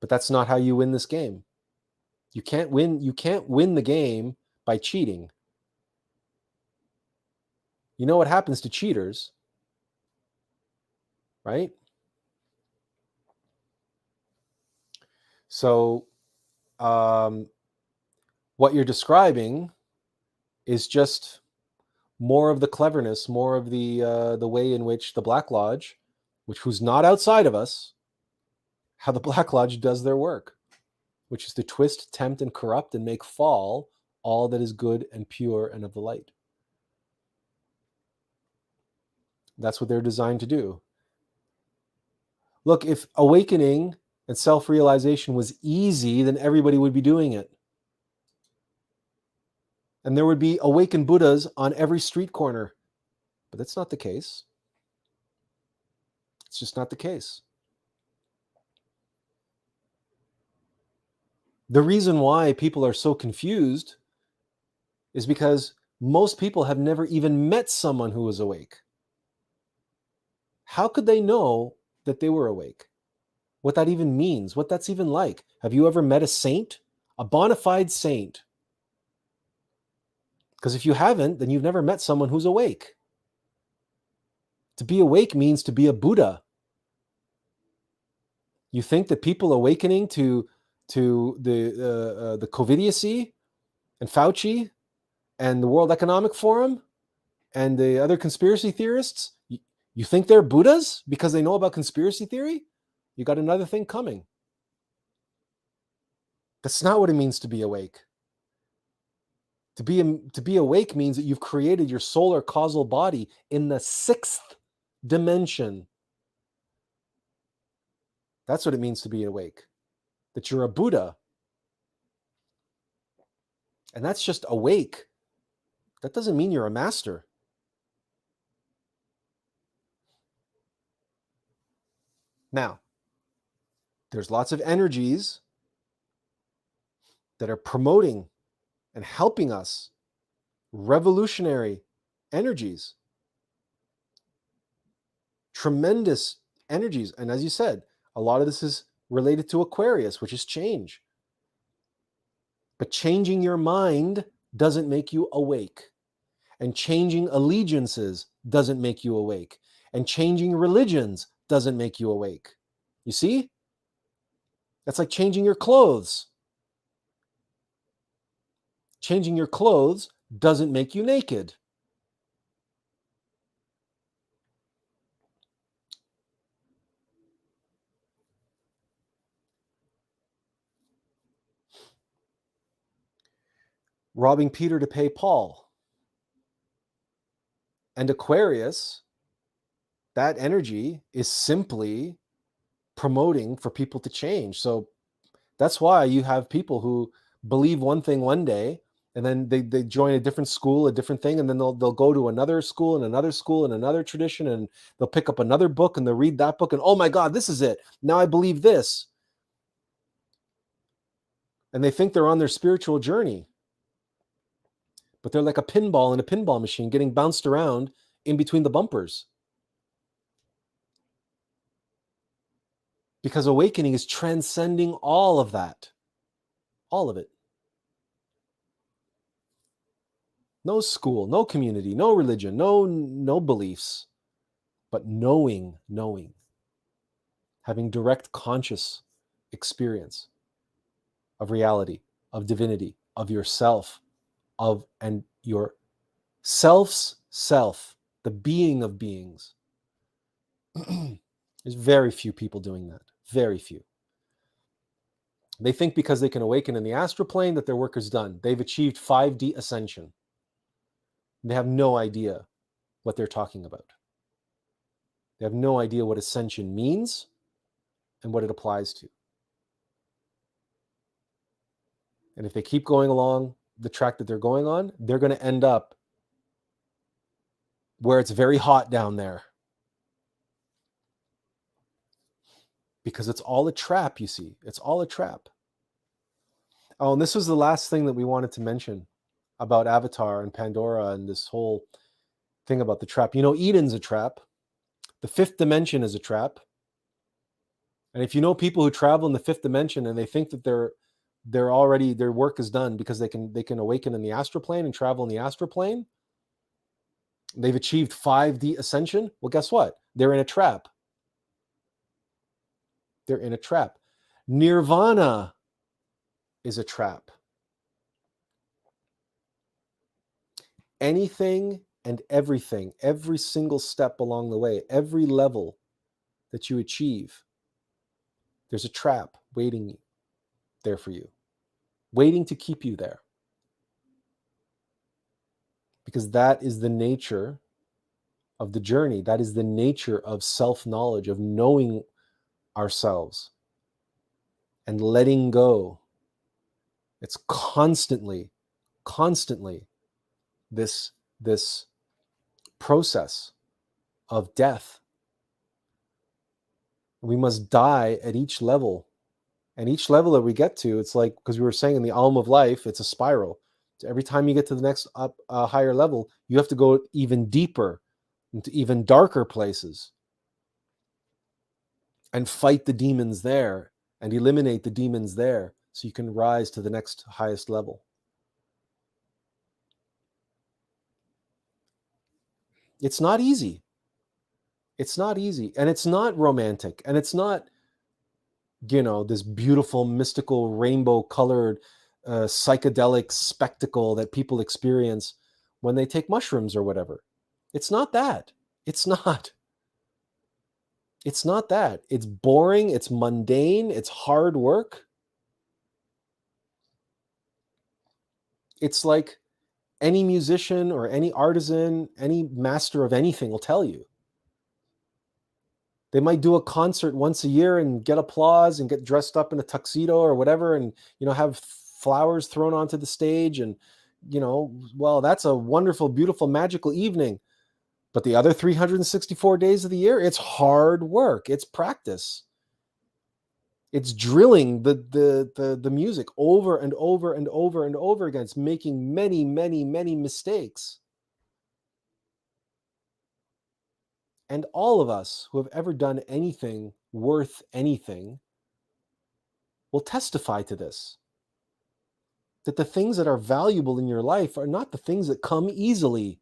A: But that's not how you win this game. You can't win the game by cheating. You know what happens to cheaters, right? So what you're describing is just more of the cleverness, more of the way in which the Black Lodge, who's not outside of us, how the Black Lodge does their work, which is to twist, tempt, and corrupt and make fall all that is good and pure and of the light. That's what they're designed to do. Look, if awakening and self-realization was easy, then everybody would be doing it. And there would be awakened Buddhas on every street corner. But that's not the case. It's just not the case. The reason why people are so confused is because most people have never even met someone who was awake. How could they know that they were awake? What that even means, what that's even like. Have you ever met a saint? A bona fide saint? Because if you haven't, then you've never met someone who's awake. To be awake means to be a Buddha. You think that people awakening to the COVIDiocy and Fauci and the World Economic Forum and the other conspiracy theorists, you think they're Buddhas because they know about conspiracy theory? You got another thing coming. That's not what it means to be awake. To be awake means that you've created your solar causal body in the 6th dimension. That's what it means to be awake. That you're a Buddha. And that's just awake. That doesn't mean you're a master. Now, there's lots of energies that are promoting and helping us, revolutionary energies, tremendous energies. And as you said, a lot of this is related to Aquarius, which is change. But changing your mind doesn't make you awake. And changing allegiances doesn't make you awake. And changing religions doesn't make you awake. You see? That's like changing your clothes. Changing your clothes doesn't make you naked. Robbing Peter to pay Paul. And Aquarius, that energy is simply promoting for people to change. So that's why you have people who believe one thing one day, and then they join a different school, a different thing, and then they'll go to another school and another school and another tradition, and they'll pick up another book and they'll read that book, and oh my God, this is it. Now I believe this. And they think they're on their spiritual journey. But they're like a pinball in a pinball machine getting bounced around in between the bumpers. Because awakening is transcending all of that. All of it. No school, no community, no religion, no beliefs, but knowing. Having direct conscious experience of reality, of divinity, of yourself, and your self's self, the being of beings. There's very few people doing that. Very few. They think because they can awaken in the astral plane that their work is done. They've achieved 5D ascension. They have no idea what they're talking about. They have no idea what ascension means and what it applies to. And if they keep going along the track that they're going on, they're going to end up where it's very hot down there. Because it's all a trap, you see. It's all a trap. Oh, and this was the last thing that we wanted to mention about Avatar and Pandora and this whole thing about the trap. You know, Eden's a trap. The 5th dimension is a trap. And if you know people who travel in the 5th dimension and they think that they're already, their work is done because they can awaken in the astral plane and travel in the astral plane, they've achieved 5D ascension. Well, guess what? They're in a trap. They're in a trap. Nirvana is a trap. Anything and everything, every single step along the way, every level that you achieve, there's a trap waiting you. there for you, waiting to keep you there. Because that is the nature of the journey. That is the nature of self-knowledge, of knowing ourselves and letting go. It's constantly this process of death. We must die at each level. And each level that we get to, it's like, because we were saying in the Alm of Life, it's a spiral. So every time you get to the next higher level, you have to go even deeper, into even darker places, and fight the demons there, and eliminate the demons there, so you can rise to the next highest level. It's not easy. It's not easy, and it's not romantic, and it's not, this beautiful, mystical, rainbow-colored, psychedelic spectacle that people experience when they take mushrooms or whatever. It's not that. It's not. It's not that. It's boring. It's mundane. It's hard work. It's like any musician or any artisan, any master of anything will tell you. They might do a concert once a year and get applause and get dressed up in a tuxedo or whatever, and have flowers thrown onto the stage, and well, that's a wonderful, beautiful, magical evening. But the other 364 days of the year, it's hard work. It's practice. It's drilling the music over and over and over and over again. It's making many, many, many mistakes. And all of us who have ever done anything worth anything will testify to this. That the things that are valuable in your life are not the things that come easily,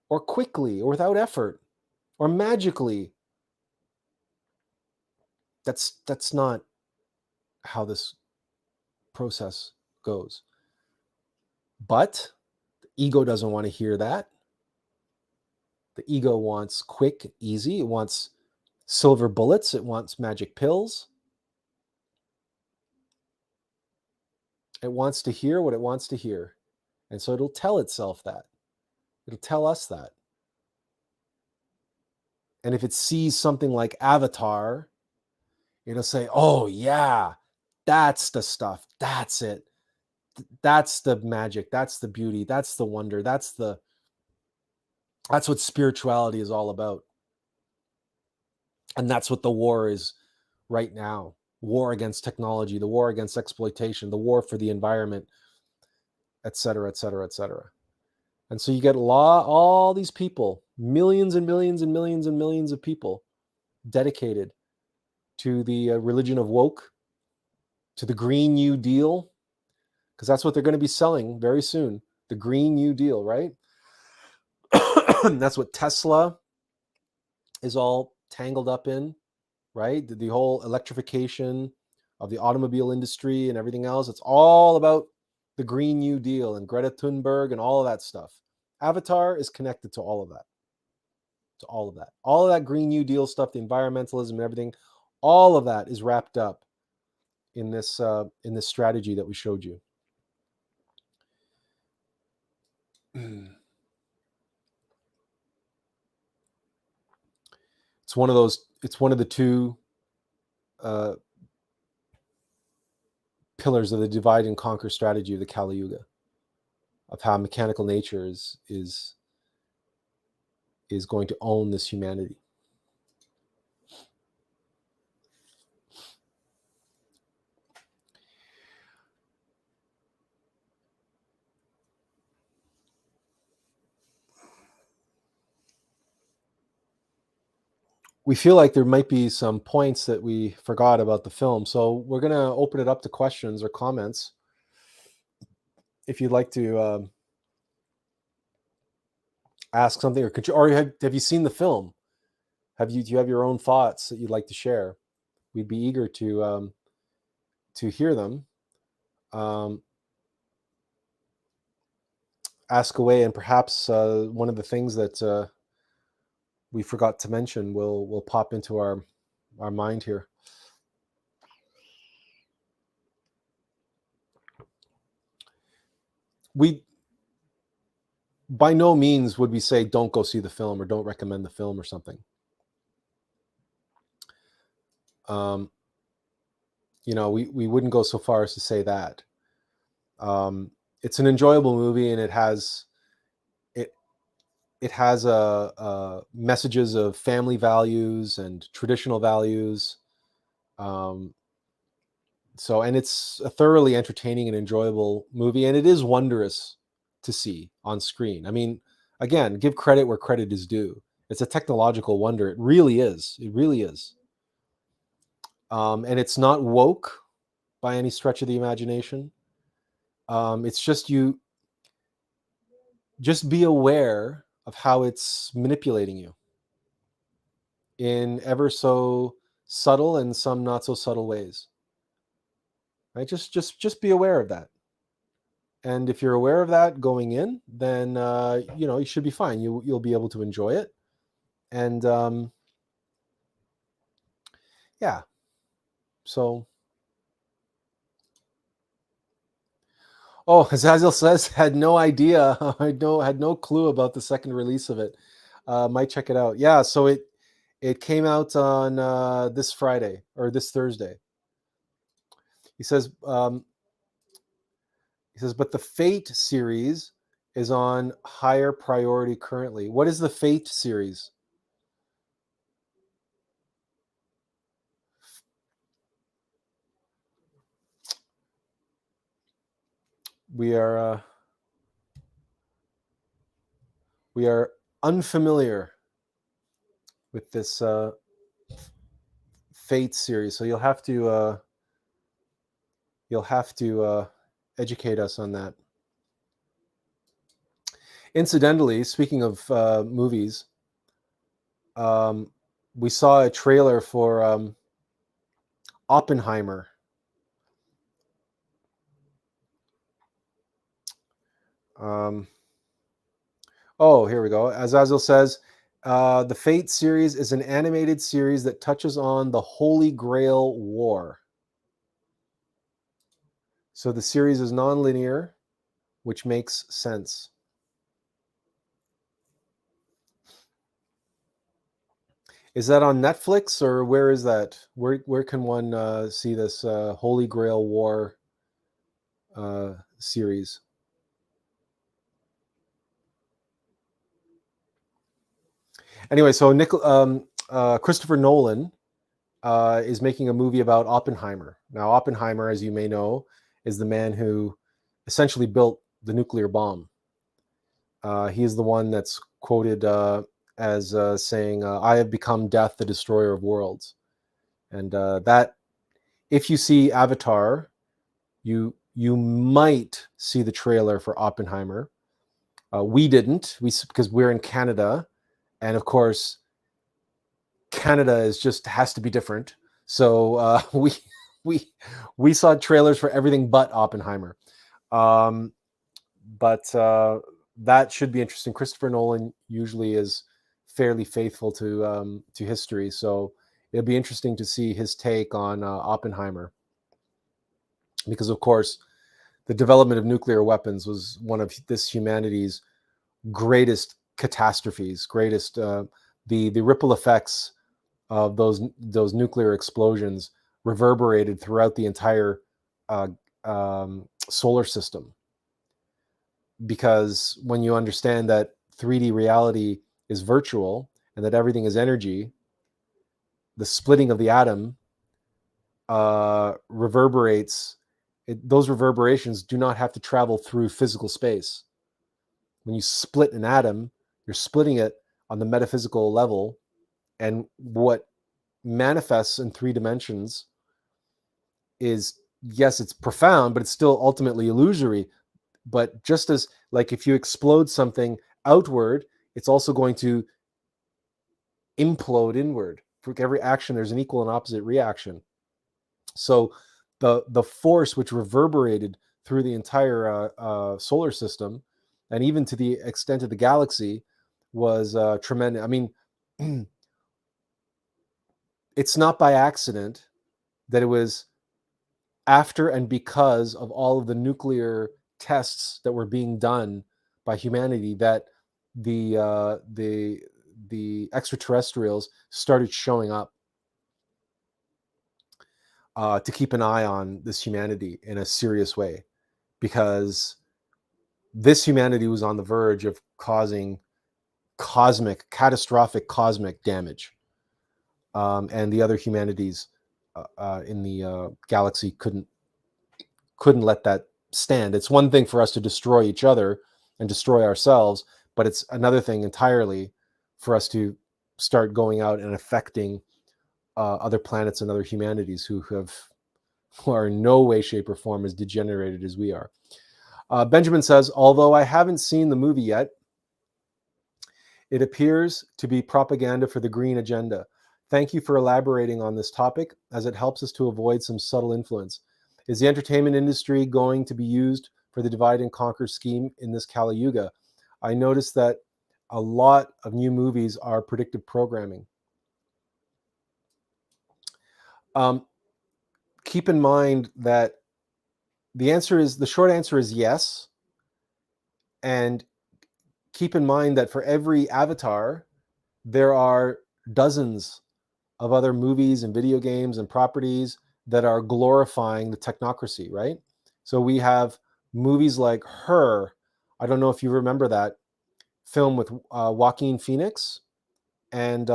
A: or quickly, or without effort, or magically. That's not how this process goes. But the ego doesn't want to hear that. The ego wants quick, easy. It wants silver bullets. It wants magic pills. It wants to hear what it wants to hear. And so it'll tell itself that. It'll tell us that. And if it sees something like Avatar, it'll say, oh yeah, that's the stuff. That's it. That's the magic. That's the beauty. That's the wonder. That's what spirituality is all about. And that's what the war is right now. War against technology, the war against exploitation, the war for the environment, et cetera, et cetera, et cetera. And so you get all these people, millions and millions and millions and millions of people dedicated to the religion of woke, to the Green New Deal, because that's what they're going to be selling very soon, the Green New Deal, right? That's what Tesla is all tangled up in, right? The whole electrification of the automobile industry and everything else. It's all about the Green New Deal and Greta Thunberg and all of that stuff. Avatar is connected to all of that. To all of that. All of that Green New Deal stuff, the environmentalism and everything, all of that is wrapped up in this strategy that we showed you. It's one of the two pillars of the divide and conquer strategy of the Kali Yuga, of how mechanical nature is going to own this humanity. We feel like there might be some points that we forgot about the film, so we're going to open it up to questions or comments. If you'd like to ask something, or have you seen the film? Do you have your own thoughts that you'd like to share? We'd be eager to hear them. Ask away, and perhaps one of the things that we forgot to mention will pop into our mind here. we by no means would we say don't go see the film or don't recommend the film or something. We wouldn't go so far as to say that. It's an enjoyable movie, and it has messages of family values and traditional values. And it's a thoroughly entertaining and enjoyable movie, and it is wondrous to see on screen. I mean, again, give credit where credit is due. It's a technological wonder. It really is. It really is. And it's not woke by any stretch of the imagination. It's just just be aware of how it's manipulating you in ever so subtle and some not so subtle ways. Right? Just be aware of that. And if you're aware of that going in, then you should be fine. You'll be able to enjoy it. And yeah. So, Azazel says had no idea. I had no clue about the second release of it. Might check it out. Yeah. So it came out on this Friday or this Thursday. He says, but the Fate series is on higher priority currently. What is the Fate series? We are unfamiliar with this Fate series, so you'll have to educate us on that. Incidentally, speaking of movies, we saw a trailer for Oppenheimer. Here we go. Azazel says, the Fate series is an animated series that touches on the Holy Grail War. So the series is non-linear, which makes sense. Is that on Netflix, or where is that? Where can one see this Holy Grail War series? Anyway, so Christopher Nolan is making a movie about Oppenheimer. Now, Oppenheimer, as you may know, is the man who essentially built the nuclear bomb. He is the one that's quoted as saying, "I have become death, the destroyer of worlds." And that, if you see Avatar, you might see the trailer for Oppenheimer. We didn't, because we're in Canada, and of course, Canada has to be different. So we saw trailers for everything but Oppenheimer. But that should be interesting. Christopher Nolan usually is fairly faithful to history, so it'll be interesting to see his take on Oppenheimer, because of course the development of nuclear weapons was one of this humanity's greatest catastrophes. The ripple effects of those nuclear explosions reverberated throughout the entire solar system. Because when you understand that 3D reality is virtual and that everything is energy, the splitting of the atom reverberates. Those reverberations do not have to travel through physical space. When you split an atom, you're splitting it on the metaphysical level, and what manifests in 3 dimensions is, yes, it's profound, but it's still ultimately illusory. But just as, like, if you explode something outward, it's also going to implode inward. For every action, there's an equal and opposite reaction. So the force which reverberated through the entire solar system, and even to the extent of the galaxy, was tremendous. I mean, it's not by accident that it was after and because of all of the nuclear tests that were being done by humanity that the extraterrestrials started showing up to keep an eye on this humanity in a serious way, because this humanity was on the verge of causing catastrophic cosmic damage, and the other humanities in the galaxy couldn't let that stand. It's one thing for us to destroy each other and destroy ourselves, but it's another thing entirely for us to start going out and affecting other planets and other humanities who are in no way, shape, or form as degenerated as we are. Benjamin says, although I haven't seen the movie yet, it appears to be propaganda for the green agenda. Thank you for elaborating on this topic, as it helps us to avoid some subtle influence. Is the entertainment industry going to be used for the divide and conquer scheme in this Kali Yuga? I noticed that a lot of new movies are predictive programming. Keep in mind that the short answer is yes. And keep in mind that for every avatar, there are dozens of other movies and video games and properties that are glorifying the technocracy, right? So we have movies like Her. I don't know if you remember that film with Joaquin Phoenix and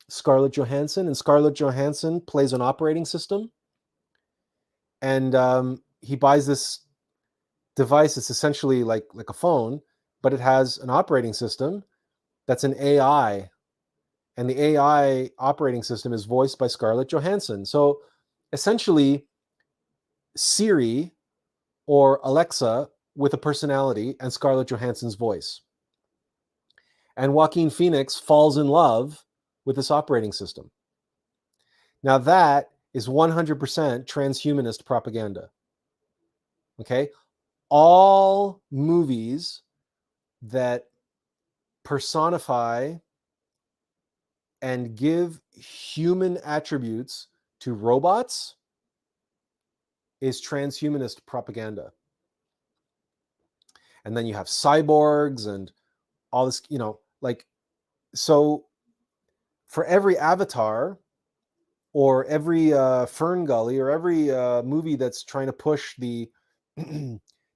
A: Scarlett Johansson. And Scarlett Johansson plays an operating system. And he buys this device. It's essentially like a phone, but it has an operating system that's an AI. And the AI operating system is voiced by Scarlett Johansson. So essentially, Siri or Alexa with a personality and Scarlett Johansson's voice. And Joaquin Phoenix falls in love with this operating system. Now that is 100% transhumanist propaganda. Okay? All movies that personify and give human attributes to robots is transhumanist propaganda. And then you have cyborgs and all this, so for every Avatar or every Fern Gully or every movie that's trying to push the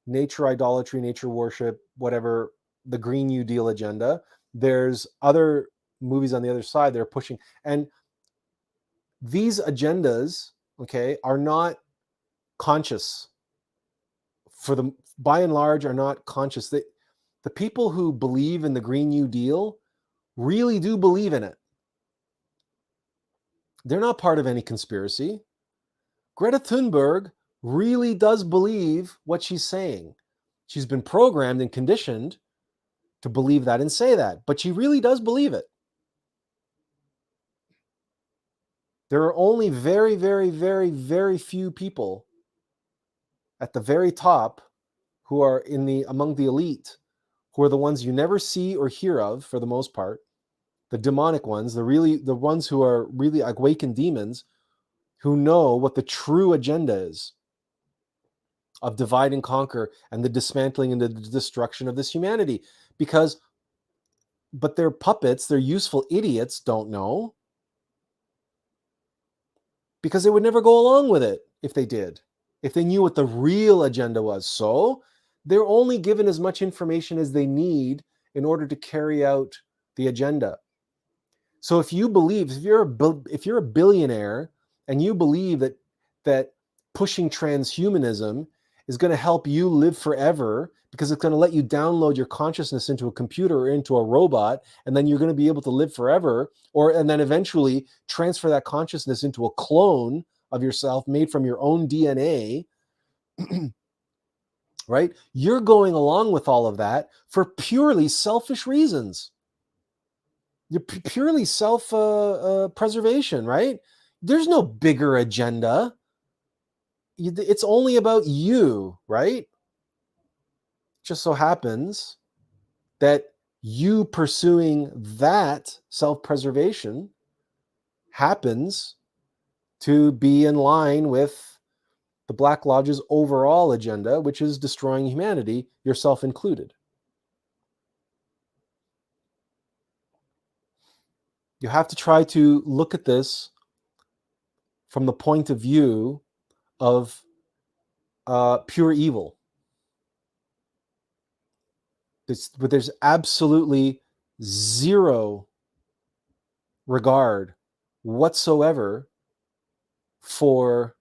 A: nature idolatry, nature worship, whatever, the Green New Deal agenda, there's other movies on the other side that are pushing. And these agendas, okay, are not conscious. By and large, are not conscious. The people who believe in the Green New Deal really do believe in it. They're not part of any conspiracy. Greta Thunberg really does believe what she's saying. She's been programmed and conditioned to believe that and say that, but she really does believe it. There are only very, very, very, very few people at the very top who are among the elite, who are the ones you never see or hear of for the most part, the demonic ones, the ones who are really awakened demons, who know what the true agenda is of divide and conquer and the dismantling and the destruction of this humanity. But their puppets, their useful idiots, don't know, because they would never go along with it if they did, if they knew what the real agenda was. So they're only given as much information as they need in order to carry out the agenda. So if you're a billionaire and you believe that pushing transhumanism is going to help you live forever because it's going to let you download your consciousness into a computer or into a robot, and then you're going to be able to live forever, and then eventually transfer that consciousness into a clone of yourself made from your own DNA, right? You're going along with all of that for purely selfish reasons. You're purely self-preservation, right? There's no bigger agenda. It's only about you, right? Just so happens that you pursuing that self-preservation happens to be in line with the Black Lodge's overall agenda, which is destroying humanity, yourself included. You have to try to look at this from the point of view of pure evil. But there's absolutely zero regard whatsoever for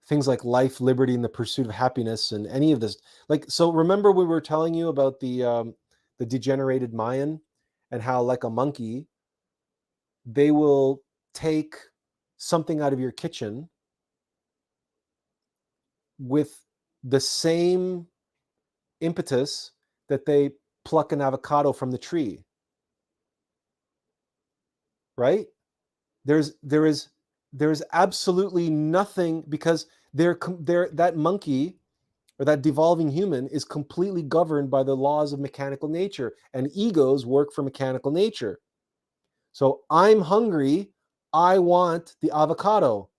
A: things like life, liberty, and the pursuit of happiness, and any of this. Like, so remember we were telling you about the degenerated Mayan, and how, like a monkey, they will take something out of your kitchen with the same impetus that they pluck an avocado from the tree, right? There is absolutely nothing, because that monkey or that devolving human is completely governed by the laws of mechanical nature, and egos work for mechanical nature. So I'm hungry, I want the avocado.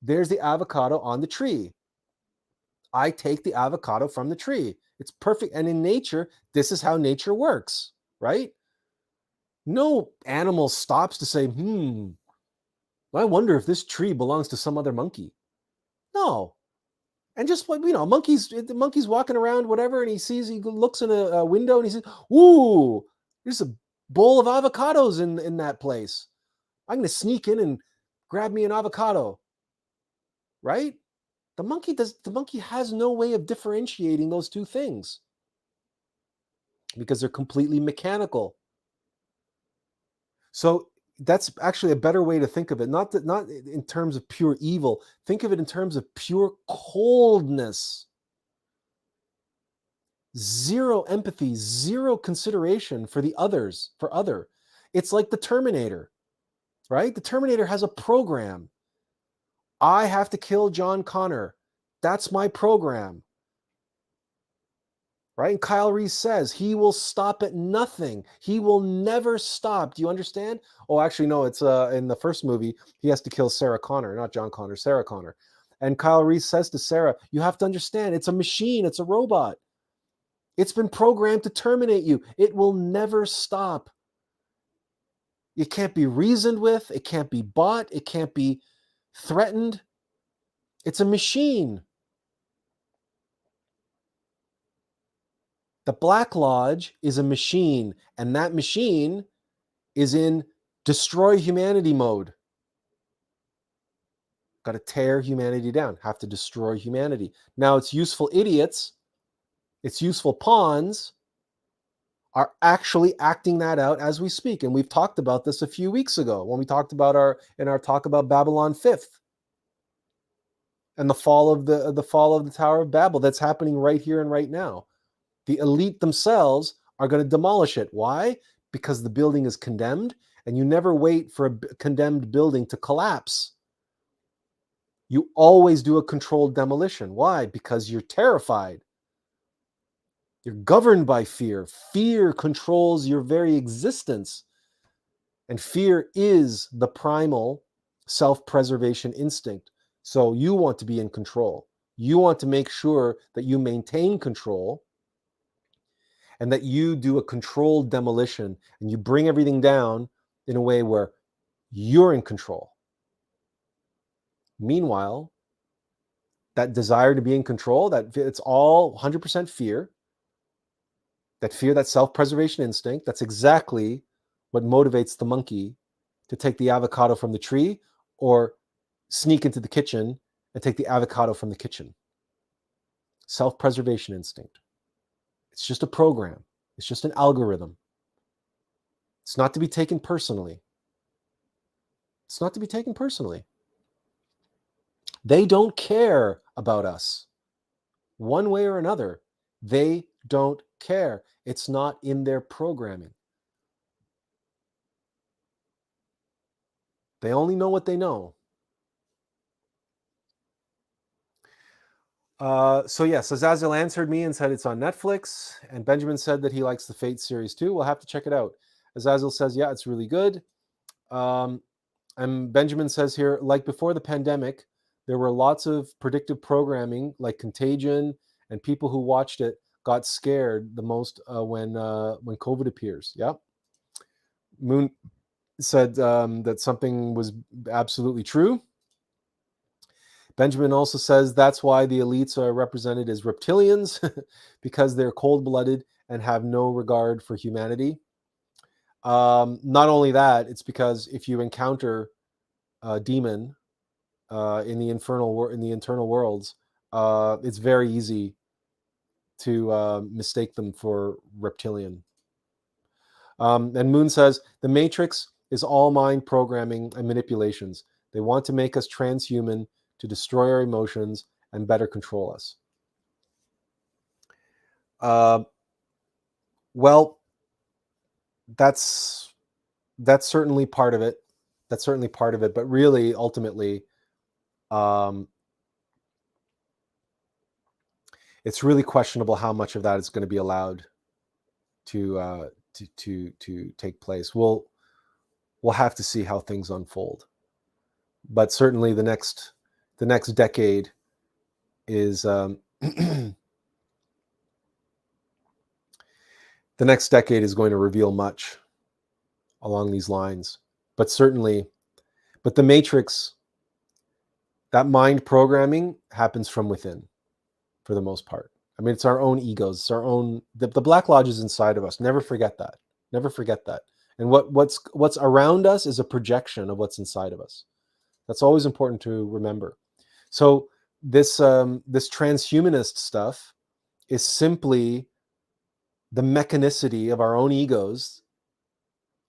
A: There's the avocado on the tree. I take the avocado from the tree. It's perfect. And in nature, this is how nature works, right? No animal stops to say, I wonder if this tree belongs to some other monkey. No. And just like, the monkey's walking around, whatever, and he looks in a window and he says, ooh, there's a bowl of avocados in that place. I'm going to sneak in and grab me an avocado, right? The monkey has no way of differentiating those two things because they're completely mechanical. So that's actually a better way to think of it. Not in terms of pure evil. Think of it in terms of pure coldness. Zero empathy, zero consideration for the others, for other. It's like the Terminator, right? The Terminator has a program. I have to kill John Connor. That's my program. Right? And Kyle Reese says he will stop at nothing. He will never stop. Do you understand? Oh, actually, no, it's in the first movie, he has to kill Sarah Connor, not John Connor, Sarah Connor. And Kyle Reese says to Sarah, you have to understand, it's a machine, it's a robot. It's been programmed to terminate you. It will never stop. It can't be reasoned with, it can't be bought, it can't be threatened. It's a machine. The Black Lodge is a machine, and that machine is in destroy humanity mode. Got to tear humanity down, have to destroy humanity. Now, its useful idiots, its useful pawns are actually acting that out as we speak. And we've talked about this a few weeks ago when we talked about our talk about Babylon 5th and the fall of the Tower of Babel. That's happening right here and right now. The elite themselves are going to demolish it. Why? Because the building is condemned, and you never wait for a condemned building to collapse. You always do a controlled demolition. Why? Because you're terrified. You're governed by fear. Fear controls your very existence. And fear is the primal self-preservation instinct. So you want to be in control. You want to make sure that you maintain control and that you do a controlled demolition and you bring everything down in a way where you're in control. Meanwhile, that desire to be in control, that it's all 100% fear, that self-preservation instinct, that's exactly what motivates the monkey to take the avocado from the tree or sneak into the kitchen and take the avocado from the kitchen. Self-preservation instinct. It's just a program. It's just an algorithm. It's not to be taken personally. It's not to be taken personally. They don't care about us. One way or another, they don't care. It's not in their programming. They only know what they know. So yes, Azazel answered me and said it's on Netflix. And Benjamin said that he likes the Fate series too. We'll have to check it out. Azazel says, yeah, it's really good. And Benjamin says here, like before the pandemic, there were lots of predictive programming like Contagion, and people who watched it got scared the most when COVID appears. Yep. Moon said that something was absolutely true. Benjamin also says that's why the elites are represented as reptilians, because they're cold-blooded and have no regard for humanity. Not only that, it's because if you encounter a demon in the internal worlds, it's very easy to mistake them for reptilian. And Moon says the Matrix is all mind programming and manipulations. They want to make us transhuman to destroy our emotions and better control us. Well, that's certainly part of it. That's certainly part of it. But really, ultimately, it's really questionable how much of that is going to be allowed to take place. We'll have to see how things unfold. But certainly, the next decade is the next decade is going to reveal much along these lines. But the Matrix, that mind programming happens from within, for the most part. I mean, it's our own egos. It's our own. The Black Lodge is inside of us. Never forget that. Never forget that. And what's around us is a projection of what's inside of us. That's always important to remember. So this transhumanist stuff is simply the mechanicity of our own egos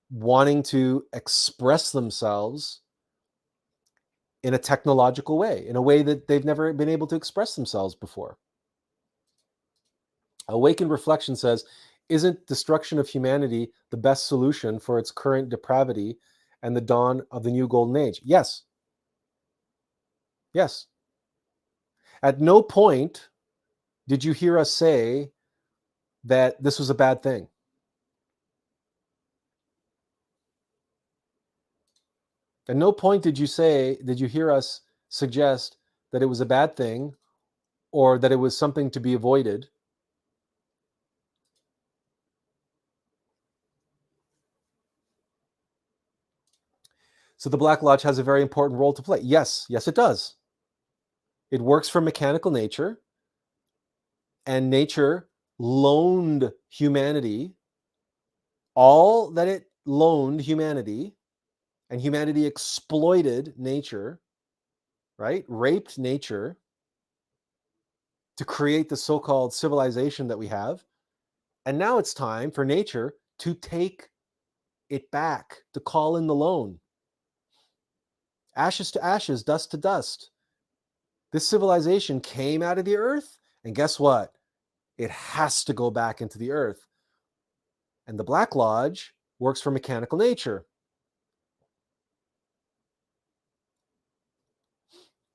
A: wanting to express themselves in a technological way, in a way that they've never been able to express themselves before. Awakened Reflection says, isn't destruction of humanity the best solution for its current depravity and the dawn of the new golden age? Yes. Yes. At no point did you hear us say that this was a bad thing. At no point did you hear us suggest that it was a bad thing or that it was something to be avoided. So the Black Lodge has a very important role to play. Yes, it does. It works for mechanical nature, and nature loaned humanity all that it loaned humanity, and humanity exploited nature, right? Raped nature to create the so-called civilization that we have. And now it's time for nature to take it back, to call in the loan. Ashes to ashes, dust to dust. This civilization came out of the earth, and guess what? It has to go back into the earth. And the Black Lodge works for mechanical nature.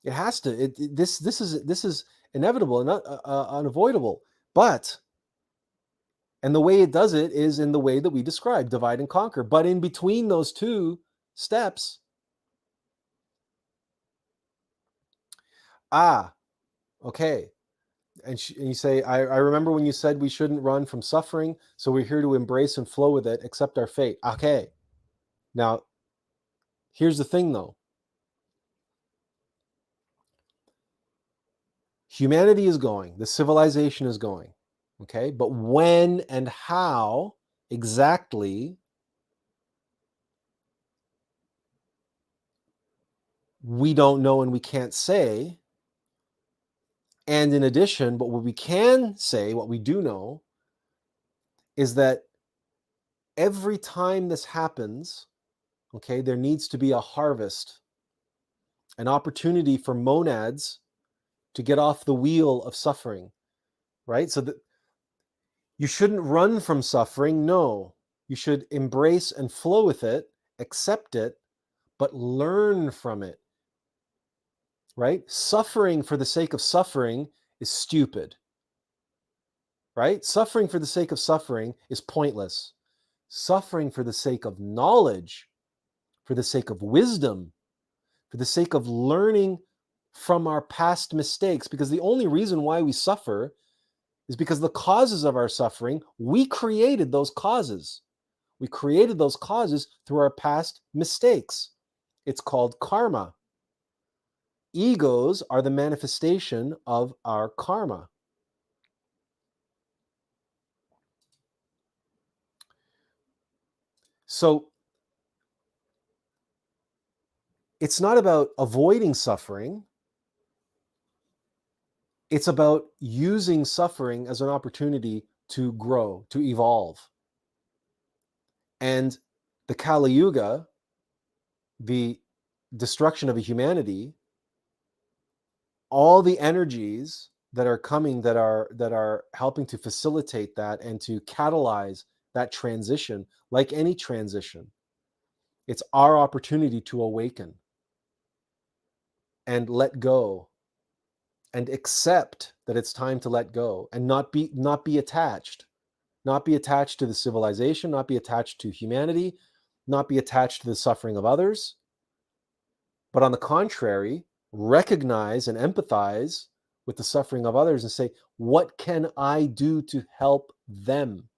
A: It has to. This is inevitable and unavoidable. And the way it does it is in the way that we describe, divide and conquer. But in between those two steps, okay. And you say, I remember when you said we shouldn't run from suffering, so we're here to embrace and flow with it, accept our fate. Okay. Now, here's the thing, though. Humanity is going. The civilization is going. Okay? But when and how exactly, we don't know and we can't say. And in addition, but what we can say, what we do know, is that every time this happens, okay, there needs to be a harvest, an opportunity for monads to get off the wheel of suffering, right? So that you shouldn't run from suffering. No, you should embrace and flow with it, accept it, but learn from it, right? Suffering for the sake of suffering is stupid, right? Suffering for the sake of suffering is pointless. Suffering for the sake of knowledge, for the sake of wisdom, for the sake of learning from our past mistakes, because the only reason why we suffer is because the causes of our suffering, we created those causes. We created those causes through our past mistakes. It's called karma. Egos are the manifestation of our karma. So it's not about avoiding suffering. It's about using suffering as an opportunity to grow, to evolve. And the Kali Yuga, the destruction of a humanity, all the energies that are coming, that are helping to facilitate that and to catalyze that transition, like any transition, it's our opportunity to awaken and let go and accept that it's time to let go and not be attached, not be attached to the civilization, not be attached to humanity, not be attached to the suffering of others, but on the contrary, recognize and empathize with the suffering of others and say, what can I do to help them?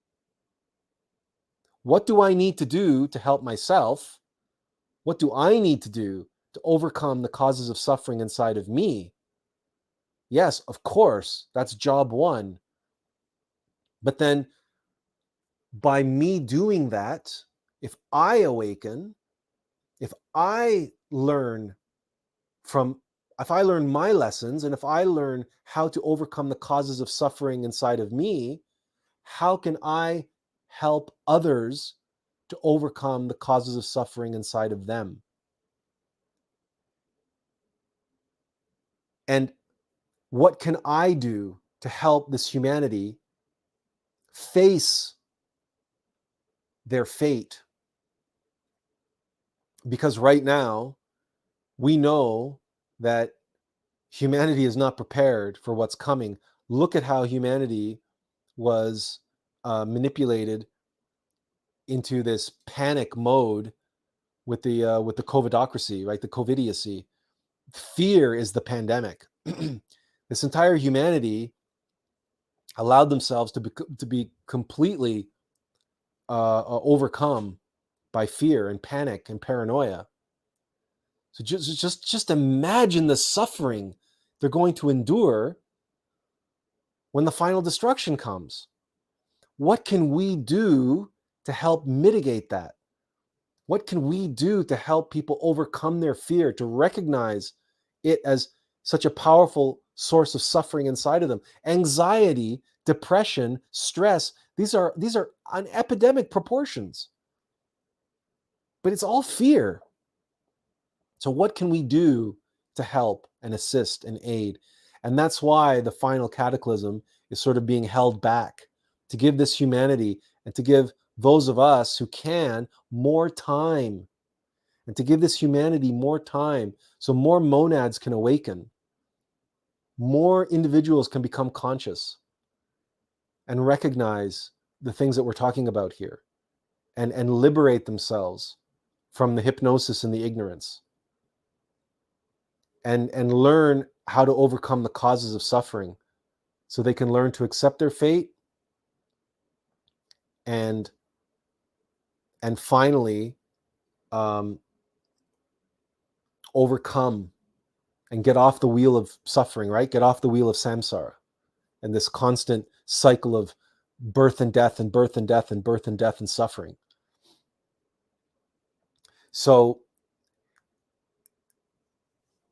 A: What do I need to do to help myself? What do I need to do to overcome the causes of suffering inside of me? Yes, of course, that's job one. But then by me doing that, if I awaken, if I learn if I learn my lessons, and if I learn how to overcome the causes of suffering inside of me, how can I help others to overcome the causes of suffering inside of them? And what can I do to help this humanity face their fate? Because right now, we know that humanity is not prepared for what's coming. Look at how humanity was manipulated into this panic mode with the COVIDocracy, right? The COVIDiocy. Fear is the pandemic. This entire humanity allowed themselves to be completely overcome by fear and panic and paranoia. So just imagine the suffering they're going to endure when the final destruction comes. What can we do to help mitigate that? What can we do to help people overcome their fear, to recognize it as such a powerful source of suffering inside of them? Anxiety, depression, stress, these are on epidemic proportions. But it's all fear. So what can we do to help and assist and aid? And that's why the final cataclysm is sort of being held back, to give this humanity and to give those of us who can more time, and to give this humanity more time so more monads can awaken, more individuals can become conscious and recognize the things that we're talking about here, and liberate themselves from the hypnosis and the ignorance, and learn how to overcome the causes of suffering so they can learn to accept their fate and finally overcome and get off the wheel of suffering, right? Get off the wheel of samsara and this constant cycle of birth and death and birth and death and birth and death and suffering. So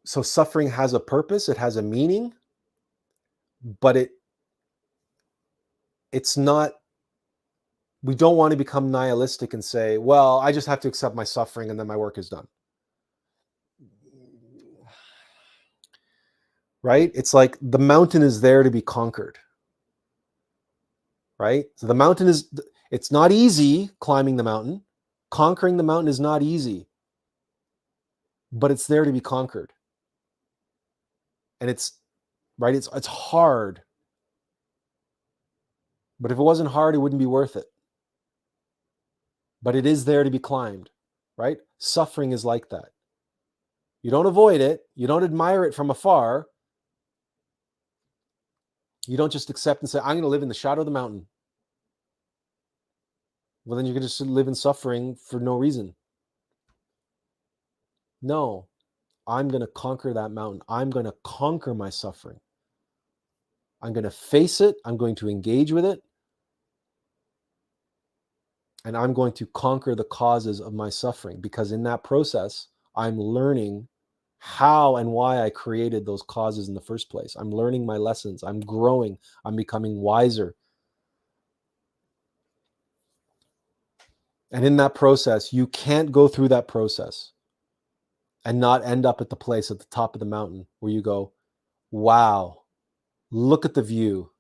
A: suffering has a purpose, it has a meaning, but it's not, we don't want to become nihilistic and say, well, I just have to accept my suffering and then my work is done. Right? It's like the mountain is there to be conquered. Right? So the mountain it's not easy climbing the mountain. Conquering the mountain is not easy, but it's there to be conquered. And it's hard. But if it wasn't hard, it wouldn't be worth it. But it is there to be climbed, right? Suffering is like that. You don't avoid it. You don't admire it from afar. You don't just accept and say, I'm going to live in the shadow of the mountain. Well, then you're going to just live in suffering for no reason. No, I'm going to conquer that mountain. I'm going to conquer my suffering. I'm going to face it. I'm going to engage with it. And I'm going to conquer the causes of my suffering, because in that process, I'm learning how and why I created those causes in the first place. I'm learning my lessons. I'm growing. I'm becoming wiser. And in that process, you can't go through that process and not end up at the place at the top of the mountain where you go, wow, look at the view.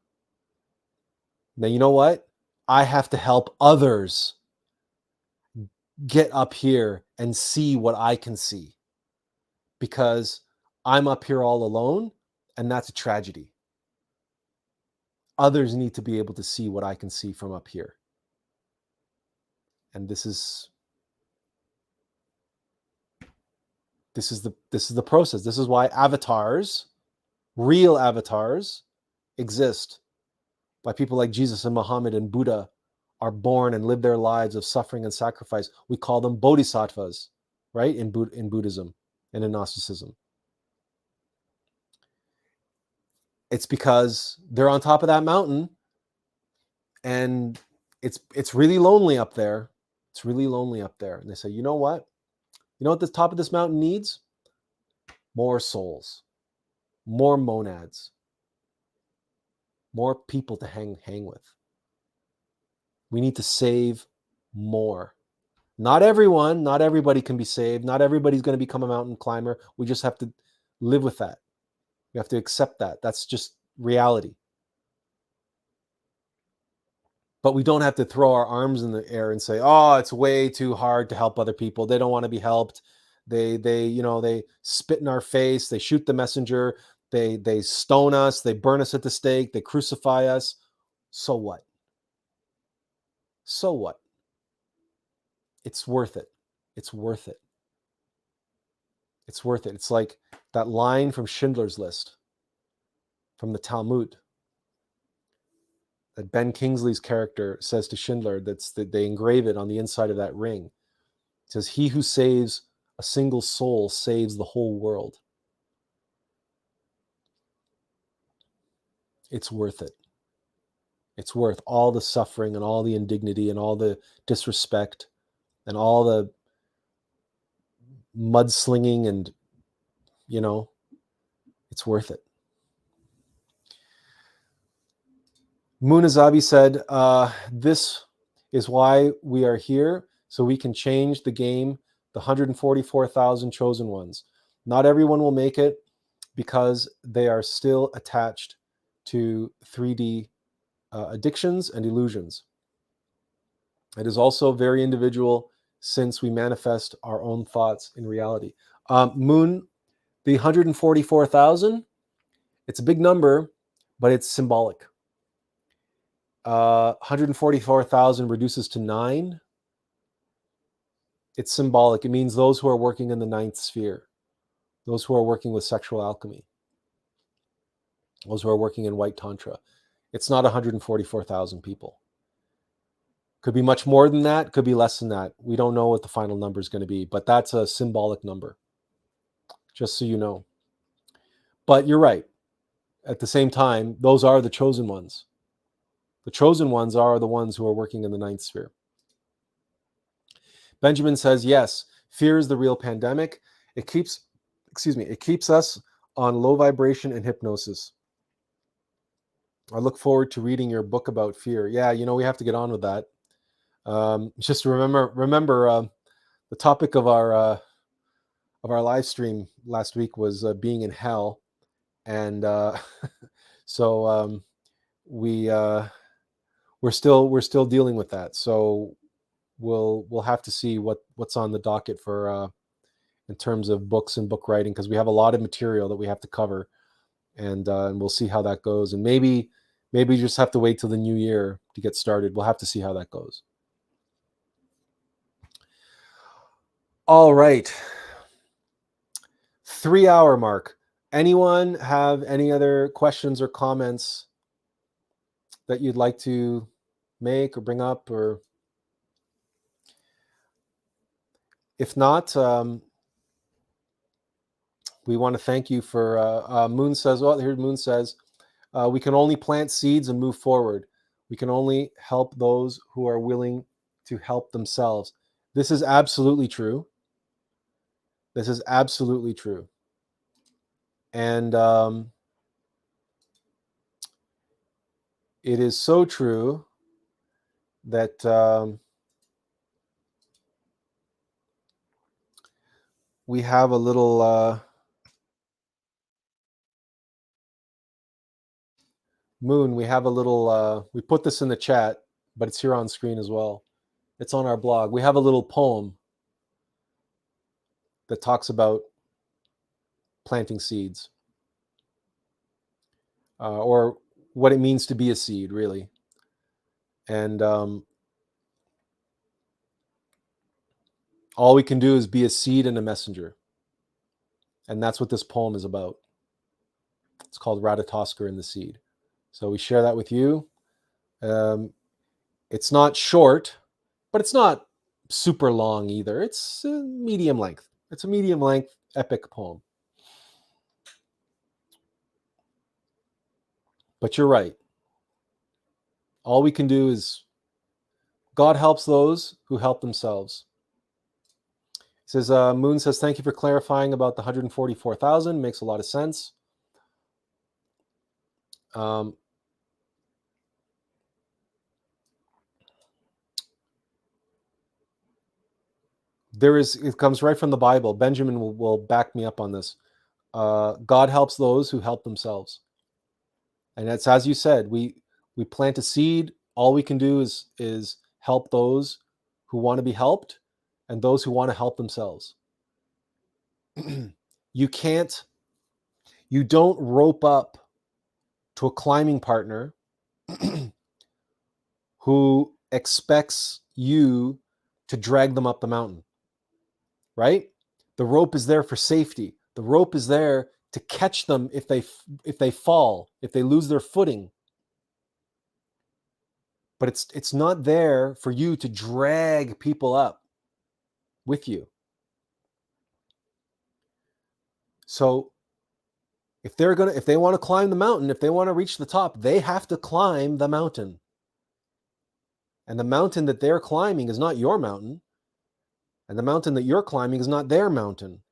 A: Now, you know what? I have to help others get up here and see what I can see, because I'm up here all alone, and that's a tragedy. Others need to be able to see what I can see from up here. And this is the process. This is why avatars, real avatars, exist. Why people like Jesus and Muhammad and Buddha are born and live their lives of suffering and sacrifice. We call them bodhisattvas, right? In Buddhism and in Gnosticism. It's because they're on top of that mountain, and it's really lonely up there. It's really lonely up there. And they say, you know what? You know what the top of this mountain needs? More souls, more monads, more people to hang with. We need to save more. Not everyone, not everybody can be saved. Not everybody's going to become a mountain climber. We just have to live with that. We have to accept that. That's just reality. But we don't have to throw our arms in the air and say, oh, it's way too hard to help other people. They don't want to be helped. They spit in our face. They shoot the messenger. They stone us. They burn us at the stake. They crucify us. So what? So what? It's worth it. It's worth it. It's worth it. It's like that line from Schindler's List, from the Talmud, that Ben Kingsley's character says to Schindler, that they engrave it on the inside of that ring. It says, he who saves a single soul saves the whole world. It's worth it. It's worth all the suffering and all the indignity and all the disrespect and all the mudslinging, and, it's worth it. Munazabi said, this is why we are here, so we can change the game, the 144,000 chosen ones. Not everyone will make it, because they are still attached to 3D addictions and illusions. It is also very individual, since we manifest our own thoughts in reality. Moon, the 144,000, it's a big number, but it's symbolic. 144,000 reduces to 9. It's symbolic. It means those who are working in the 9th sphere, those who are working with sexual alchemy, those who are working in white tantra. It's not 144,000 people. Could be much more than that, could be less than that. We don't know what the final number is going to be, but that's a symbolic number, just so you know. But you're right. At the same time, those are the chosen ones. The chosen ones are the ones who are working in the 9th sphere. Benjamin says, yes, fear is the real pandemic. It keeps us on low vibration and hypnosis. I look forward to reading your book about fear. Yeah, we have to get on with that. Just remember the topic of our live stream last week was being in hell, and so we're still dealing with that. So we'll have to see what's on the docket for in terms of books and book writing, because we have a lot of material that we have to cover, and we'll see how that goes. And maybe you just have to wait till the new year to get started. We'll have to see how that goes. All right. 3-hour mark. Anyone have any other questions or comments that you'd like to make or bring up? Or if not, we want to thank you for, Moon says, well, here Moon says, we can only plant seeds and move forward. We can only help those who are willing to help themselves. This is absolutely true. This is absolutely true. And it is so true that we have a little Moon, we have a little, we put this in the chat, but it's here on screen as well. It's on our blog. We have a little poem that talks about planting seeds, or what it means to be a seed, really. And all we can do is be a seed and a messenger. And that's what this poem is about. It's called Ratatoskr and the Seed. So we share that with you. It's not short, but it's not super long either. It's medium length. It's a medium length epic poem. But you're right. All we can do is God helps those who help themselves. It says, Moon says, thank you for clarifying about the 144,000. Makes a lot of sense. It comes right from the Bible. Benjamin will back me up on this. God helps those who help themselves. And it's as you said, we plant a seed. All we can do is help those who want to be helped and those who want to help themselves. You don't rope up to a climbing partner who expects you to drag them up the mountain, right? The rope is there for safety. The rope is there to catch them if they fall, if they lose their footing. But it's not there for you to drag people up with you. So if they want to climb the mountain, if they want to reach the top, they have to climb the mountain. And the mountain that they're climbing is not your mountain. And the mountain that you're climbing is not their mountain.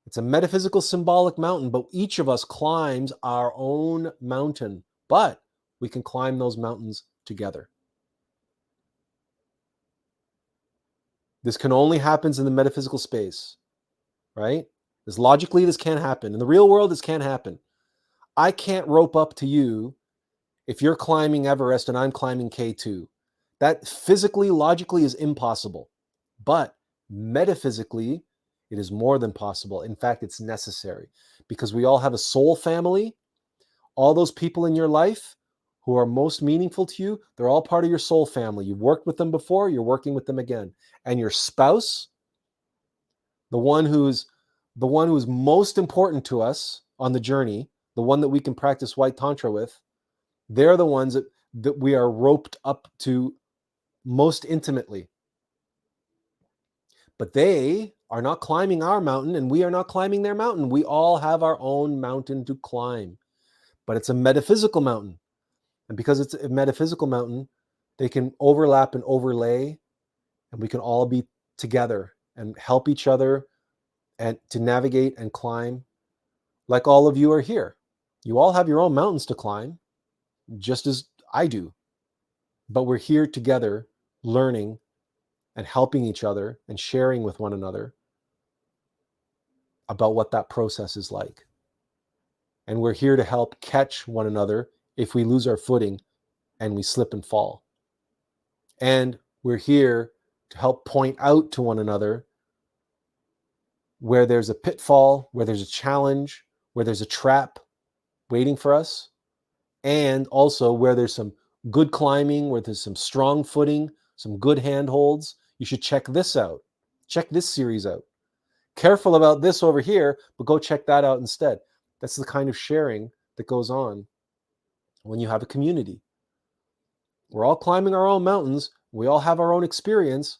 A: It's a metaphysical, symbolic mountain, but each of us climbs our own mountain. But we can climb those mountains together. This can only happen in the metaphysical space, right? Logically, this can't happen. In the real world, this can't happen. I can't rope up to you if you're climbing Everest and I'm climbing K2. That physically, logically is impossible. But metaphysically, it is more than possible. In fact, it's necessary because we all have a soul family. All those people in your life who are most meaningful to you, they're all part of your soul family. You've worked with them before, you're working with them again. And your spouse, the one who's most important to us on the journey, the one that we can practice White Tantra with, they're the ones that we are roped up to most intimately. But they are not climbing our mountain and we are not climbing their mountain. We all have our own mountain to climb. But it's a metaphysical mountain. And because it's a metaphysical mountain, they can overlap and overlay, and we can all be together and help each other and to navigate and climb like all of you are here. You all have your own mountains to climb, just as I do. But we're here together learning and helping each other and sharing with one another about what that process is like. And we're here to help catch one another if we lose our footing and we slip and fall. And we're here to help point out to one another where there's a pitfall, where there's a challenge, where there's a trap waiting for us, and also where there's some good climbing, where there's some strong footing, some good handholds. You should check this out. Check this series out. careful about this over here, but go check that out instead. That's the kind of sharing that goes on when you have a community. We're all climbing our own mountains. We all have our own experience.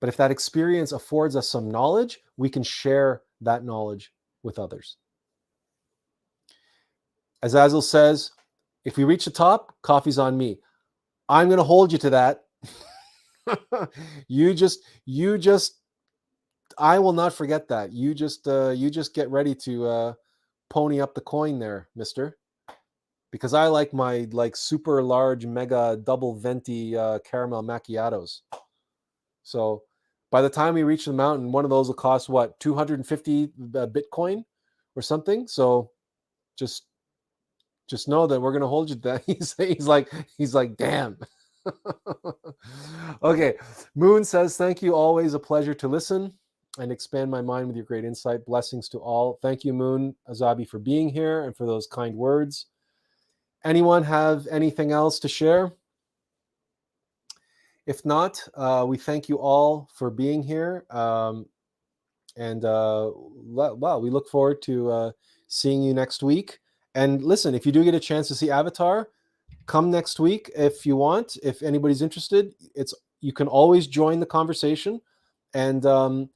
A: But if that experience affords us some knowledge, we can share that knowledge with others. As Azazel says, if we reach the top, coffee's on me. I'm going to hold you to that. you just, I will not forget that. You just get ready to pony up the coin there, mister. Because I like my super large, mega double venti caramel macchiatos. So by the time we reach the mountain, one of those will cost what, 250 Bitcoin or something. So just know that we're going to hold you to that. He's like, damn. Okay. Moon says, thank you. Always a pleasure to listen and expand my mind with your great insight. Blessings to all. Thank you, Moon Azabi, for being here and for those kind words. Anyone have anything else to share? If not, we thank you all for being here. Well, we look forward to seeing you next week. And listen, if you do get a chance to see Avatar, come next week if you want. If anybody's interested, you can always join the conversation, and bring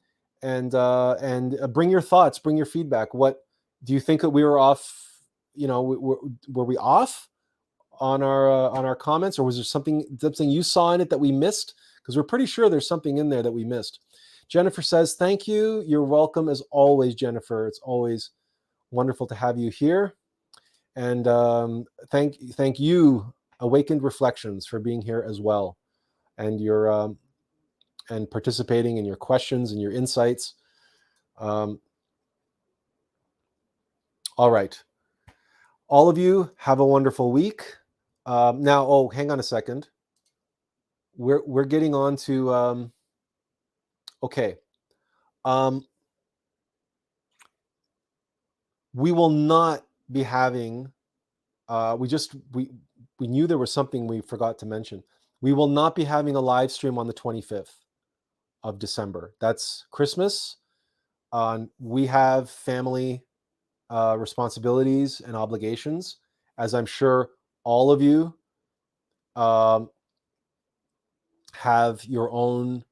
A: your thoughts, bring your feedback. What do you think that we were off? Were we off on our comments, or was there something you saw in it that we missed? Because we're pretty sure there's something in there that we missed. Jennifer says, thank you. You're welcome as always, Jennifer. It's always wonderful to have you here. And thank you, Awakened Reflections, for being here as well, and your and participating in your questions and your insights. All right, all of you have a wonderful week. Now, hang on a second. We're getting on to okay. We will not be having. We knew there was something we forgot to mention. We will not be having a live stream on the 25th of December. That's Christmas. We have family responsibilities and obligations, as I'm sure all of you have your own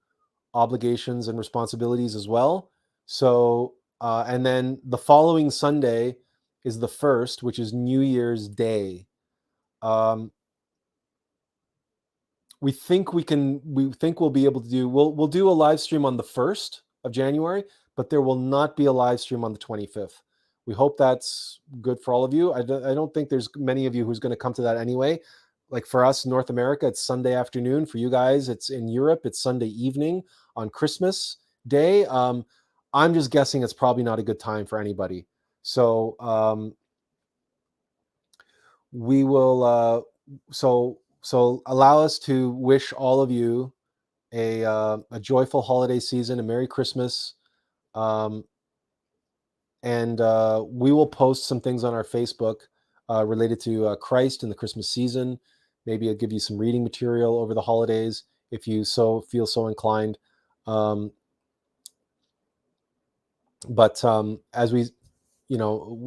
A: obligations and responsibilities as well. So, and then the following Sunday is the 1st, which is New Year's Day. We think we'll be able to do, we'll do a live stream on the 1st of January, but there will not be a live stream on the 25th. We hope that's good for all of you. I don't think there's many of you who's going to come to that anyway. Like for us, North America, it's Sunday afternoon. For you guys, it's in Europe, it's Sunday evening on Christmas Day. I'm just guessing it's probably not a good time for anybody. So we will, so allow us to wish all of you a joyful holiday season, a Merry Christmas. And we will post some things on our Facebook related to Christ and the Christmas season. Maybe I'll give you some reading material over the holidays if you feel so inclined. But as we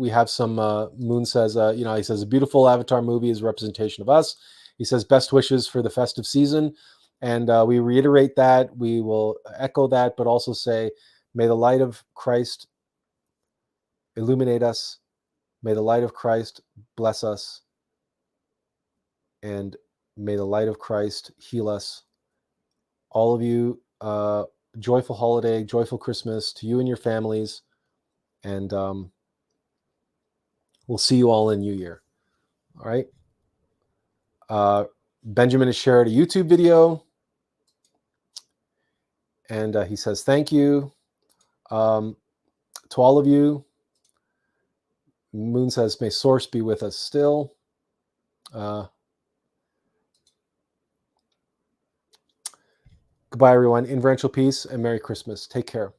A: have some, Moon says, he says, a beautiful Avatar movie is a representation of us. He says, best wishes for the festive season. And we reiterate that. We will echo that, but also say, may the light of Christ illuminate us. May the light of Christ bless us. And may the light of Christ heal us. All of you, joyful holiday, joyful Christmas to you and your families. And we'll see you all in New Year. All right. Benjamin has shared a YouTube video. And he says, thank you to all of you. Moon says, may Source be with us still. Goodbye, everyone. Inferential peace and Merry Christmas. Take care.